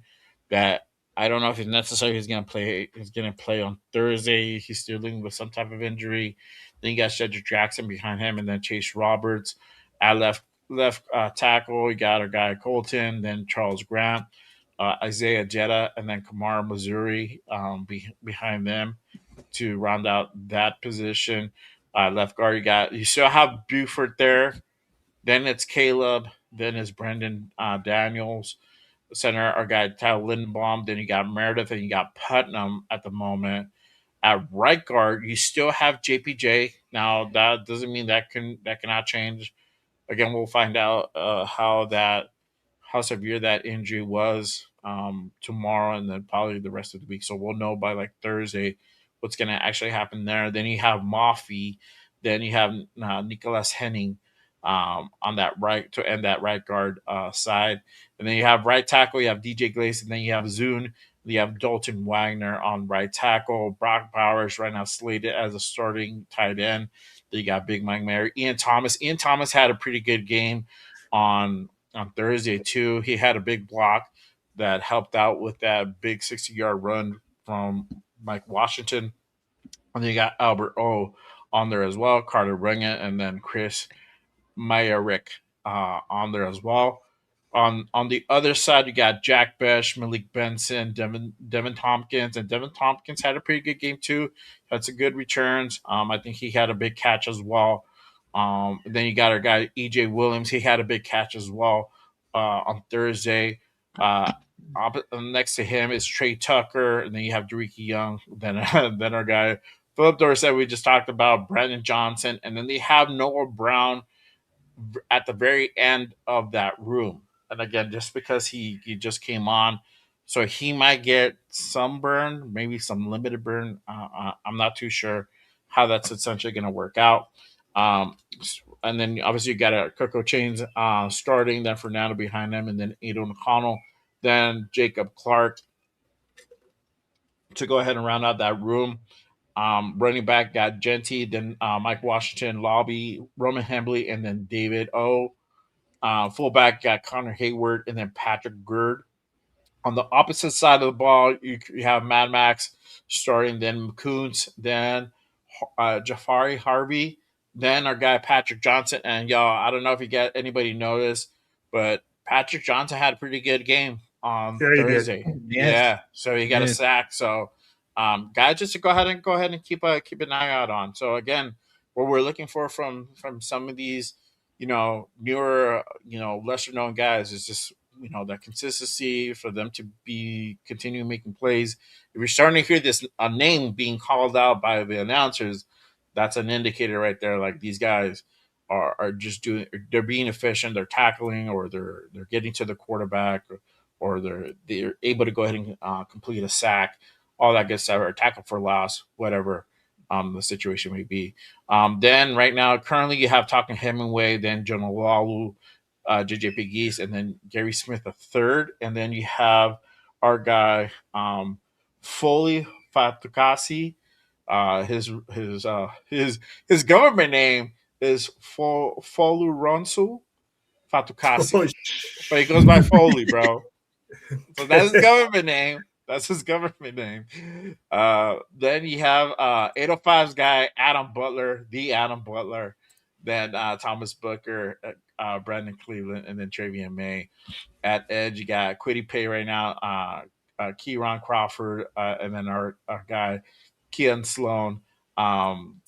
that I don't know if it's necessary. He's gonna play. He's gonna play on Thursday. He's still dealing with some type of injury. Then you got Cedric Jackson behind him, and then Chase Roberts at left tackle. You got our guy Colton, then Charles Grant, Isaiah Jetta, and then Kamara Missouri behind them to round out that position. Left guard, you still have Buford there. Then it's Caleb. Then it's Brendan Daniels. Center, our guy Tyler Lindenbaum. Then you got Meredith, and you got Putnam at the moment. At right guard, you still have JPJ. Now that doesn't mean that cannot change. Again, we'll find out how severe that injury was tomorrow, and then probably the rest of the week. So we'll know by like Thursday what's going to actually happen there. Then you have Mafi. Then you have Nicholas Henning. on that right to end that right guard side. And then you have right tackle, you have DJ Glaze, and then you have Zune. You have Dalton Wagner on right tackle. Brock Bowers right now slated as a starting tight end. Then you got Big Mike Mary. Ian Thomas. Ian Thomas had a pretty good game on Thursday too. He had a big block that helped out with that big 60-yard run from Mike Washington. And then you got Albert O on there as well, Carter Ringett, and then Chris Myarick on there as well. On the other side, you got Jack Besh, Malik Benson, Devin Tompkins, and Devin Tompkins had a pretty good game too. Had some good returns. I think he had a big catch as well. Then you got our guy EJ Williams. He had a big catch as well on Thursday. Next to him is Trey Tucker, and then you have Dareke Young. Then then our guy Philip Dorsett we just talked about, Brandon Johnson, and then they have Noah Brown at the very end of that room. And again, just because he just came on, so he might get some burn, maybe some limited burn. I'm not too sure how that's essentially going to work out. And then obviously you got a Coco Chains starting, then Fernando behind him, and then Aiden O'Connell, then Jacob Clark to go ahead and round out that room. Running back got Genty, then Mike Washington, Lobby, Roman Hembley, and then David O. Fullback got Connor Hayward, and then Patrick Gerd. On the opposite side of the ball, you have Mad Max starting, then McCoons, then Jafari Harvey, then our guy Patrick Johnson. And y'all, I don't know if you get anybody noticed, but Patrick Johnson had a pretty good game on Thursday. Yeah, so he got a sack. So guys, just to go ahead and keep an eye out on. So again, what we're looking for from some of these, newer, lesser known guys is just that consistency for them to be continuing making plays. If you're starting to hear this a name being called out by the announcers, that's an indicator right there. Like these guys are just they're being efficient, they're tackling, or they're getting to the quarterback, or they're able to go ahead and complete a sack, all that good stuff, or tackle for loss, whatever the situation may be. Then right now, currently you have Talking Hemingway, then Jonah Lalu, JJ Pegues, and then Gary Smith a third, and then you have our guy Foley Fatukasi. His government name is Foluronsu Fatukasi, but he goes by Foley, bro. So that's his government name. Then you have 805's guy Adam Butler, the Adam Butler, then Thomas Booker, Brandon Cleveland, and then Travian May. At edge, you got Quiddy Pay right now, Kieran Crawford, and then our guy Keon Sloan on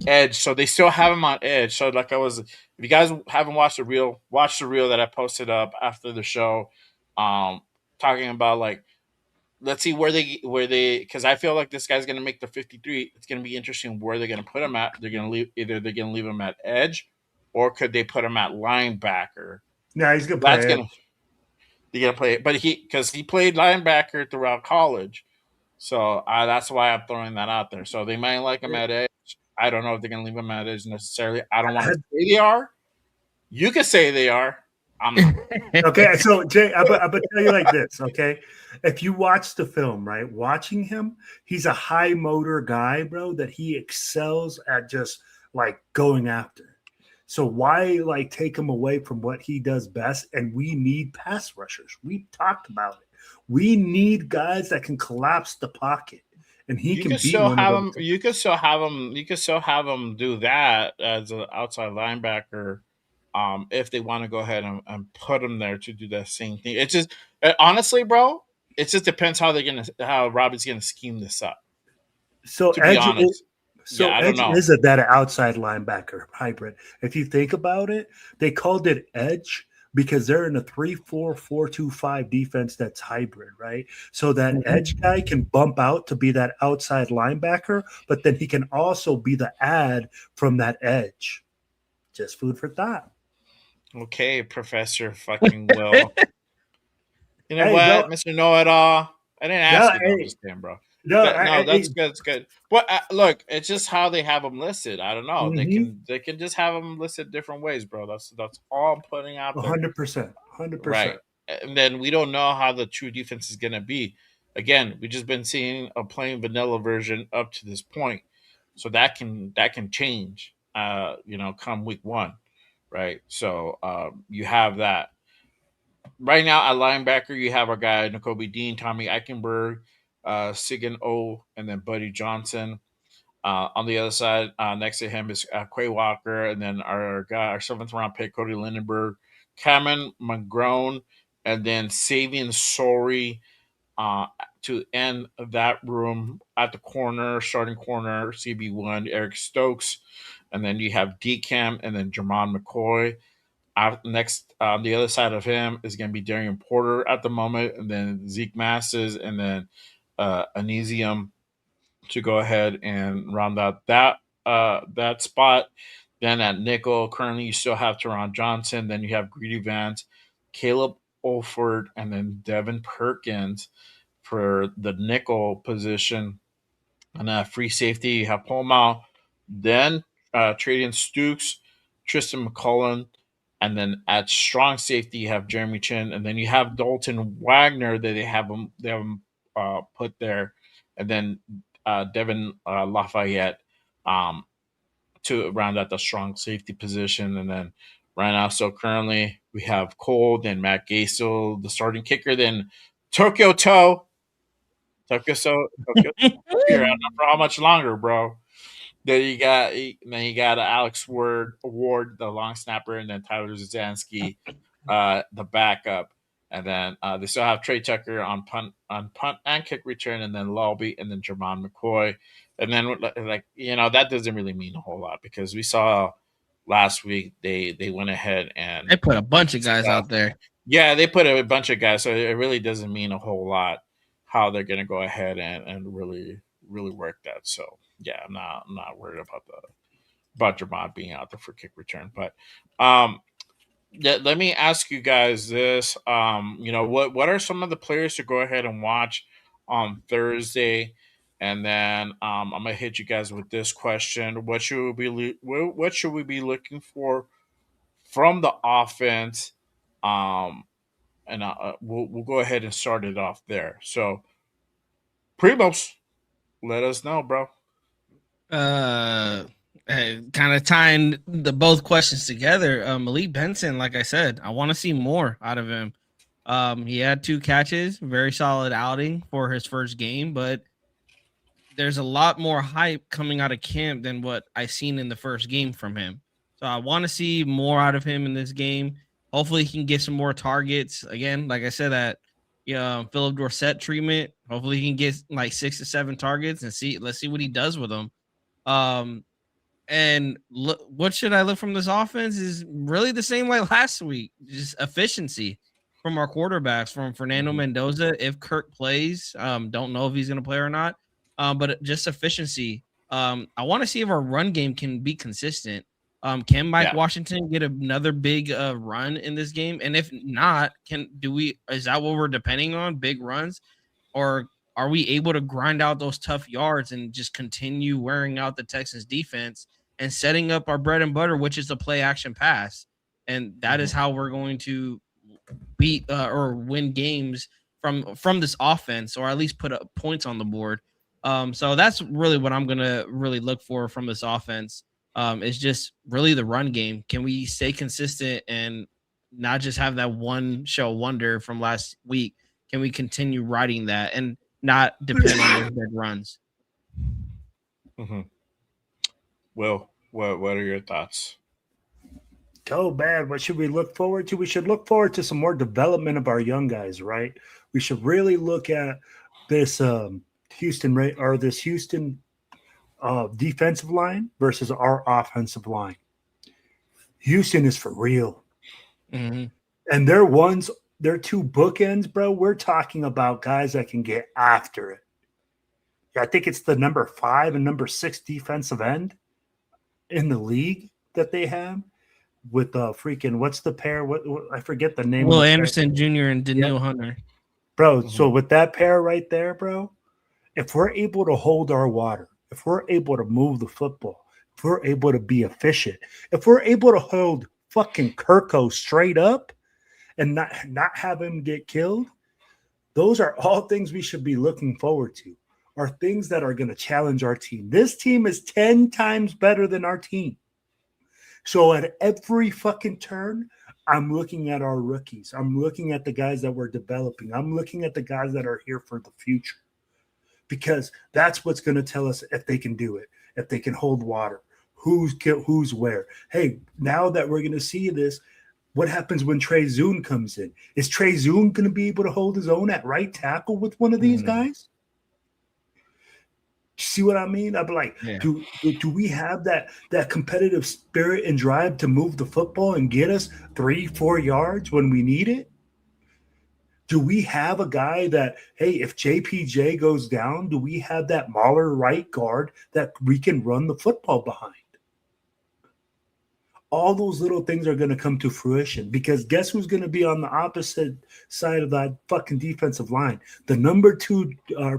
edge. So they still have him on edge. So if you guys haven't watched the reel, watch the reel that I posted up after the show, talking about let's see where they because I feel like this guy's gonna make the 53. It's gonna be interesting where they're gonna put him at. They're gonna leave him at edge, or could they put him at linebacker? No, he's gonna play. They're gonna play it, but because he played linebacker throughout college, so that's why I'm throwing that out there. So they might like him at edge. I don't know if they're gonna leave him at edge necessarily. I don't want to say they are. You can say they are. I'm not. Okay, so Jay, I'm gonna tell you like this. Okay, if you watch the film, right, watching him, he's a high motor guy, bro. That he excels at just going after. So why take him away from what he does best? And we need pass rushers. We talked about it. We need guys that can collapse the pocket, and he can be one of them. You could still have him. You could still have him do that as an outside linebacker, if they want to go ahead and put him there to do that same thing. It's just honestly, bro. It just depends how Robbie's gonna scheme this up. So to be honest. Edge is that outside linebacker hybrid. If you think about it, they called it edge because they're in a 3-4-4-2-5 defense that's hybrid, right? So that edge guy can bump out to be that outside linebacker, but then he can also be the ad from that edge. Just food for thought. Okay, Professor fucking Will. You know what, Mr. Know-It-All? I didn't ask you to understand, bro. No, No, that's good. That's good. But look, it's just how they have them listed. I don't know. Mhm. They can just have them listed different ways, bro. That's all I'm putting out there. 100%. 100%. Right. And then we don't know how the true defense is going to be. Again, we've just been seeing a plain vanilla version up to this point. So that can change come week 1, right? So you have that. Right now at linebacker, you have our guy N'Kobe Dean, Tommy Eichenberg, Sigan O, and then Buddy Johnson. On the other side, next to him is Quay Walker, and then our guy, our 7th-round pick, Cody Lindenberg, Cameron McGrone, and then Savian Sori to end that room at the corner, starting corner, CB1, Eric Stokes, and then you have DCAM, and then Jermon McCoy. Next, on the other side of him is going to be Darian Porter at the moment, and then Zeke Masses, and then Anesium to go ahead and round out that spot. Then at nickel, currently you still have Teron Johnson. Then you have Greedy Vance, Caleb Olford, and then Devin Perkins for the nickel position. And free safety, you have Paul. Then Tradian Stukes, Tristan McCullen, and then at strong safety you have Jeremy Chin, and then you have Dalton Wagner that they have him put there, and then Devin Lafayette to round out the strong safety position, and then right now, so currently we have Cole, then Matt Gasel, the starting kicker, then Tokyo Toe. Tokyo here. I don't know for how much longer, bro. Then you got Alex Ward, the long snapper, and then Tyler Zansky, the backup, and then they still have Trey Tucker on punt and kick return, and then Lobby, and then Jermon McCoy, and then that doesn't really mean a whole lot because we saw last week they went ahead and they put a bunch of guys out there. Yeah, they put a bunch of guys, so it really doesn't mean a whole lot how they're going to go ahead and really work that. So yeah, I'm not worried about Jermon being out there for kick return. But let me ask you guys this: what are some of the players to go ahead and watch on Thursday? And then I'm gonna hit you guys with this question: what should we be looking for from the offense? And we'll go ahead and start it off there. So, Primos, let us know, bro. Kind of tying the both questions together. Malik Benson, like I said, I want to see more out of him. He had 2 catches, very solid outing for his first game, but there's a lot more hype coming out of camp than what I seen in the first game from him. So I want to see more out of him in this game. Hopefully he can get some more targets. Again, like I said, that Philip Dorsett treatment. Hopefully he can get like 6 to 7 targets and let's see what he does with them. And what should I look from this offense is really the same like last week, just efficiency from our quarterbacks, from Fernando Mendoza. If Kirk plays, don't know if he's going to play or not, but just efficiency. I want to see if our run game can be consistent. Can Mike Washington get another big run in this game? And if not, is that what we're depending on, big runs? Or are we able to grind out those tough yards and just continue wearing out the Texans defense and setting up our bread and butter, which is the play action pass? And that is how we're going to beat or win games from this offense, or at least put up points on the board. So that's really what I'm going to really look for from this offense. It's just really the run game. Can we stay consistent and not just have that one show wonder from last week? Can we continue riding that and not depend on those big runs? Will, what are your thoughts? Oh, bad. What should we look forward to? We should look forward to some more development of our young guys, right? We should really look at this Houston defensive line versus our offensive line. Houston is for real. And they're 2 bookends, bro. We're talking about guys that can get after it. I think it's the number 5 and number 6 defensive end in the league that they have with what's the pair? What I forget the name. Will Anderson Jr. and Daniil Hunter. Bro, so with that pair right there, bro, if we're able to hold our water, if we're able to move the football, if we're able to be efficient, if we're able to hold fucking Kirko straight up and not have him get killed, those are all things we should be looking forward to, are things that are going to challenge our team. This team is 10 times better than our team. So at every fucking turn, I'm looking at our rookies. I'm looking at the guys that we're developing. I'm looking at the guys that are here for the future, because that's what's going to tell us if they can do it, if they can hold water, who's where. Hey, now that we're going to see this, what happens when Trey Zune comes in? Is Trey Zune going to be able to hold his own at right tackle with one of these guys? See what I mean? I'm like, do we have that competitive spirit and drive to move the football and get us 3-4 yards when we need it? Do we have a guy that, hey, if JPJ goes down, do we have that Mahler right guard that we can run the football behind? All those little things are going to come to fruition, because guess who's going to be on the opposite side of that fucking defensive line? The number 2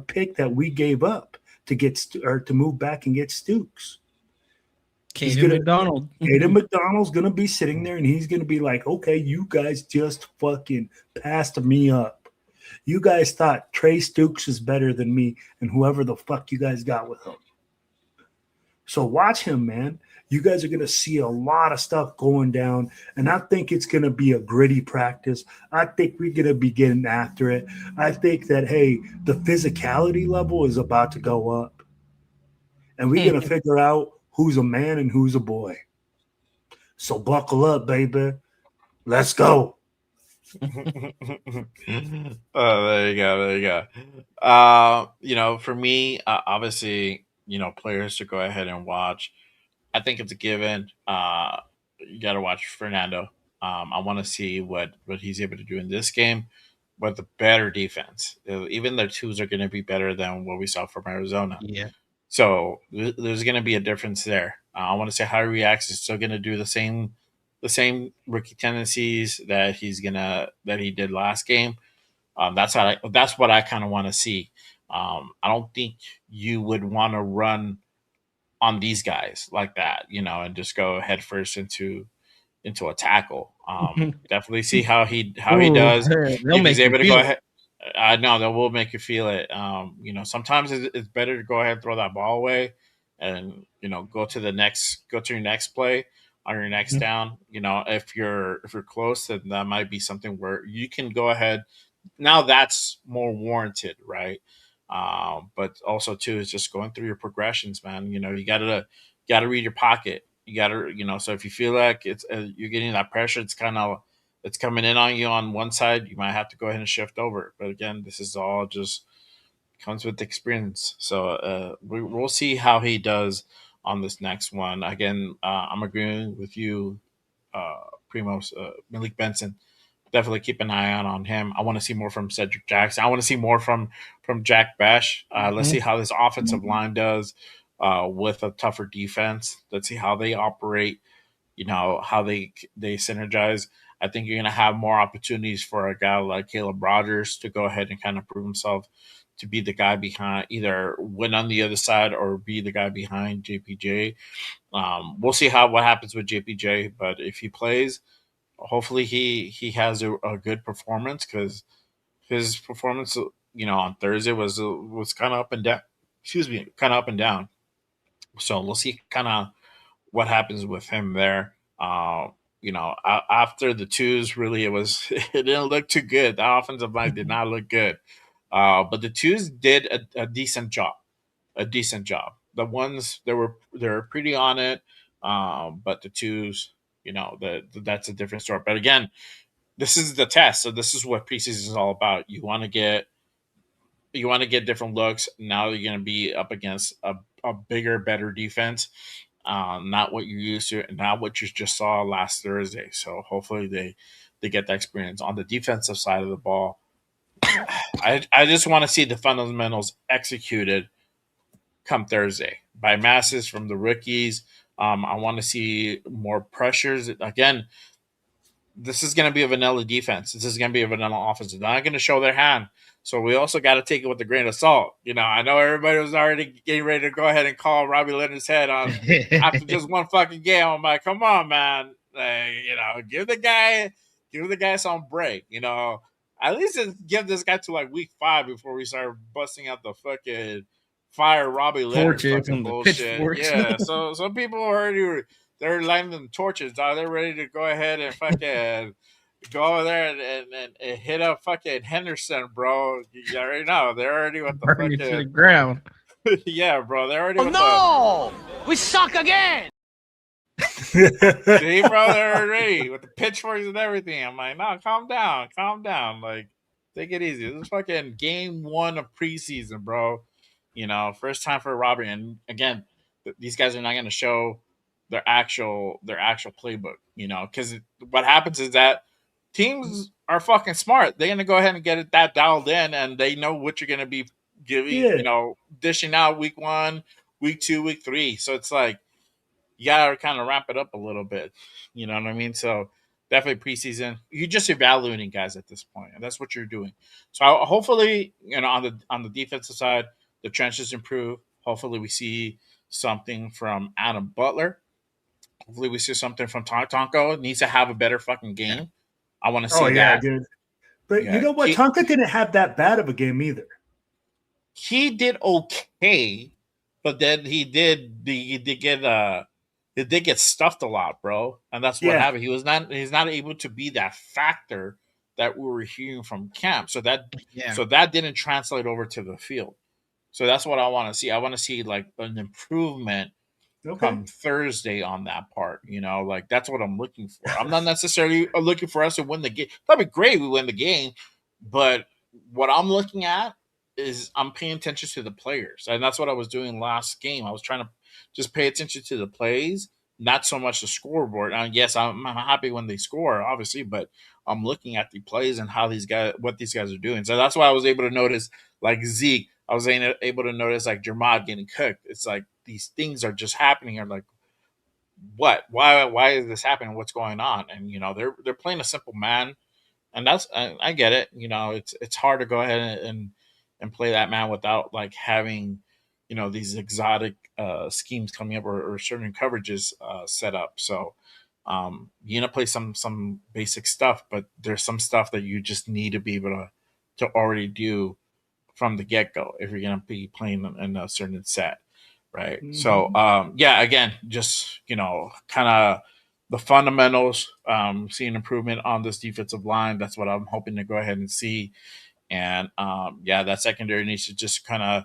pick that we gave up to get to move back and get Stooks. Caden McDonald. Caden McDonald's going to be sitting there, and he's going to be like, okay, you guys just fucking passed me up. You guys thought Trey Stooks is better than me and whoever the fuck you guys got with him. So watch him, man. You guys are going to see a lot of stuff going down, and I think it's going to be a gritty practice. I think we're going to be getting after it. I think that, hey, the physicality level is about to go up, and we're going to figure out who's a man and who's a boy. So buckle up, baby. Let's go. There you go. For me, obviously, players to go ahead and watch. I think it's a given. You got to watch Fernando. I want to see what he's able to do in this game with a better defense. Even their twos are going to be better than what we saw from Arizona. Yeah. So there's going to be a difference there. I want to see how he reacts. He's still going to do the same rookie tendencies that he did last game. That's what I kind of want to see. I don't think you would want to run on these guys like that, and just go headfirst into a tackle. Definitely see how he does. If he's able to go ahead. I know that will make you feel it. Sometimes it's better to go ahead and throw that ball away, and go to your next play on your next down. If you're close, then that might be something where you can go ahead. Now that's more warranted, right? But also too is just going through your progressions, man. You gotta read your pocket. You gotta, so if you feel like it's you're getting that pressure, it's coming in on you on one side, you might have to go ahead and shift over. But again, this is all just comes with experience. So we'll see how he does on this next one. Again, I'm agreeing with you, Primos, Malik Benson. Definitely keep an eye out on him. I want to see more from Cedric Jackson. I want to see more from Jack Bash. Let's see how this offensive line does with a tougher defense. Let's see how they operate. How they synergize. I think you're going to have more opportunities for a guy like Caleb Rogers to go ahead and kind of prove himself to be the guy behind, either win on the other side or be the guy behind JPJ. We'll see what happens with JPJ, but if he plays, hopefully he has a good performance, because his performance, on Thursday was kind of up and down. Excuse me, kind of up and down. So we'll see kind of what happens with him there. After the twos, really, it didn't look too good. The offensive line did not look good, but the twos did a decent job. The ones they're pretty on it, but the twos, that's a different story. But again, this is the test. So this is what preseason is all about. You want to get different looks. Now you're going to be up against a bigger, better defense. Not what you're used to, and not what you just saw last Thursday. So hopefully they get that experience on the defensive side of the ball. I just want to see the fundamentals executed come Thursday by masses from the rookies. I want to see more pressures. Again, this is going to be a vanilla defense. This is going to be a vanilla offense. They're not going to show their hand. So we also got to take it with a grain of salt. I know everybody was already getting ready to go ahead and call Robbie Leonard's head on after just one fucking game. I'm like, come on, man. Give the guy some break. At least give this guy to like week 5 before we start busting out the fucking fire Robbie Leonard fucking bullshit. Yeah. So some people already they're lighting them torches. They're ready to go ahead and fucking go over there and hit up fucking Henderson, bro. You already know. They're already with the Burn it fucking to the ground. yeah, bro. They're already with We suck again. See, bro, they're already with the pitchforks and everything. I'm like, no, calm down. Like, take it easy. This is fucking game 1 of preseason, bro. First time for Robbie. And again, these guys are not going to show their actual playbook. Because what happens is that teams are fucking smart. They're going to go ahead and get that dialed in, and they know what you're going to be giving. Dishing out week 1, week 2, week 3. So it's like, you gotta kind of ramp it up a little bit. You know what I mean? So definitely preseason. You're just evaluating guys at this point, and that's what you're doing. So hopefully, on the defensive side, the trenches improve. Hopefully, we see something from Adam Butler. Hopefully, we see something from Tonko. Needs to have a better fucking game. I want to see that. Dude. But you know what? Tonka didn't have that bad of a game either. He did okay, but then he did get stuffed a lot, bro, and that's what happened. He's not able to be that factor that we were hearing from camp. So that didn't translate over to the field. So that's what I want to see. I want to see like an improvement come Thursday on that part. Like that's what I'm looking for. I'm not necessarily looking for us to win the game. That'd be great. We win the game, but what I'm looking at is I'm paying attention to the players, and that's what I was doing last game. I was trying to just pay attention to the plays, not so much the scoreboard. And yes, I'm happy when they score, obviously, but I'm looking at the plays and what these guys are doing. So that's why I was able to notice like Zeke. I was able to notice like Jermod getting cooked. It's like these things are just happening. I'm like, what? Why is this happening? What's going on? And they're playing a simple man, and I get it. It's hard to go ahead and play that man without like having these exotic schemes coming up or certain coverages set up. So you're gonna play some basic stuff, but there's some stuff that you just need to be able to already do from the get-go if you're gonna be playing in a certain set, right? Mm-hmm. So again, just kind of the fundamentals, seeing improvement on this defensive line. That's what I'm hoping to go ahead and see. And that secondary needs to just kind of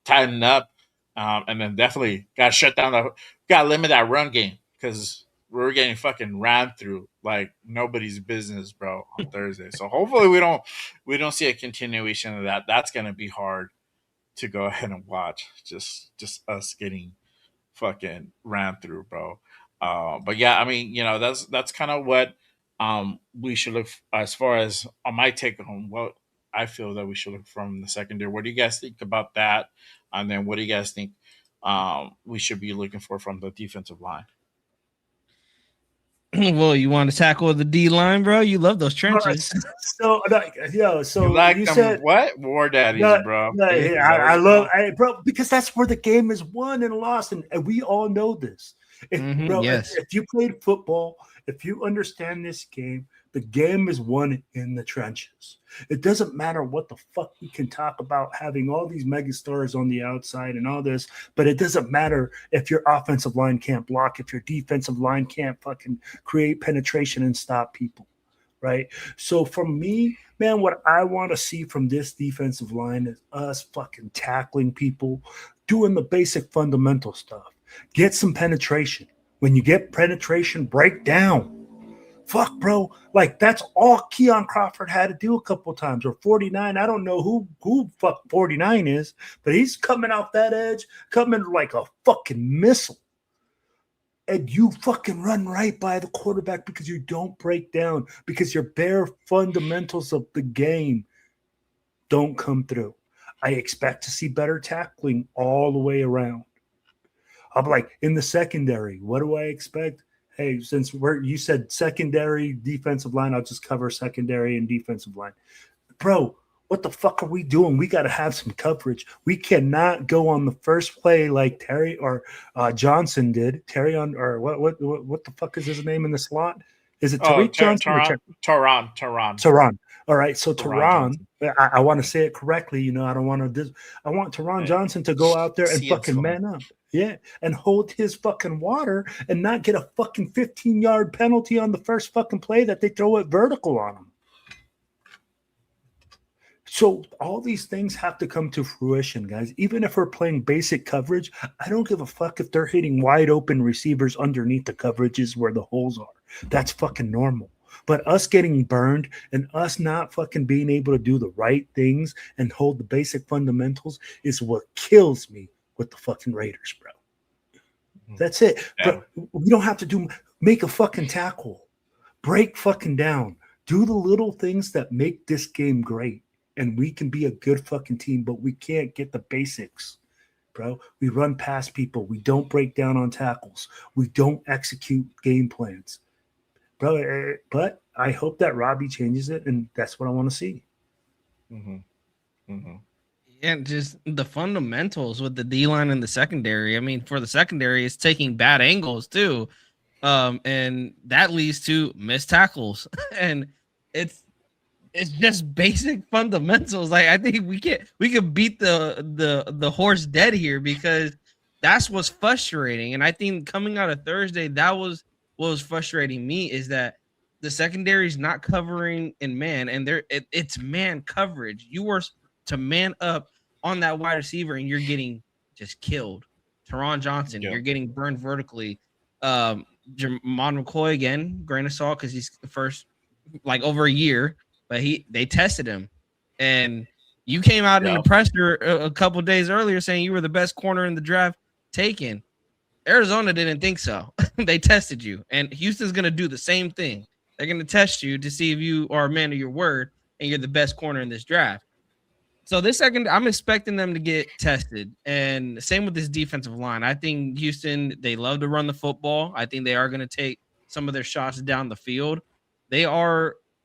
tighten up, and then definitely got to shut down got to limit that run game because we're getting fucking ran through like nobody's business, bro, on Thursday. So hopefully we don't see a continuation of that. That's gonna be hard to go ahead and watch. Just us getting fucking ran through, bro. But yeah, I mean, that's kind of what we should look as far as on my take on what I feel that we should look from the secondary. What do you guys think about that? And then what do you guys think we should be looking for from the defensive line? Well, you want to tackle the D line, bro? You love those trenches. So you said what? War daddies, bro. I love, bro, because that's where the game is won and lost, and we all know this. If you played football, if you understand this game, the game is won in the trenches. It doesn't matter what the fuck we can talk about having all these megastars on the outside and all this, but it doesn't matter if your offensive line can't block, if your defensive line can't fucking create penetration and stop people, right? So for me, man, what I want to see from this defensive line is us fucking tackling people, doing the basic fundamental stuff. Get some penetration. When you get penetration, break down. Fuck, bro. Like, that's all Keon Crawford had to do a couple times. Or 49. I don't know who fuck 49 is, but he's coming off that edge, coming like a fucking missile. And you fucking run right by the quarterback because you don't break down, because your bare fundamentals of the game don't come through. I expect to see better tackling all the way around. I'm like, in the secondary, what do I expect? Hey, since you said secondary defensive line, I'll just cover secondary and defensive line. Bro, what the fuck are we doing? We got to have some coverage. We cannot go on the first play like Terry or Johnson did. Terry on or what the fuck is his name in the slot? Is it Tariq Johnson or Tehran. Tehran. All right, so Tehran Tehran, I want to say it correctly. You know, I don't want to. I want Tehran Johnson to go out there and fucking man up. Yeah, and hold his fucking water and not get a fucking 15-yard penalty on the first fucking play that they throw it vertical on him. So all these things have to come to fruition, guys. Even if we're playing basic coverage, I don't give a fuck if they're hitting wide open receivers underneath the coverages where the holes are. That's fucking normal. But us getting burned and us not fucking being able to do the right things and hold the basic fundamentals is what kills me with the fucking Raiders, bro. That's it. Yeah. But we don't have to make a fucking tackle, break fucking down, do the little things that make this game great. And we can be a good fucking team, but we can't get the basics, bro. We run past people. We don't break down on tackles. We don't execute game plans, bro. But I hope that Robbie changes it, and that's what I want to see. And just the fundamentals with the D-line and the secondary. I mean, for the secondary, it's taking bad angles too. And that leads to missed tackles. And it's just basic fundamentals. Like, I think we can beat the horse dead here, because that's what's frustrating. And I think coming out of Thursday, that was what was frustrating me, is that the secondary is not covering in man, and it's man coverage. You were to man up on that wide receiver, and you're getting just killed. Tehran Johnson, you're getting burned vertically. Jamon McCoy, again, grain of salt, because he's first like over a year. But they tested him, and you came out in the presser a couple of days earlier saying you were the best corner in the draft taken. Arizona didn't think so. They tested you, and Houston's going to do the same thing. They're going to test you to see if you are a man of your word and you're the best corner in this draft. So this second, I'm expecting them to get tested, and same with this defensive line. I think Houston, they love to run the football. I think they are going to take some of their shots down the field.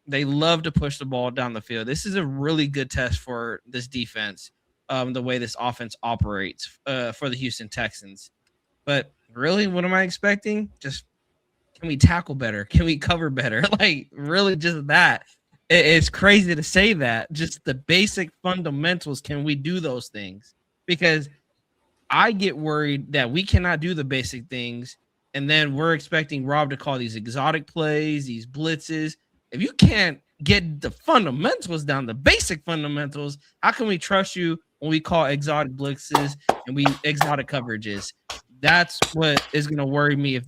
They love to push the ball down the field. This is a really good test for this defense, the way this offense operates for the Houston Texans. But really, what am I expecting? Just, can we tackle better? Can we cover better? Like, really just that. It's crazy to say that. Just the basic fundamentals, can we do those things? Because I get worried that we cannot do the basic things, and then we're expecting Rob to call these exotic plays, these blitzes. If you can't get the fundamentals down, the basic fundamentals, how can we trust you when we call exotic blitzes and exotic coverages? That's what is going to worry me. If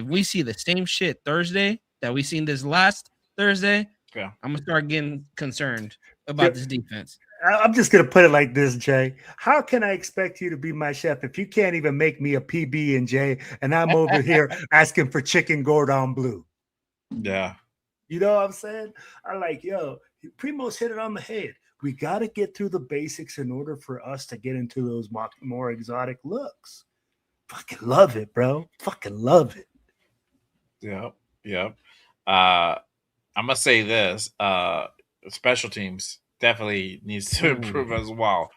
we see the same shit Thursday that we seen this last Thursday, I'm going to start getting concerned about this defense. I'm just going to put it like this, Jay. How can I expect you to be my chef if you can't even make me a PB&J and I'm over here asking for chicken Gordon Bleu? Yeah. You know what I'm saying? I'm like, Primo's hit it on the head. We got to get through the basics in order for us to get into those more exotic looks. Fucking love it, bro. Fucking love it. Yep. I'm going to say this. Special teams definitely needs to improve as well.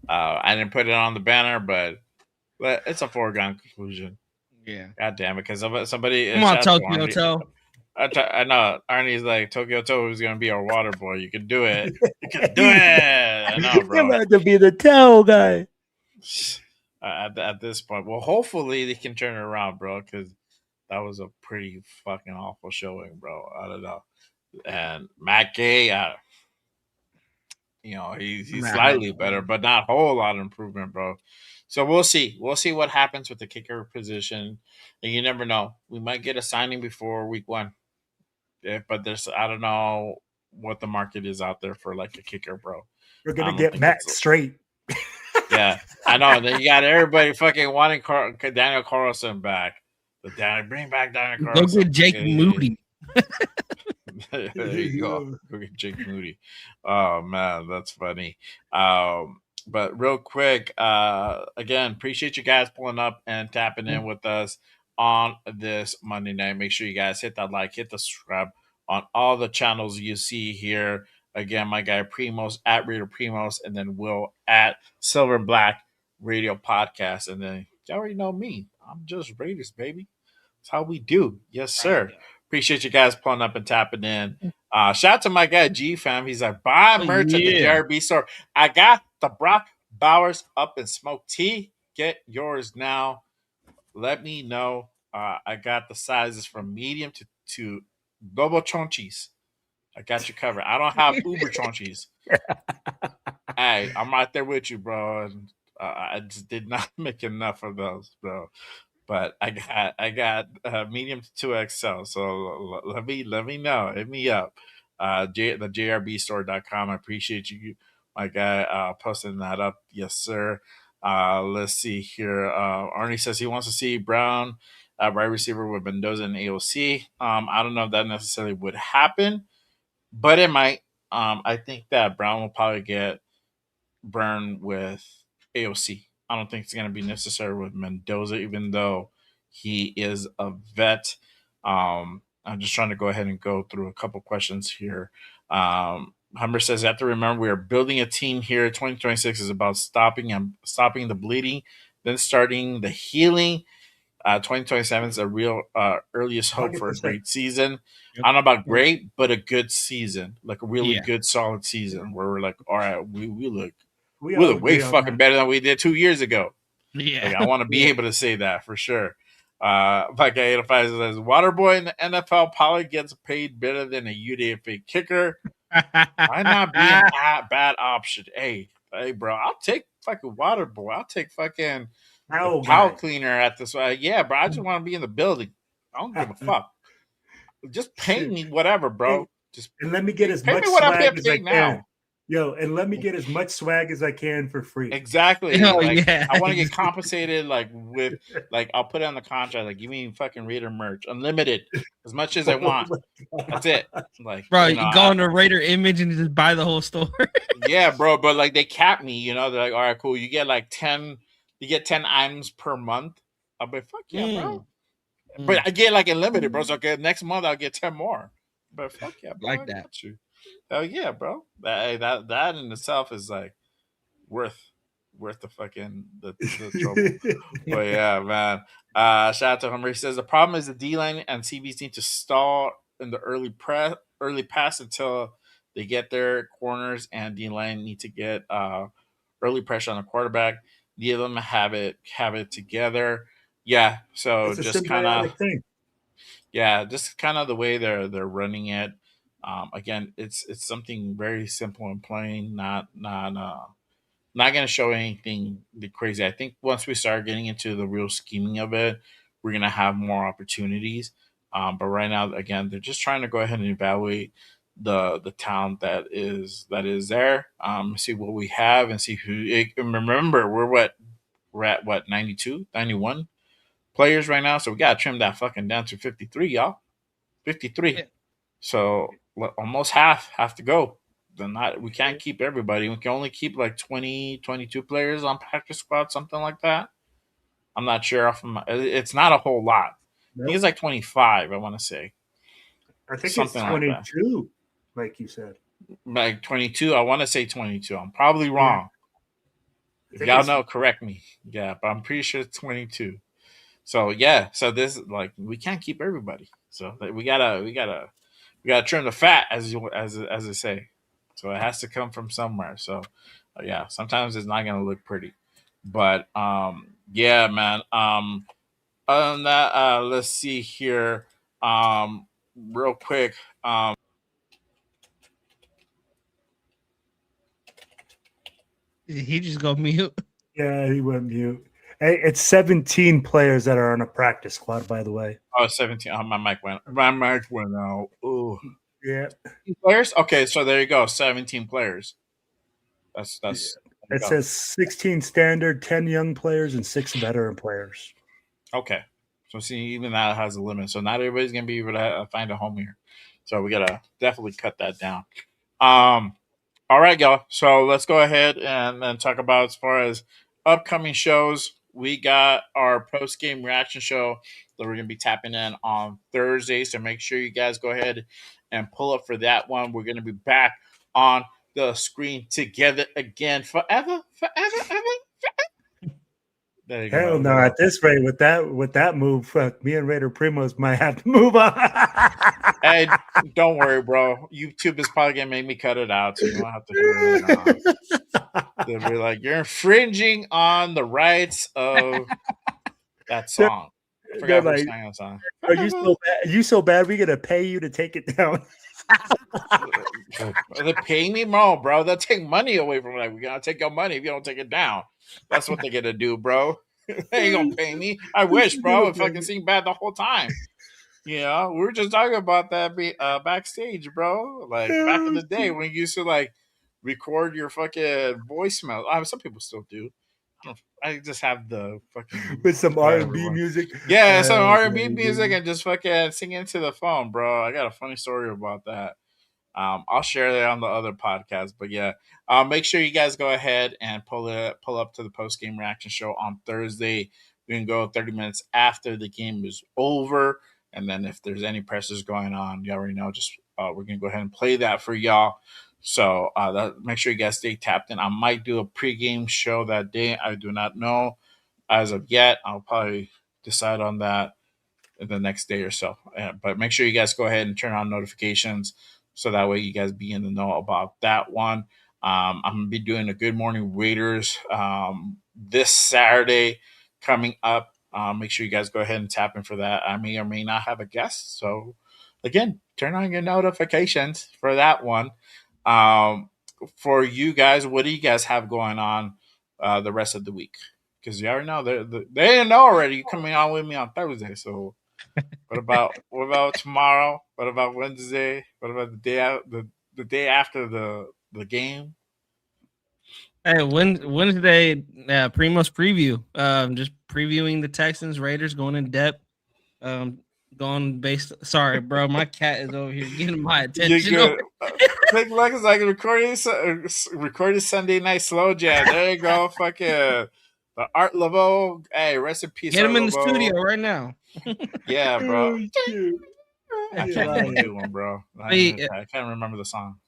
I didn't put it on the banner, but it's a foregone conclusion. Yeah. God damn it. Because somebody... Come on, Tokyo Toe. I know. Arnie's like, Tokyo Toe is going to be our water boy. You can do it. You can do it. I know, bro. You're about to be the towel guy. At this point. Well, hopefully they can turn it around, bro, because that was a pretty fucking awful showing, bro. I don't know. And Matt Gay, he's slightly better, but not a whole lot of improvement, bro. So we'll see. We'll see what happens with the kicker position. And you never know. We might get a signing before week 1. But I don't know what the market is out there for like a kicker, bro. We're going to get Matt straight. Yeah, I know. And then you got everybody fucking wanting Daniel Carlson back. Bring back Daniel Carlson. Go get Jake Moody. There you go. Go get Jake Moody. Oh, man, that's funny. But real quick, again, appreciate you guys pulling up and tapping in with us. on this Monday night. Make sure you guys hit that like, hit the subscribe on all the channels you see here. Again, my guy Primos at Raider Primos, and then Will at Silver and Black Radio Podcast. And then you already know me. I'm just Raiders, baby. That's how we do. Yes, sir. Appreciate you guys pulling up and tapping in. Shout out to my guy G Fam. He's like, buy merch at the JRB store. I got the Brock Bowers Up and Smoke Tea. Get yours now. Let me know. I got the sizes from medium to double chonchis. I got you covered. I don't have uber chonchis. Hey, I'm right there with you, bro. And, I just did not make enough of those, bro. But I got medium to 2XL. So let me know. Hit me up. The jrbstore.com. I appreciate you, my guy, posting that up. Yes, sir. Let's see here. Arnie says he wants to see Brown wide receiver with Mendoza and AOC. I don't know if that necessarily would happen, but it might. I think that Brown will probably get burned with AOC. I don't think it's going to be necessary with Mendoza, even though he is a vet. I'm just trying to go ahead and go through a couple questions here. Humber says, you have to remember we are building a team here. 2026 is about stopping the bleeding, then starting the healing. 2027 is a real earliest hope for a great season. I don't know about great, but a good season, like a really good, solid season where we're like, all right, we look way fucking better than we did 2 years ago. Yeah, like, I want to be able to say that for sure. Like 85 says, Waterboy in the NFL probably gets paid better than a UDFA kicker. Why not be a bad option? Hey, bro, I'll take fucking Waterboy. I'll take fucking towel cleaner at this. Yeah, bro, I just want to be in the building. I don't give a fuck. Just pay me whatever, bro. And let me get as much swag as I can. Yo, and let me get as much swag as I can for free. Exactly. I want to get compensated with I'll put it on the contract, like, give me fucking Raider merch. Unlimited. As much as I want. That's it. Like, bro, you go on the Raider image and just buy the whole store. Yeah, bro, but like they cap me, they're like, all right, cool. You get 10 items per month. I'll be fuck yeah, bro. But I get unlimited, bro. So next month I'll get 10 more. But fuck yeah, bro. Like that. Got you. Hell yeah, bro. That in itself is worth the fucking the trouble. But yeah, man. Shout out to Hummer. He says the problem is the D line and CBs need to stall in the early pass until they get their corners, and D line need to get early pressure on the quarterback. Neither of them have it together. Yeah, so it's just kind of just kind of the way they're running it. Again, it's something very simple and plain, not going to show anything crazy. I think once we start getting into the real scheming of it, we're going to have more opportunities. But right now, again, they're just trying to go ahead and evaluate the talent that is there. See what we have and see who. Remember, we're at what 92, 91 players right now, so we got to trim that fucking down to 53, y'all. 53. Yeah. So almost half have to go. We can't keep everybody. We can only keep 20, 22 players on practice squad, something like that. I'm not sure. It's not a whole lot. Nope. I think it's 25, I want to say. I think something it's 22, like you said. 22. I want to say 22. I'm probably wrong. Yeah. If y'all know, correct me. Yeah, but I'm pretty sure it's 22. So yeah, so this we can't keep everybody. So we gotta trim the fat, as they say. So it has to come from somewhere. So yeah, sometimes it's not gonna look pretty, but yeah, man. Other than that, let's see here, real quick. He just go mute. Yeah, he went mute. Hey, it's 17 players that are on a practice squad, by the way. Oh, 17. Oh, my mic went out. Ooh. Yeah. Players? Okay, so there you go. 17 players. That's it says 16 standard, 10 young players, and 6 veteran players. Okay. So see, even that has a limit. So not everybody's gonna be able to find a home here. So we gotta definitely cut that down. All right, y'all. So let's go ahead and talk about as far as upcoming shows. we got our post game reaction show that we're gonna be tapping in on Thursday. So make sure you guys go ahead and pull up for that one. We're gonna be back on the screen together again forever. There you Hell go. no! At this rate, with that move, fuck, me and Raider Primos might have to move on. Hey, don't worry, bro. YouTube is probably gonna make me cut it out, so you don't have to hear it. They'll be like, "You're infringing on the rights of that song." I forgot who sang that song. Are you so bad? You so bad? We gonna pay you to take it down? Are they paying me more, bro? They'll take money away from it. We're gonna take your money if you don't take it down. That's what they're gonna do, bro. They ain't gonna pay me. I wish, bro. If I can sing bad the whole time. You know, we were just talking about that backstage, bro. Like back in the day when you used to like record your fucking voicemail. Some people still do. I just have the fucking with some R&B music. Yeah, some R&B music and just fucking sing into the phone, bro. I got a funny story about that. I'll share that on the other podcast, but yeah, make sure you guys go ahead and pull up to the post game reaction show on Thursday. We can go 30 minutes after the game is over. And then if there's any pressures going on, you already know, just we're going to go ahead and play that for y'all. So make sure you guys stay tapped in. I might do a pregame show that day. I do not know as of yet. I'll probably decide on that in the next day or so. But make sure you guys go ahead and turn on notifications so that way you guys be in the know about that one. I'm going to be doing a Good Morning Raiders this Saturday coming up. Make sure you guys go ahead and tap in for that. I may or may not have a guest. So, again, turn on your notifications for that one. For you guys, what do you guys have going on the rest of the week? Because you already know they know already. You're coming on with me on Thursday. So, what about tomorrow? What about Wednesday? What about the day after the game? Hey, Wednesday, Primo's preview. Just previewing the Texans, Raiders, going in depth. Sorry, bro, my cat is over here getting my attention. Big Luck is like recording Sunday Night Slow Jam. There you go, fucking the Art Laveau. Hey, rest in peace. Get him in the studio right now. Yeah, bro. I Shit. can't do one, bro. I can't remember the song.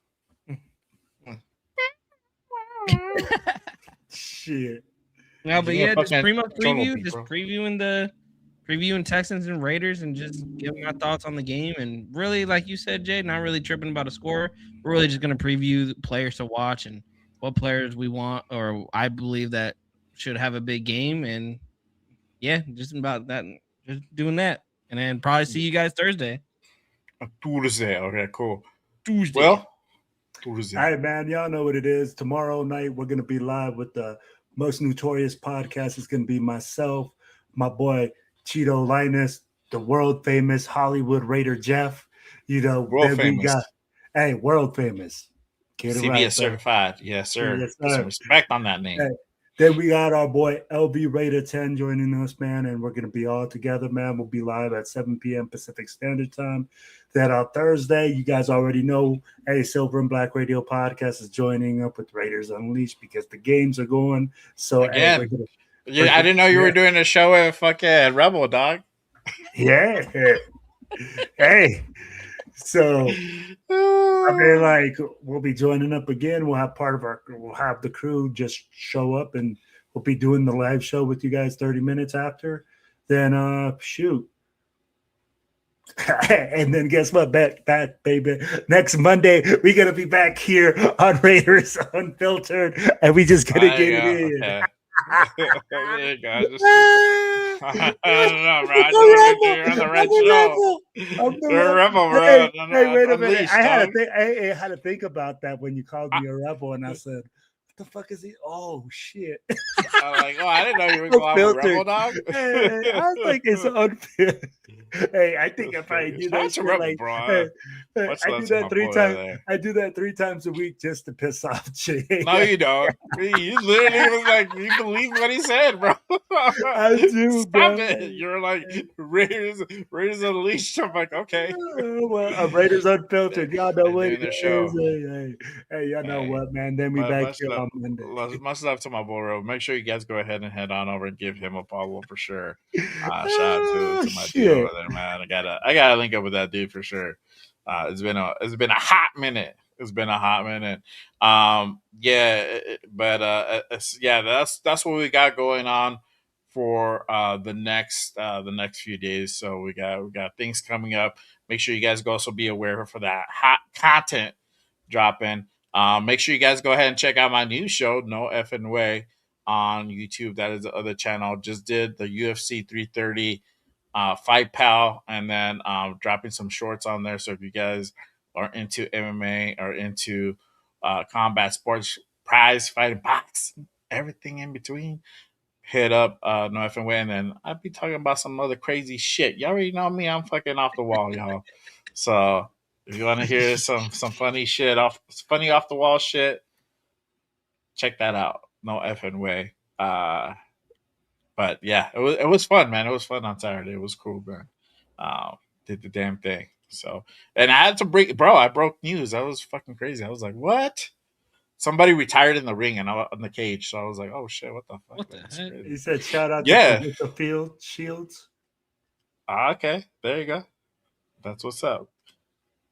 Shit. No, but yeah, just Primo preview, just previewing Texans and Raiders, and just giving my thoughts on the game. And really, like you said, Jay, not really tripping about a score. We're really just gonna preview the players to watch and what players we want, or I believe that should have a big game. And yeah, just about that, just doing that, and then probably see you guys Thursday. Tuesday, okay, cool. Tuesday. Well, Tuesday. All right, man. Y'all know what it is. Tomorrow night, we're going to be live with the most notorious podcast. It's going to be myself, my boy Cheeto Linus, the world famous Hollywood Raider Jeff. You know, world famous. World famous. Get CBS right, certified. Yes, sir. Yes, sir. Some respect on that name. Hey, then we got our boy LB Raider 10 joining us, man, and we're going to be all together, man. We'll be live at 7 p.m. Pacific Standard Time. Then on Thursday, you guys already know, hey, Silver and Black Radio Podcast is joining up with Raiders Unleashed because the games are going. So, again, I didn't know you were doing a show with fucking Rebel, dog. Yeah. Hey. So, I mean, like, we'll be joining up again. We'll have the crew just show up, and we'll be doing the live show with you guys 30 minutes after. Then, shoot. And then guess what? Back, baby. Next Monday, we're going to be back here on Raiders Unfiltered, and we just going to get it in. Okay. There you go. I don't know, bro. You're on the right show. You're a rebel, bro. Hey, wait a minute. I had to think about that when you called me a rebel, and I said, "What the fuck is he? Oh shit!" I didn't know you were going to rebel, dog. Hey, I was like, it's unfair. Hey, I think if I do that, shit, like, I do that 3 times. I do that 3 times a week just to piss off Jay. No, you don't. You literally was like, you believe what he said, bro. I do. Stop bro. it. You're like Raiders Unleashed. I'm like, okay. Well, Raiders Unfiltered. Y'all know what it is. Hey, y'all know what, man. Then we back here on Monday. Much love to my boy, bro. Make sure you guys go ahead and head on over and give him a follow for sure. Shout out to my dude shit. over there, man. I gotta link up with that dude for sure. It's been a hot minute. It's been a hot minute. That's what we got going on for the next few days. So we got things coming up. Make sure you guys go also be aware for that hot content dropping. Make sure you guys go ahead and check out my new show, No Effing Way, on YouTube. That is the other channel. Just did the UFC 330 Fight Pal, and then dropping some shorts on there. So if you guys are into MMA or into combat sports, prize fighting, boxing, everything in between, hit up No Effing Way. And then I'd be talking about some other crazy shit. You already know me. I'm fucking off the wall, y'all. So if you want to hear some funny shit, funny off the wall shit, check that out. No Effing Way. But yeah, it was fun, man. It was fun on Saturday. It was cool, man. Did the damn thing. So, and I had to I broke news. That was fucking crazy. I was like, what? Somebody retired in the ring and on the cage. So I was like, oh shit, what the fuck? What the heck? He said, shout out Yeah. to the field Shields. Okay, there you go. That's what's up.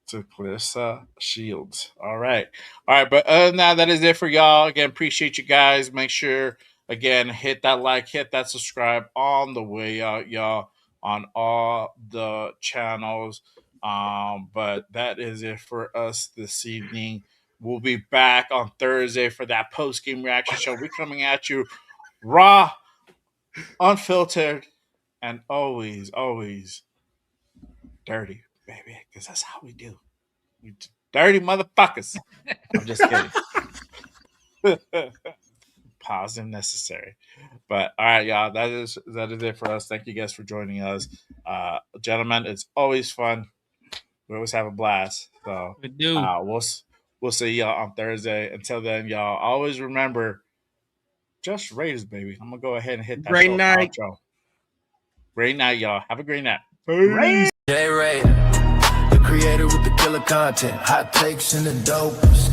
To Clarissa Shields. All right. But other than that is it for y'all. Again, appreciate you guys. Make sure, again, hit that like, hit that subscribe on the way out, y'all, on all the channels. But that is it for us this evening. We'll be back on Thursday for that post-game reaction show. We're coming at you raw, unfiltered, and always, always dirty, baby, because that's how we do. We dirty motherfuckers. I'm just kidding. Pause if necessary. But all right, y'all. That is it for us. Thank you guys for joining us, gentlemen. It's always fun. We always have a blast. So We do. We'll see y'all on Thursday. Until then, y'all always remember, just Raiders, baby. I'm gonna go ahead and hit that Great night. outro. Great night, y'all. Have a great night. J Ray, the creator with the killer content, hot takes and the dopest.